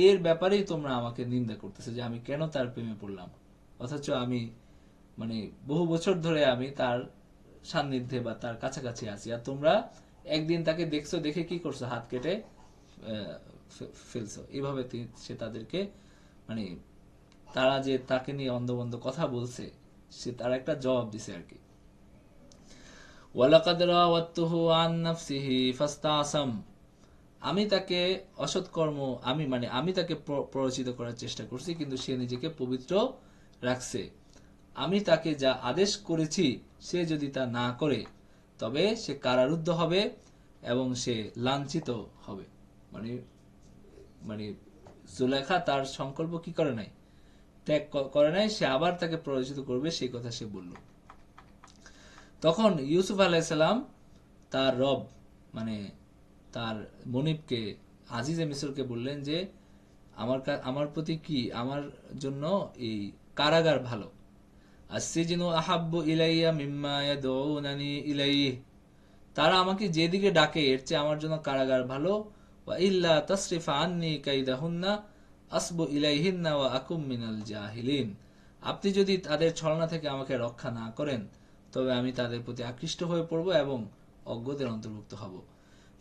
এর ব্যাপারেই তোমরা আমাকে নিন্দা করতেছো, যে আমি কেন তার প্রেমে পড়লাম, অথচ আমি মানে বহু বছর ধরে আমি তার সান্নিধ্যে বা তার কাছাকাছি আছি, আর তোমরা একদিন তাকে দেখছো, দেখে কি করছো? হাত কেটে ফেলছো। এইভাবে সে তাদেরকে মানে তারা যে তাকে নিয়ে অন্ধবন্ধ কথা বলছে সে তার একটা জবাব দিছে আর কি। ওয়ালাকাদ রাওয়াতুহু আন নাফসিহি ফাস্তাসাম, আমি তাকে অসৎকর্ম আমি তাকে প্ররোচিত করার চেষ্টা করছি, কিন্তু সে নিজেকে পবিত্র রাখছে। আমি তাকে যা আদেশ করেছি সে যদি তা না করে তবে সে কারারুদ্ধ হবে এবং সে লাঞ্ছিত হবে। মানে মানে জুলেখা তার সংকল্প কি করে নাই, ত্যাগ করে নাই, সে আবার তাকে প্ররোচিত করবে সেই কথা সে বলল। তখন ইউসুফ আলাইহিসসালাম তার রব মানে তার মনিবকে আজিজে মিসরকে বললেন যে আমার প্রতি কি, আমার জন্য এই কারাগার ভালো, আসসিজনু আহাব্বু ইলাইয়া মিম্মা ইয়াদউনানি ইলাইহি, তারা আমাকে যেদিকে ডাকে এর চেয়ে আমার জন্য কারাগার ভালো। ওয়া ইল্লা তাসরিফা আন্নি কাইদাহুন্না আসবু ইলাইহিন্না ওয়া আকুম মিনাল জাহিলিন, আপনি যদি তাদের ছলনা থেকে আমাকে রক্ষা না করেন তবে আমি তাদের প্রতি আকৃষ্ট হয়ে পড়ব এবং অজ্ঞদের অন্তর্ভুক্ত হব।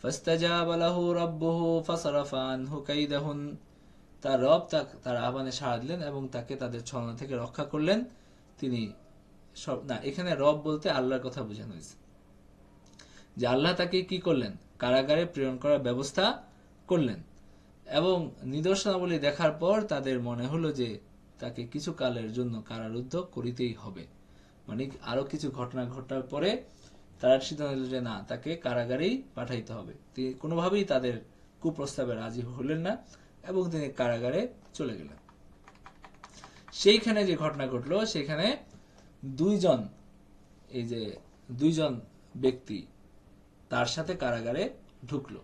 ফাস্তাজাবা লাহু রাব্বুহু ফাসারাফা আনহু কাইদাহুন, তার রব তার আহ্বানে সাড়া দিলেন এবং তাকে তাদের ছলনা থেকে রক্ষা করলেন। তিনি সব না, এখানে রব বলতে আল্লাহর কথা বোঝানো হয়েছে, যে আল্লাহ তাকে কি করলেন? কারাগারে প্রেরণ করার ব্যবস্থা করলেন। এবং নিদর্শনাবলী দেখার পর তাদের মনে হলো যে তাকে কিছু কালের জন্য কারারুদ্ধ করিতেই হবে, মানে আরো কিছু ঘটনা ঘটার পরে তারা সিদ্ধান্ত নিল যে না, তাকে কারাগারেই পাঠাইতে হবে। তিনি কোনোভাবেই তাদের কুপ্রস্তাবে রাজি হলেন না এবং তিনি কারাগারে চলে গেলেন। সেইখানে যে ঘটনা ঘটলো সেখানে দুইজন ব্যক্তি তার সাথে কারাগারে ঢুকলো।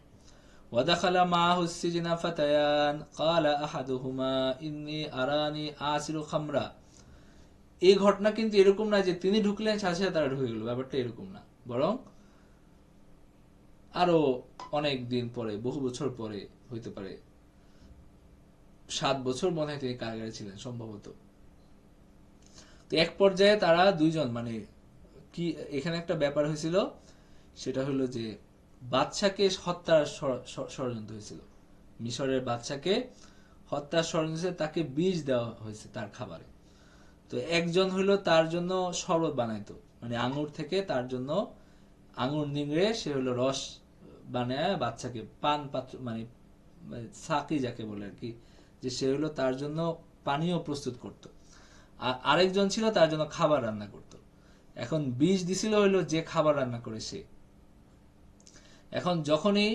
ودخل معه السجن فتيان قال أحدهما إني أراني آسر خمرا। এই ঘটনা কিন্তু এরকম না যে তিনি ঢুকলেন সাথে সাথে তারা ঢুকে গেল, ব্যাপারটা এরকম না, বরং আরো অনেক দিন পরে, বহু বছর পরে, হইতে পারে 7 বছর মনে হয় তিনি কারাগারে ছিলেন সম্ভবত। তো এক পর্যায়ে তারা দুইজন, মানে কি এখানে একটা ব্যাপার হয়েছিল, সেটা হলো যে বাদশাকে হত্যার ষড়যন্ত্র হয়েছিল, মিশরের বাদশাকে হত্যার ষড়যন্ত্র, তাকে বিষ দেওয়া হয়েছে তার খাবারে। তো একজন হইলো তার জন্য শরবত বানাইতো, মানে আঙ্গুর থেকে তার জন্য আঙ্গুর নিংড়ে সে হলো রস বানায় বাচ্চাকে পান পাত্র, মানে সাকি যাকে বলে আর কি, যে সে হলো তার জন্য পানীয় প্রস্তুত করত। আর আরেকজন ছিল তার জন্য খাবার রান্না করত। এখন বিষ দিছিল হইলো যে খাবার রান্না করে সে। এখন যখনই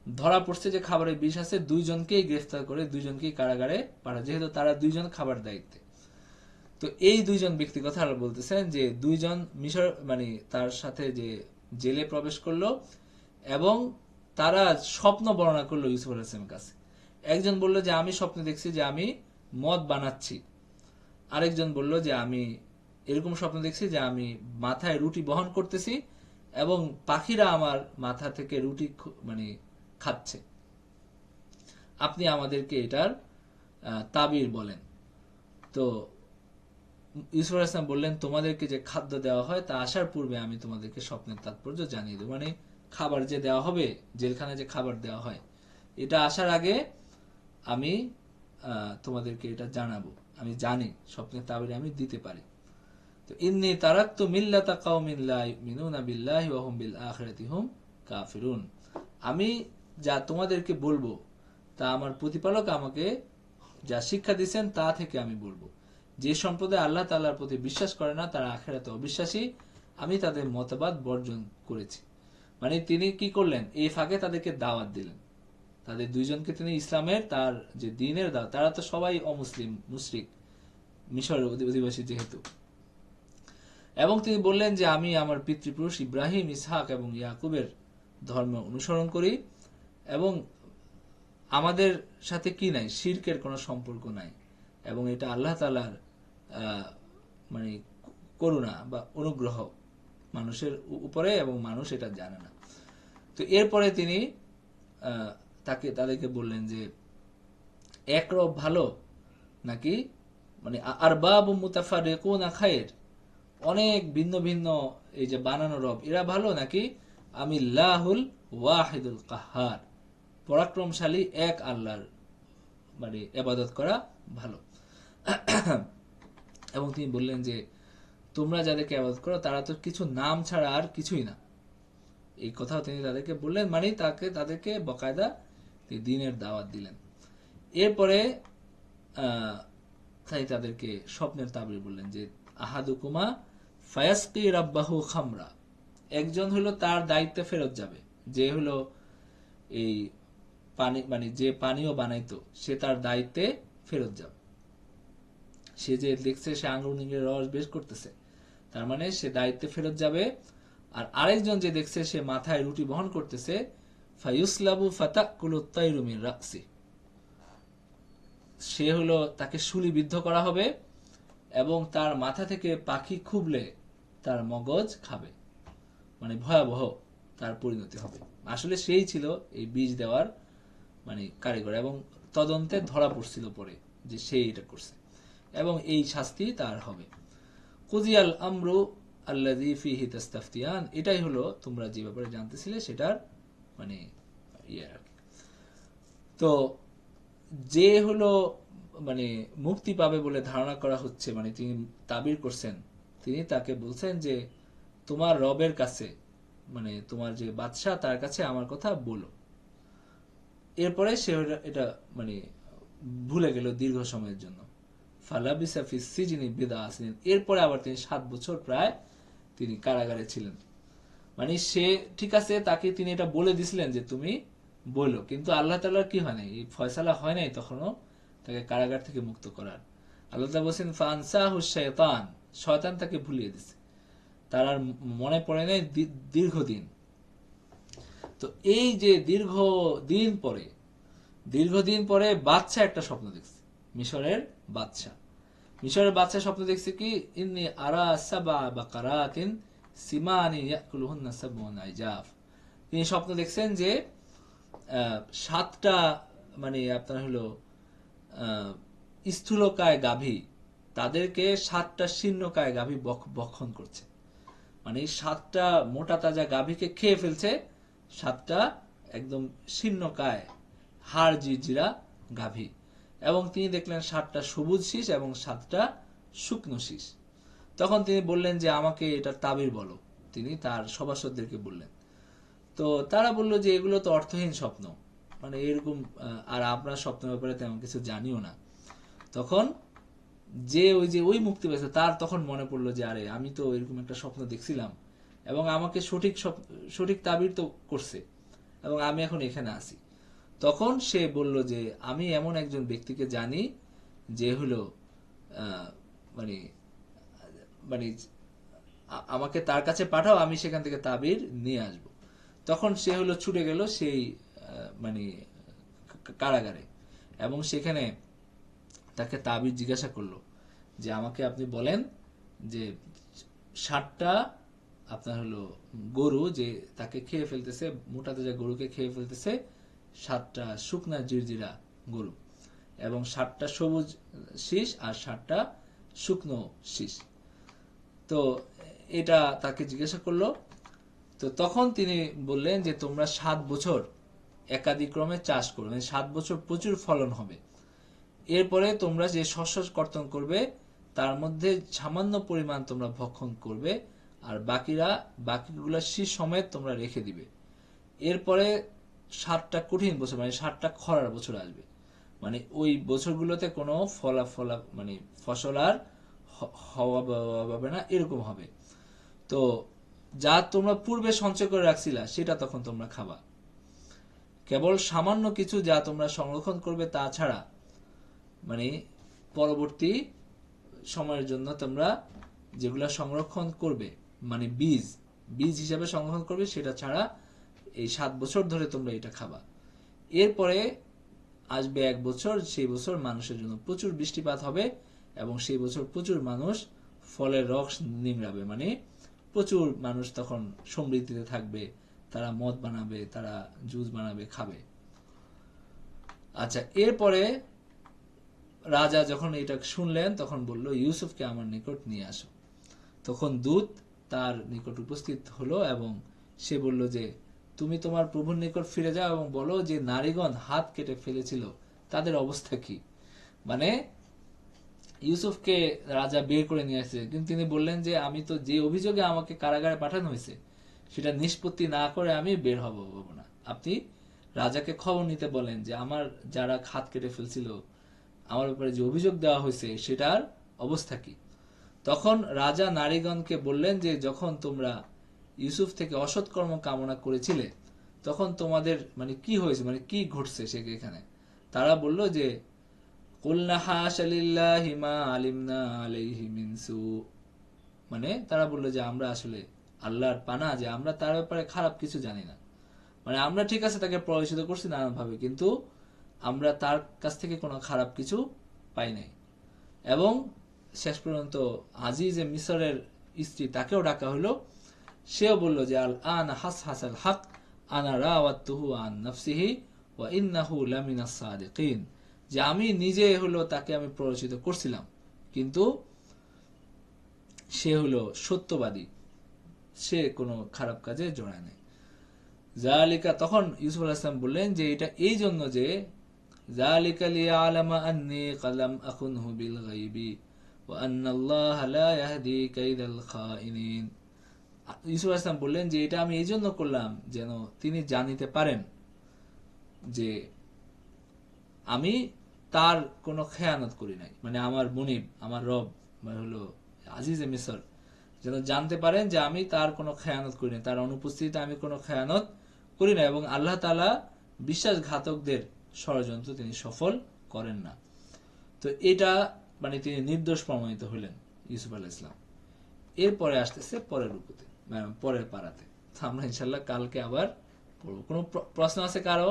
ধরা পড়ছে যে খাবারে বিষ আছে, দুইজনকেই গ্রেফতার করে দুইজনকেই কারাগারে পাঠায়, যেহেতু তারা দুইজন খাবার দায়িত্বে। তো এই দুইজন ব্যক্তি কথা বলতেছেন যে দুইজন মিশর, মানে তার সাথে যে জেলে প্রবেশ করলো এবং তারা স্বপ্ন বর্ণনা করলো ইউসুফ আলাইহিস সালামের কাছে। একজন বলল যে আমি স্বপ্নে দেখছি যে আমি মদ বানাচ্ছি, আরেকজন বলল যে আমি এরকম স্বপ্ন দেখছি যে আমি মাথায় রুটি বহন করতেছি এবং পাখিরা আমার মাথা থেকে রুটি মানে খাচ্ছে, আপনি আমাদেরকে এটার তাবির বলেন। তো ইউসুফ আলাইহিস সালাম বললেন, তোমাদেরকে যে খাদ্য দেওয়া হয় তা আসার পূর্বে আমি তোমাদেরকে স্বপ্নের তাৎপর্য জানিয়ে দেব, মানে খাবার যে দেওয়া হবে, জেলখানায় যে খাবার দেওয়া হয়, এটা আসার আগে আমি তোমাদেরকে এটা জানাবো, আমি জানি, স্বপ্নের তাবির আমি দিতে পারি। তো ইন্নী তারাকতু মিল্লাতা কাওমিন লা ইউমিনুনা বিল্লাহি ওয়া হুম বিল আখিরাতি হুম কাফিরুন। আমি যা তোমাদেরকে বলবো তা আমার প্রতিপালক আমাকে যা শিক্ষা দিয়েছেন তা থেকে আমি বলবো। যে সম্প্রদায় আল্লাহ তাআলার প্রতি বিশ্বাস করে না তারা আখিরাতে অবিশ্বাসী, আমি তাদের মতবাদ বর্জন করেছি। মানে তিনি কি করলেন, এই ফাঁকে তাদেরকে দাওয়াত দিলেন, তাদের দুইজনকে তিনি ইসলামের, তার যে দ্বীনের দাওয়াত, তারা তো সবাই অমুসলিম, মুশরিক, মিশরের অধিবাসী যেহেতু। এবং তিনি বললেন যে আমি আমার পিতৃপুরুষ ইব্রাহিম, ইসহাক এবং ইয়াকুবের ধর্ম অনুসরণ করি এবং আমাদের সাথে কি নাই, শিরকের কোনো সম্পর্ক নাই, এবং এটা আল্লাহ তাআলার মানে করুণা বা অনুগ্রহ মানুষের উপরে, এবং মানুষ এটা জানে না। তো এরপরে তিনি তাদেরকে বললেন যে এক রব ভালো নাকি, মানে আরবাব মুতাফারিকুনা খায়র, অনেক ভিন্ন ভিন্ন এই যে বানানো রব এরা ভালো নাকি আমি লাহুল ওয়াহিদুল কাহার, পরাক্রমশালী এক আল্লাহর মানে ইবাদত করা ভালো। এবং তিনি বললেন যে তোমরা যাদেরকে ইবাদত করো তারা তো কিছু নাম ছাড়া আর কিছুই না, এই কথাও তিনি তাদেরকে বললেন, মানে তাদেরকে বকায়দা দ্বীনের দাওয়াত দিলেন। এরপরে তাই তাদেরকে স্বপ্নের তাবির বললেন যে আহাদুকুমা ফায়াসকি রাব্বাহু খামরা, একজন হলো তার দায়িত্বে ফেরত যাবে, যে হলো এই পানি, মানে যে পানীয় বানাইতো সে তার দায়িত্বে ফেরত যাবে। সে যে দেখছে সে আঙ্গুর নিংড়ে রস বের করতেছে, তার মানে সে দায়িত্বে ফেরত যাবে। আর আরেকজন যে দেখছে সে মাথায় রুটি বহন করতেছে, ফায়ুসলাবু ফাতাকুলু তায়রু মিন রাসি, সে হলো তাকে শুলিবিদ্ধ করা হবে এবং তার মাথা থেকে পাখি খুবলে তার মগজ খাবে, মানে ভয়াবহ তার পরিণতি হবে। আসলে সেই ছিল এই বীজ দেওয়ার মানে কারিগর, এবং তদন্তে ধরা পড়ছিল পরে যে সে এটা করছে, এবং এই শাস্তি তার হবে। কুজিয়াল আমরু আল্লাযী ফীহি তাস্তাফতিয়ান, এটাই হলো তোমরা যে ব্যাপারে জানতেছিলে সেটার মানে ইয়ে আর কি। তো যে হলো মানে মুক্তি পাবে বলে ধারণা করা হচ্ছে, মানে তিনি তাবির করছেন, তিনি তাকে বলছেন যে তোমার রবের কাছে, মানে তোমার যে বাদশাহ তার কাছে আমার কথা বলো। এরপরে সে এটা মানে ভুলে গেল দীর্ঘ সময়ের জন্য। ফালাবিসা ফি সিজনি বিদা আসিন, এরপরে আবার তিনি 7 বছর প্রায় তিনি কারাগারে ছিলেন। মানে সে ঠিক আছে, তাকে তিনি এটা বলে দিছিলেন যে তুমি বলো, কিন্তু আল্লাহ তাআলার কি হয় নাই, এই ফয়সালা হয় নাই তখনও তাকে কারাগার থেকে মুক্ত করার। আল্লাহ তাআলা বলেন ফানসাহু শাইতান, শয়তান তাকে ভুলিয়ে দিছে, তার আর মনে পড়ে নাই দীর্ঘদিন। তো তো এই যে দীর্ঘদিন পরে বাদশা একটা স্বপ্ন দেখছে, মিশরের বাদশা স্বপ্ন দেখছে কি, ইন্নী আরা সাবা বাকারাতিন সিমানি ইয়াকুলুহুন্না সাবউন আইজাফ। তিনি স্বপ্ন দেখছেন যে সাতটা মানে আপনার হলো স্থূলকায় গাভী, তাদেরকে সাতটা শীর্ণকায় গাভী ভক্ষণ করছে। মানে সাতটা মোটা তাজা গাভীকে খেয়ে ফেলছে সাতটা একদম শীর্ণকায় হাড় জিরজিরা গাভী। এবং তিনি দেখলেন সাতটা সবুজ শীষ এবং সাতটা শুকনো শীষ। তখন তিনি বললেন যে আমাকে এটার তাবির বলো। তিনি তার সভাসদদেরকে বললেন। তো তারা বললো যে এগুলো তো অর্থহীন স্বপ্ন, মানে এরকম, আর আপনার স্বপ্নের ব্যাপারে তেমন কিছু জানিও না। তখন ওই মুক্তি পেয়েছে তার তখন মনে পড়লো যে আরে আমি তো এরকম একটা স্বপ্ন দেখছিলাম এবং আমাকে সঠিক তাবির তো করছে এবং আমি এখন এখানে আছি। তখন সে বলল যে আমি এমন একজন ব্যক্তিকে জানি যে হলো মানে মানে আমাকে তার কাছে পাঠাও, আমি সেখান থেকে তাবির নিয়ে আসব। তখন সে হলো ছুটে গেল সেই মানে কারাগারে এবং সেখানে তাকে তাবির জিজ্ঞাসা করলো যে আমাকে আপনি বলেন যে সাতটা আপনার হলো গরু যে তাকে খেয়ে ফেলতেছে, মোটা তাজা গরুকে খেয়ে ফেলতেছে সাতটা শুকনা জিরজিরা গরু, এবং সাতটা সবুজ শীষ আর সাতটা শুকনো শীষ। তো এটা তাকে জিজ্ঞাসা করলো। তো তখন তিনি বললেন যে তোমরা 7 বছর একাদিক্রমে চাষ করো, 7 বছর প্রচুর ফলন হবে। এরপরে তোমরা যে শস্য কর্তন করবে তার মধ্যে সামান্য পরিমাণ তোমরা ভক্ষণ করবে, আর বাকিগুলা শীষ সমেত তোমরা রেখে দিবে। এরপরে 7টা কঠিন বছর, মানে 7টা খরার বছর আসবে, মানে ওই বছরগুলোতে কোনো মানে ফসল আর হবে না, এরকম হবে। তো যা তোমরা পূর্বে সঞ্চয় করে রাখছিলা সেটা তখন তোমরা খাবা। কেবল সামান্য কিছু যা তোমরা সংরক্ষণ করবে তা ছাড়া, মানে পরবর্তী সময়ের জন্য তোমরা যেগুলা সংরক্ষণ করবে, মানে বীজ হিসাবে সংরক্ষণ করবে, সেটা ছাড়া এই 7 বছর ধরে তোমরা এটা খাবা। এরপরে আসবে 1 বছর, সেই বছর মানুষের জন্য প্রচুর বৃষ্টিপাত হবে এবং সেই বছর প্রচুর মানুষ ফলের রস নিংড়াবে, মানে প্রচুর মানুষ তখন সমৃদ্ধিতে থাকবে, তারা মদ বানাবে, তারা জুস বানাবে, খাবে। আচ্ছা, এরপরে রাজা যখন এটা শুনলেন তখন বলল ইউসুফকে আমার নিকট নিয়ে আসো। তখন দূত তার নিকট উপস্থিত হলো এবং সে বলল যে তুমি তোমার প্রভুর নিকট ফিরে যাও এবং বলো যে নারীগণ হাত কেটে ফেলেছিল তাদের অবস্থা কি। মানে ইউসুফকে রাজা বের করে নিয়ে আসছে, কিন্তু তিনি বললেন যে আমি তো যে অভিযোগে আমাকে কারাগারে পাঠানো হয়েছে সেটা নিষ্পত্তি না করে আমি বের হব না। আপনি রাজাকে খবর নিতে বলেন যে আমার যারা হাত কেটে ফেলছিল, আমার উপরে যে অভিযোগ দেওয়া হয়েছে সেটার অবস্থা কি। তখন রাজা নারীগণকে বললেন যে যখন তোমরা ইউসুফ থেকে অসৎকর্ম কামনা করেছিলে তখন তোমাদের মানে কি হয়েছে, মানে কি ঘটছে সেখানে। তারা বলল যে কুলনা হাশা লিল্লাহি মা আলিমনা আলাইহি মিন সু, মানে তারা বলল যে আমরা আসলে আল্লাহর পানা যে আমরা তার ব্যাপারে খারাপ কিছু জানি না। মানে আমরা ঠিক আছে তাকে প্ররোচিত করছি নানানভাবে, কিন্তু আমরা তার কাছ থেকে কোনো খারাপ কিছু পাই নাই। এবং শেষ পর্যন্ত আজিজে মিসরের স্ত্রী তাকেও ডাকা হলো, সেও বলল যে আল আনা হাসাল হক আনা রাওয়াতুহু আন নাফসিহি ওয়া ইন্নাহু লামিনাস সাদিকিন, যে আমি নিজে হলো তাকে আমি প্ররোচিত করছিলাম, কিন্তু সে হলো সত্যবাদী, সে কোনো খারাপ কাজে জড়ায় নাই। জালিকা, তখন ইউসুফ আলাইহিস সালাম বললেন যে এটা এই জন্য যে জালিকা লিয়ালামা আন্নী কালাম আখুনহু বিল গায়বি ওয়া আন্নাল্লাহা লা ইয়াহদি কাইদাল খাইনিন। ইউসুফ আলাইহিস সালাম বললেন যে এটা আমি এই জন্য করলাম যেন তিনি জানিতে পারেন যে আমি তার কোনো খেয়ানত করি নাই, মানে আমার মুনিব, আমার রব হলো আজিজে মিসর যেন জানতে পারেন যে আমি তার কোনো খেয়ানত করি না, তার অনুপস্থিতিতে আমি কোনো খেয়ানত করি না, এবং আল্লাহ তাআলা বিশ্বাসঘাতকদের ষড়যন্ত্র তিনি সফল করেন না। তো এটা মানে তিনি নির্দোষ প্রমাণিত হলেন ইউসুফ আলাইহিস সালাম। এরপরে আসতেছে পরের রুকুতে, পরের পারাতে। আমরা ইনশাল্লাহ কালকে আবার পড়বো। কোনো প্রশ্ন আছে কারো?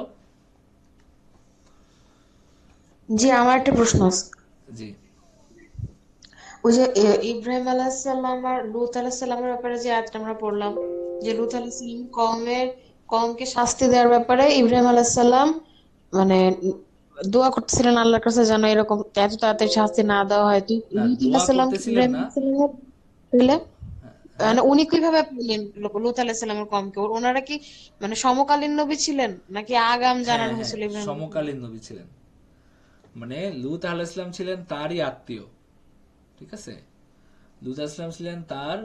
জি, আমার একটা প্রশ্ন আছে। জি। ওই যে ইব্রাহিম আলাইহিসসালাম আর লূত আলাইহিসসালামের ব্যাপারে যে আয়াতটা আমরা পড়লাম, যে লূত আলাইহিসসালাম কমকে শাস্তি দেওয়ার ব্যাপারে ইব্রাহিম আলাইহিসসালাম মানে দোয়া করতেছিলেন আল্লাহর কাছে যেন এরকম এত তাড়াতাড়ি শাস্তি না দেওয়া হয়। তো না, লূত দোয়া আলাইহিসসালাম কি করতেছিলেন ইব্রাহিম না। আলাইহিসসালামের পেলে হ্যাঁ, মানে উনি কিভাবে পেলেন লূত আলাইহিসসালামের কমকে? ওনারা কি মানে সমকালীন নবী ছিলেন নাকি আগাম হ্যাঁ, জানানো হ্যাঁ, হয়েছিল ইব্রাহিম আলাইহিসসালাম? সমকালীন নবী ছিলেন। মানে লূত আলাইহিস সালাম ছিলেন তারই আত্মীয়, ঠিক আছে। লূত আলাইহিস সালাম ছিলেন তার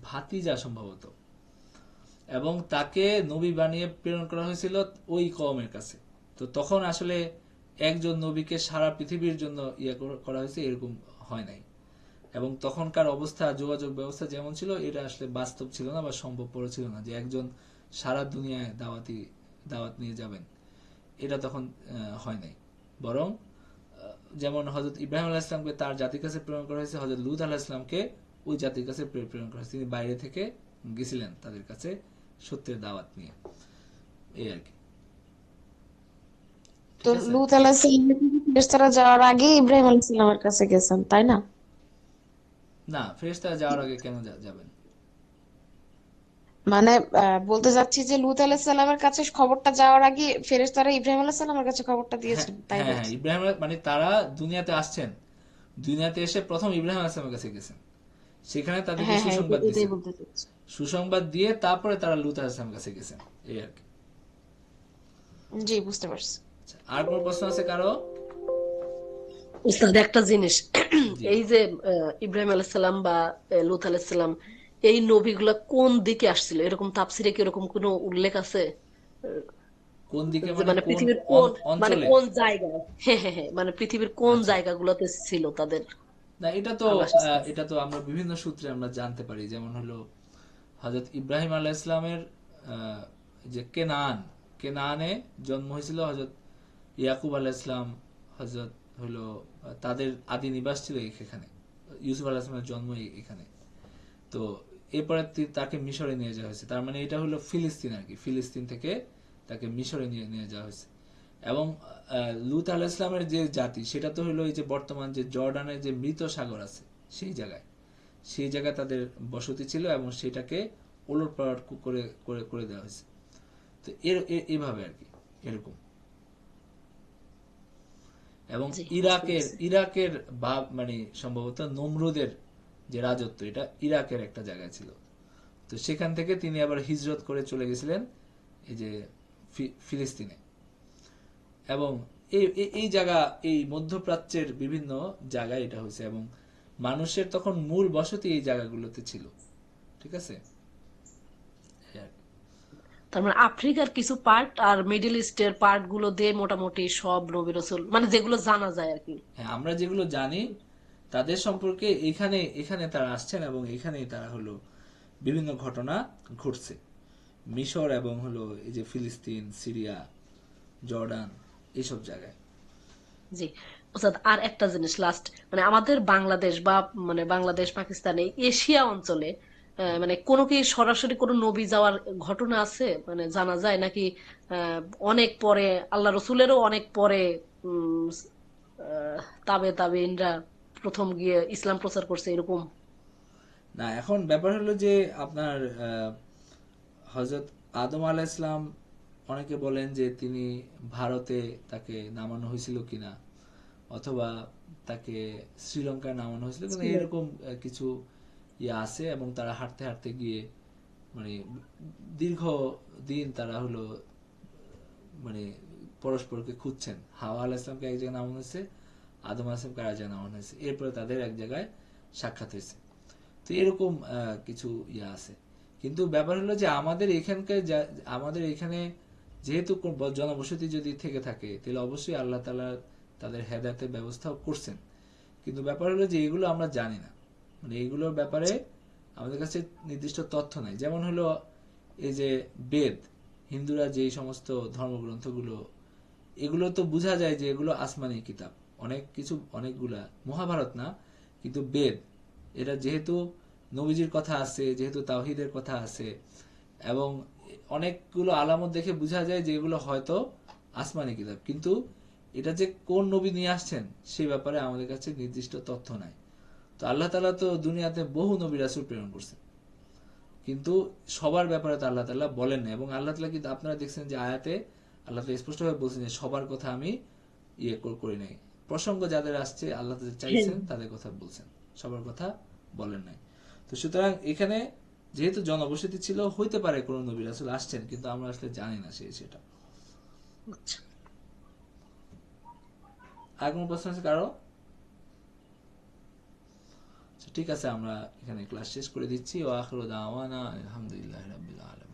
ভাতিজা সম্ভবত, এবং তাকে নবী বানিয়ে প্রেরণ করা হয়েছিল ওই কওমের কাছে। তো তখন আসলে একজন নবীকে সারা পৃথিবীর জন্য করা হয়েছে এরকম হয় নাই। এবং তখনকার অবস্থা, যোগাযোগ ব্যবস্থা যেমন ছিল, এটা আসলে বাস্তব ছিল না বা সম্ভবপর ছিল না যে একজন সারা দুনিয়ায় দাওয়াত নিয়ে যাবেন। এটা তখন হয় নাই। বরং যেমন হজরত ইব্রাহিম আলাহ ইসলামকে তার জাতির কাছে প্রেরণ করা হয়েছে, হজরত লূত আলাহ ইসলামকে ওই জাতির কাছে প্রেরণ করা হয়েছে। তিনি বাইরে থেকে গেছিলেন তাদের কাছে সত্যের দাওয়াত নিয়ে, এই আর কি। তো ঠিক আছে। লূত আলাইহিসসালাম ফেরেশতারা যাওয়ার আগে ইব্রাহিম আলাইহিসসালামের কাছে গেছেন, তাই না? না, ফেরেশতারা যাওয়ার আগে কেন যাবেন? মানে বলতে চাচ্ছি যে লূত আলাইহিসসালামের কাছে খবরটা যাওয়ার আগে ফেরেশতারা ইব্রাহিম আলাইহিসসালামের কাছে খবরটা হ্যাঁ, দিয়েছেন, তাই হ্যাঁ, হ্যাঁ, বলছি। ইব্রাহিম মানে তারা দুনিয়াতে আসছেন, দুনিয়াতে এসে প্রথম ইব্রাহিম আসলামের কাছে গেছেন, সেখানে তাদেরকে হ্যাঁ, হ্যাঁ, সুসংবাদ এটাই দিয়েছেন। বলতে চাচ্ছি। সুসংবাদ দিয়ে তারপরে তারা লূত আসলামের কাছে গেছেন, এই আর কি। জি, বুঝতে পারছি। আচ্ছা, আর কোনো প্রশ্ন আছে কারো? উস্তাদ একটা জিনিস, জি। এই যে ইব্রাহিম আলাইসাল্লাম বা লূত আলাইসাল্লাম, এই নবীগুলা কোন দিকে আসছিল, এরকম তাফসিরে কি এরকম কোনো উল্লেখ আছে? আহ, কোন দিকে যে মানে মানে কোন পৃথিবীর কোন, মানে অঞ্চলে? কোন জায়গায়, হ্যাঁ হ্যাঁ হ্যাঁ, মানে পৃথিবীর কোন আচ্ছা, জায়গাগুলোতে ছিল তাদের না, এটা তো আবাসস্থল? এটা তো আমরা বিভিন্ন সূত্রে আমরা জানতে পারি। যেমন হলো হজরত ইব্রাহিম আলাহ ইসলামের যে কেনানে জন্ম হয়েছিল হজরত ইয়াকুব আলাহ ইসলাম। হজরত হলো তাদের আদি নিবাস ছিল এখানে। ইউসুফ আলাহ ইসলামের জন্ম এখানে। তো এরপরে তাকে মিশরে নিয়ে যাওয়া হয়েছে। তার মানে এটা হলো ফিলিস্তিন আর কি। ফিলিস্তিন থেকে তাকে মিশরে নিয়ে যাওয়া হয়েছে। এবং লূত আলাহ ইসলামের যে জাতি, সেটা তো হলো এই যে বর্তমান যে জর্ডানের যে মৃত সাগর আছে সেই জায়গায় তাদের বসতি ছিল, এবং সেটাকে ওলটপালট করে করে করে দেওয়া হয়েছে। তো এভাবে আর কি, এরকম। এবং জি, বুঝতে ইরাকের পারছি। ইরাকের ভাব মানে সম্ভবত নমরুদের যে রাজত্ব, এটা ইরাকের একটা জায়গায় ছিল। তো সেখান থেকে তিনি আবার হিজরত করে চলে গেছিলেন এই যে ফিলিস্তিনে। এবং এই জায়গা, এই মধ্যপ্রাচ্যের বিভিন্ন জায়গায় এটা হয়েছে, এবং মানুষের তখন মূল বসতি এই জায়গাগুলোতে ছিল, ঠিক আছে। এই আর কি। তার মানে আফ্রিকার কিছু পার্ট আর মিডল ইস্টের পার্ট গুলো দিয়ে মোটামুটি সব নবী রাসূল, মানে যেগুলো জানা যায় আর কি। হ্যাঁ, আমরা যেগুলো জানি তাদের সম্পর্কে এখানে এখানে তারা আসছেন, এবং এখানেই তারা হলো বিভিন্ন ঘটনা ঘটছে। মিশর এবং হলো এই যে ফিলিস্তিন, সিরিয়া, জর্ডান, এইসব জায়গায়। জি ওস্তাদ, আর একটা জিনিস লাস্ট, মানে আমাদের বাংলাদেশ বা মানে বাংলাদেশ পাকিস্তান এই এশিয়া অঞ্চলে মানে কোনো কি সরাসরি কোনো নবী যাওয়ার ঘটনা আছে, মানে জানা যায় নাকি? আহ, অনেক পরে, আল্লাহ রসুলেরও অনেক পরে উম আহ, তাবেইনরা প্রথম গিয়ে ইসলাম প্রচার করছে এরকম? না, এখন ব্যাপার হলো যে আপনার হজরত আদম আলাহ ইসলাম, অনেকে বলেন যে তিনি ভারতে তাকে নামানো হয়েছিল কিনা, অথবা তাকে শ্রীলঙ্কায় নামানো হয়েছিল কিনা, ছিল। এরকম কিছু আছে। এবং তারা হাঁটতে হাঁটতে গিয়ে মানে দীর্ঘ দিন তারা হলো মানে পরস্পরকে খুঁজছেন। হাওয়া আলাহ ইসলামকে এক জায়গায় নামানো হয়েছে, আদম আলাহ ইসলামকে আর এক জায়গায় নামানো হয়েছে, এরপরে তাদের এক জায়গায় সাক্ষাৎ হয়েছে। তো এরকম কিছু আছে। কিন্তু ব্যাপার হলো যে আমাদের এখানে যেহেতু জনবসতি যদি থেকে থাকে, তাহলে অবশ্যই আল্লাহ তাআলা তাদের হেদায়েতের ব্যবস্থাও করছেন। কিন্তু ব্যাপার হলো যে এগুলো আমরা জানি না, মানে এগুলোর ব্যাপারে আমাদের কাছে নির্দিষ্ট তথ্য নাই। যেমন হলো এই যে বেদ, হিন্দুরা যেই সমস্ত ধর্মগ্রন্থগুলো, এগুলো তো বোঝা যায় যে এগুলো আসমানি কিতাব। অনেক কিছু, অনেকগুলা, মহাভারত না, কিন্তু বেদ, এটা যেহেতু নবীজির কথা আছে, যেহেতু তাওহীদের কথা আছে, এবং অনেকগুলো আলামত দেখে বোঝা যায় যে এগুলো হয়তো আসমানি কিতাব, কিন্তু এটা যে কোন নবী নিয়ে আসছেন সেই ব্যাপারে আমাদের কাছে নির্দিষ্ট তথ্য নাই। তো আল্লাহ তাআলা তো দুনিয়াতে বহু নবী রাসূল প্রেরণ করছেন, কিন্তু সবার ব্যাপারে তো আল্লাহ তাআলা বলেন না। এবং আল্লাহ তাআলা কিন্তু আপনারা দেখছেন যে আয়াতে আল্লাহ তাআলা স্পষ্টভাবে বলছেন যে সবার কথা আমি করি নাই। প্রসঙ্গ যাদের আসছে আল্লাহ তাদের চাইছেন তাদের কথা বলছেন, সবার কথা বলেন নাই। তো সুতরাং এখানে যেহেতু জনবসতি ছিল, হইতে পারে কোন নবী রাসূল আসছেন, কিন্তু আমরা আসলে জানি না সেটা। আচ্ছা। আর কোনো প্রশ্ন আছে কারো? আচ্ছা, ঠিক আছে, আমরা এখানে ক্লাস শেষ করে দিচ্ছি। ওয়া আখিরু দাওয়ানা আলহামদুলিল্লাহি রাব্বিল আলামিন।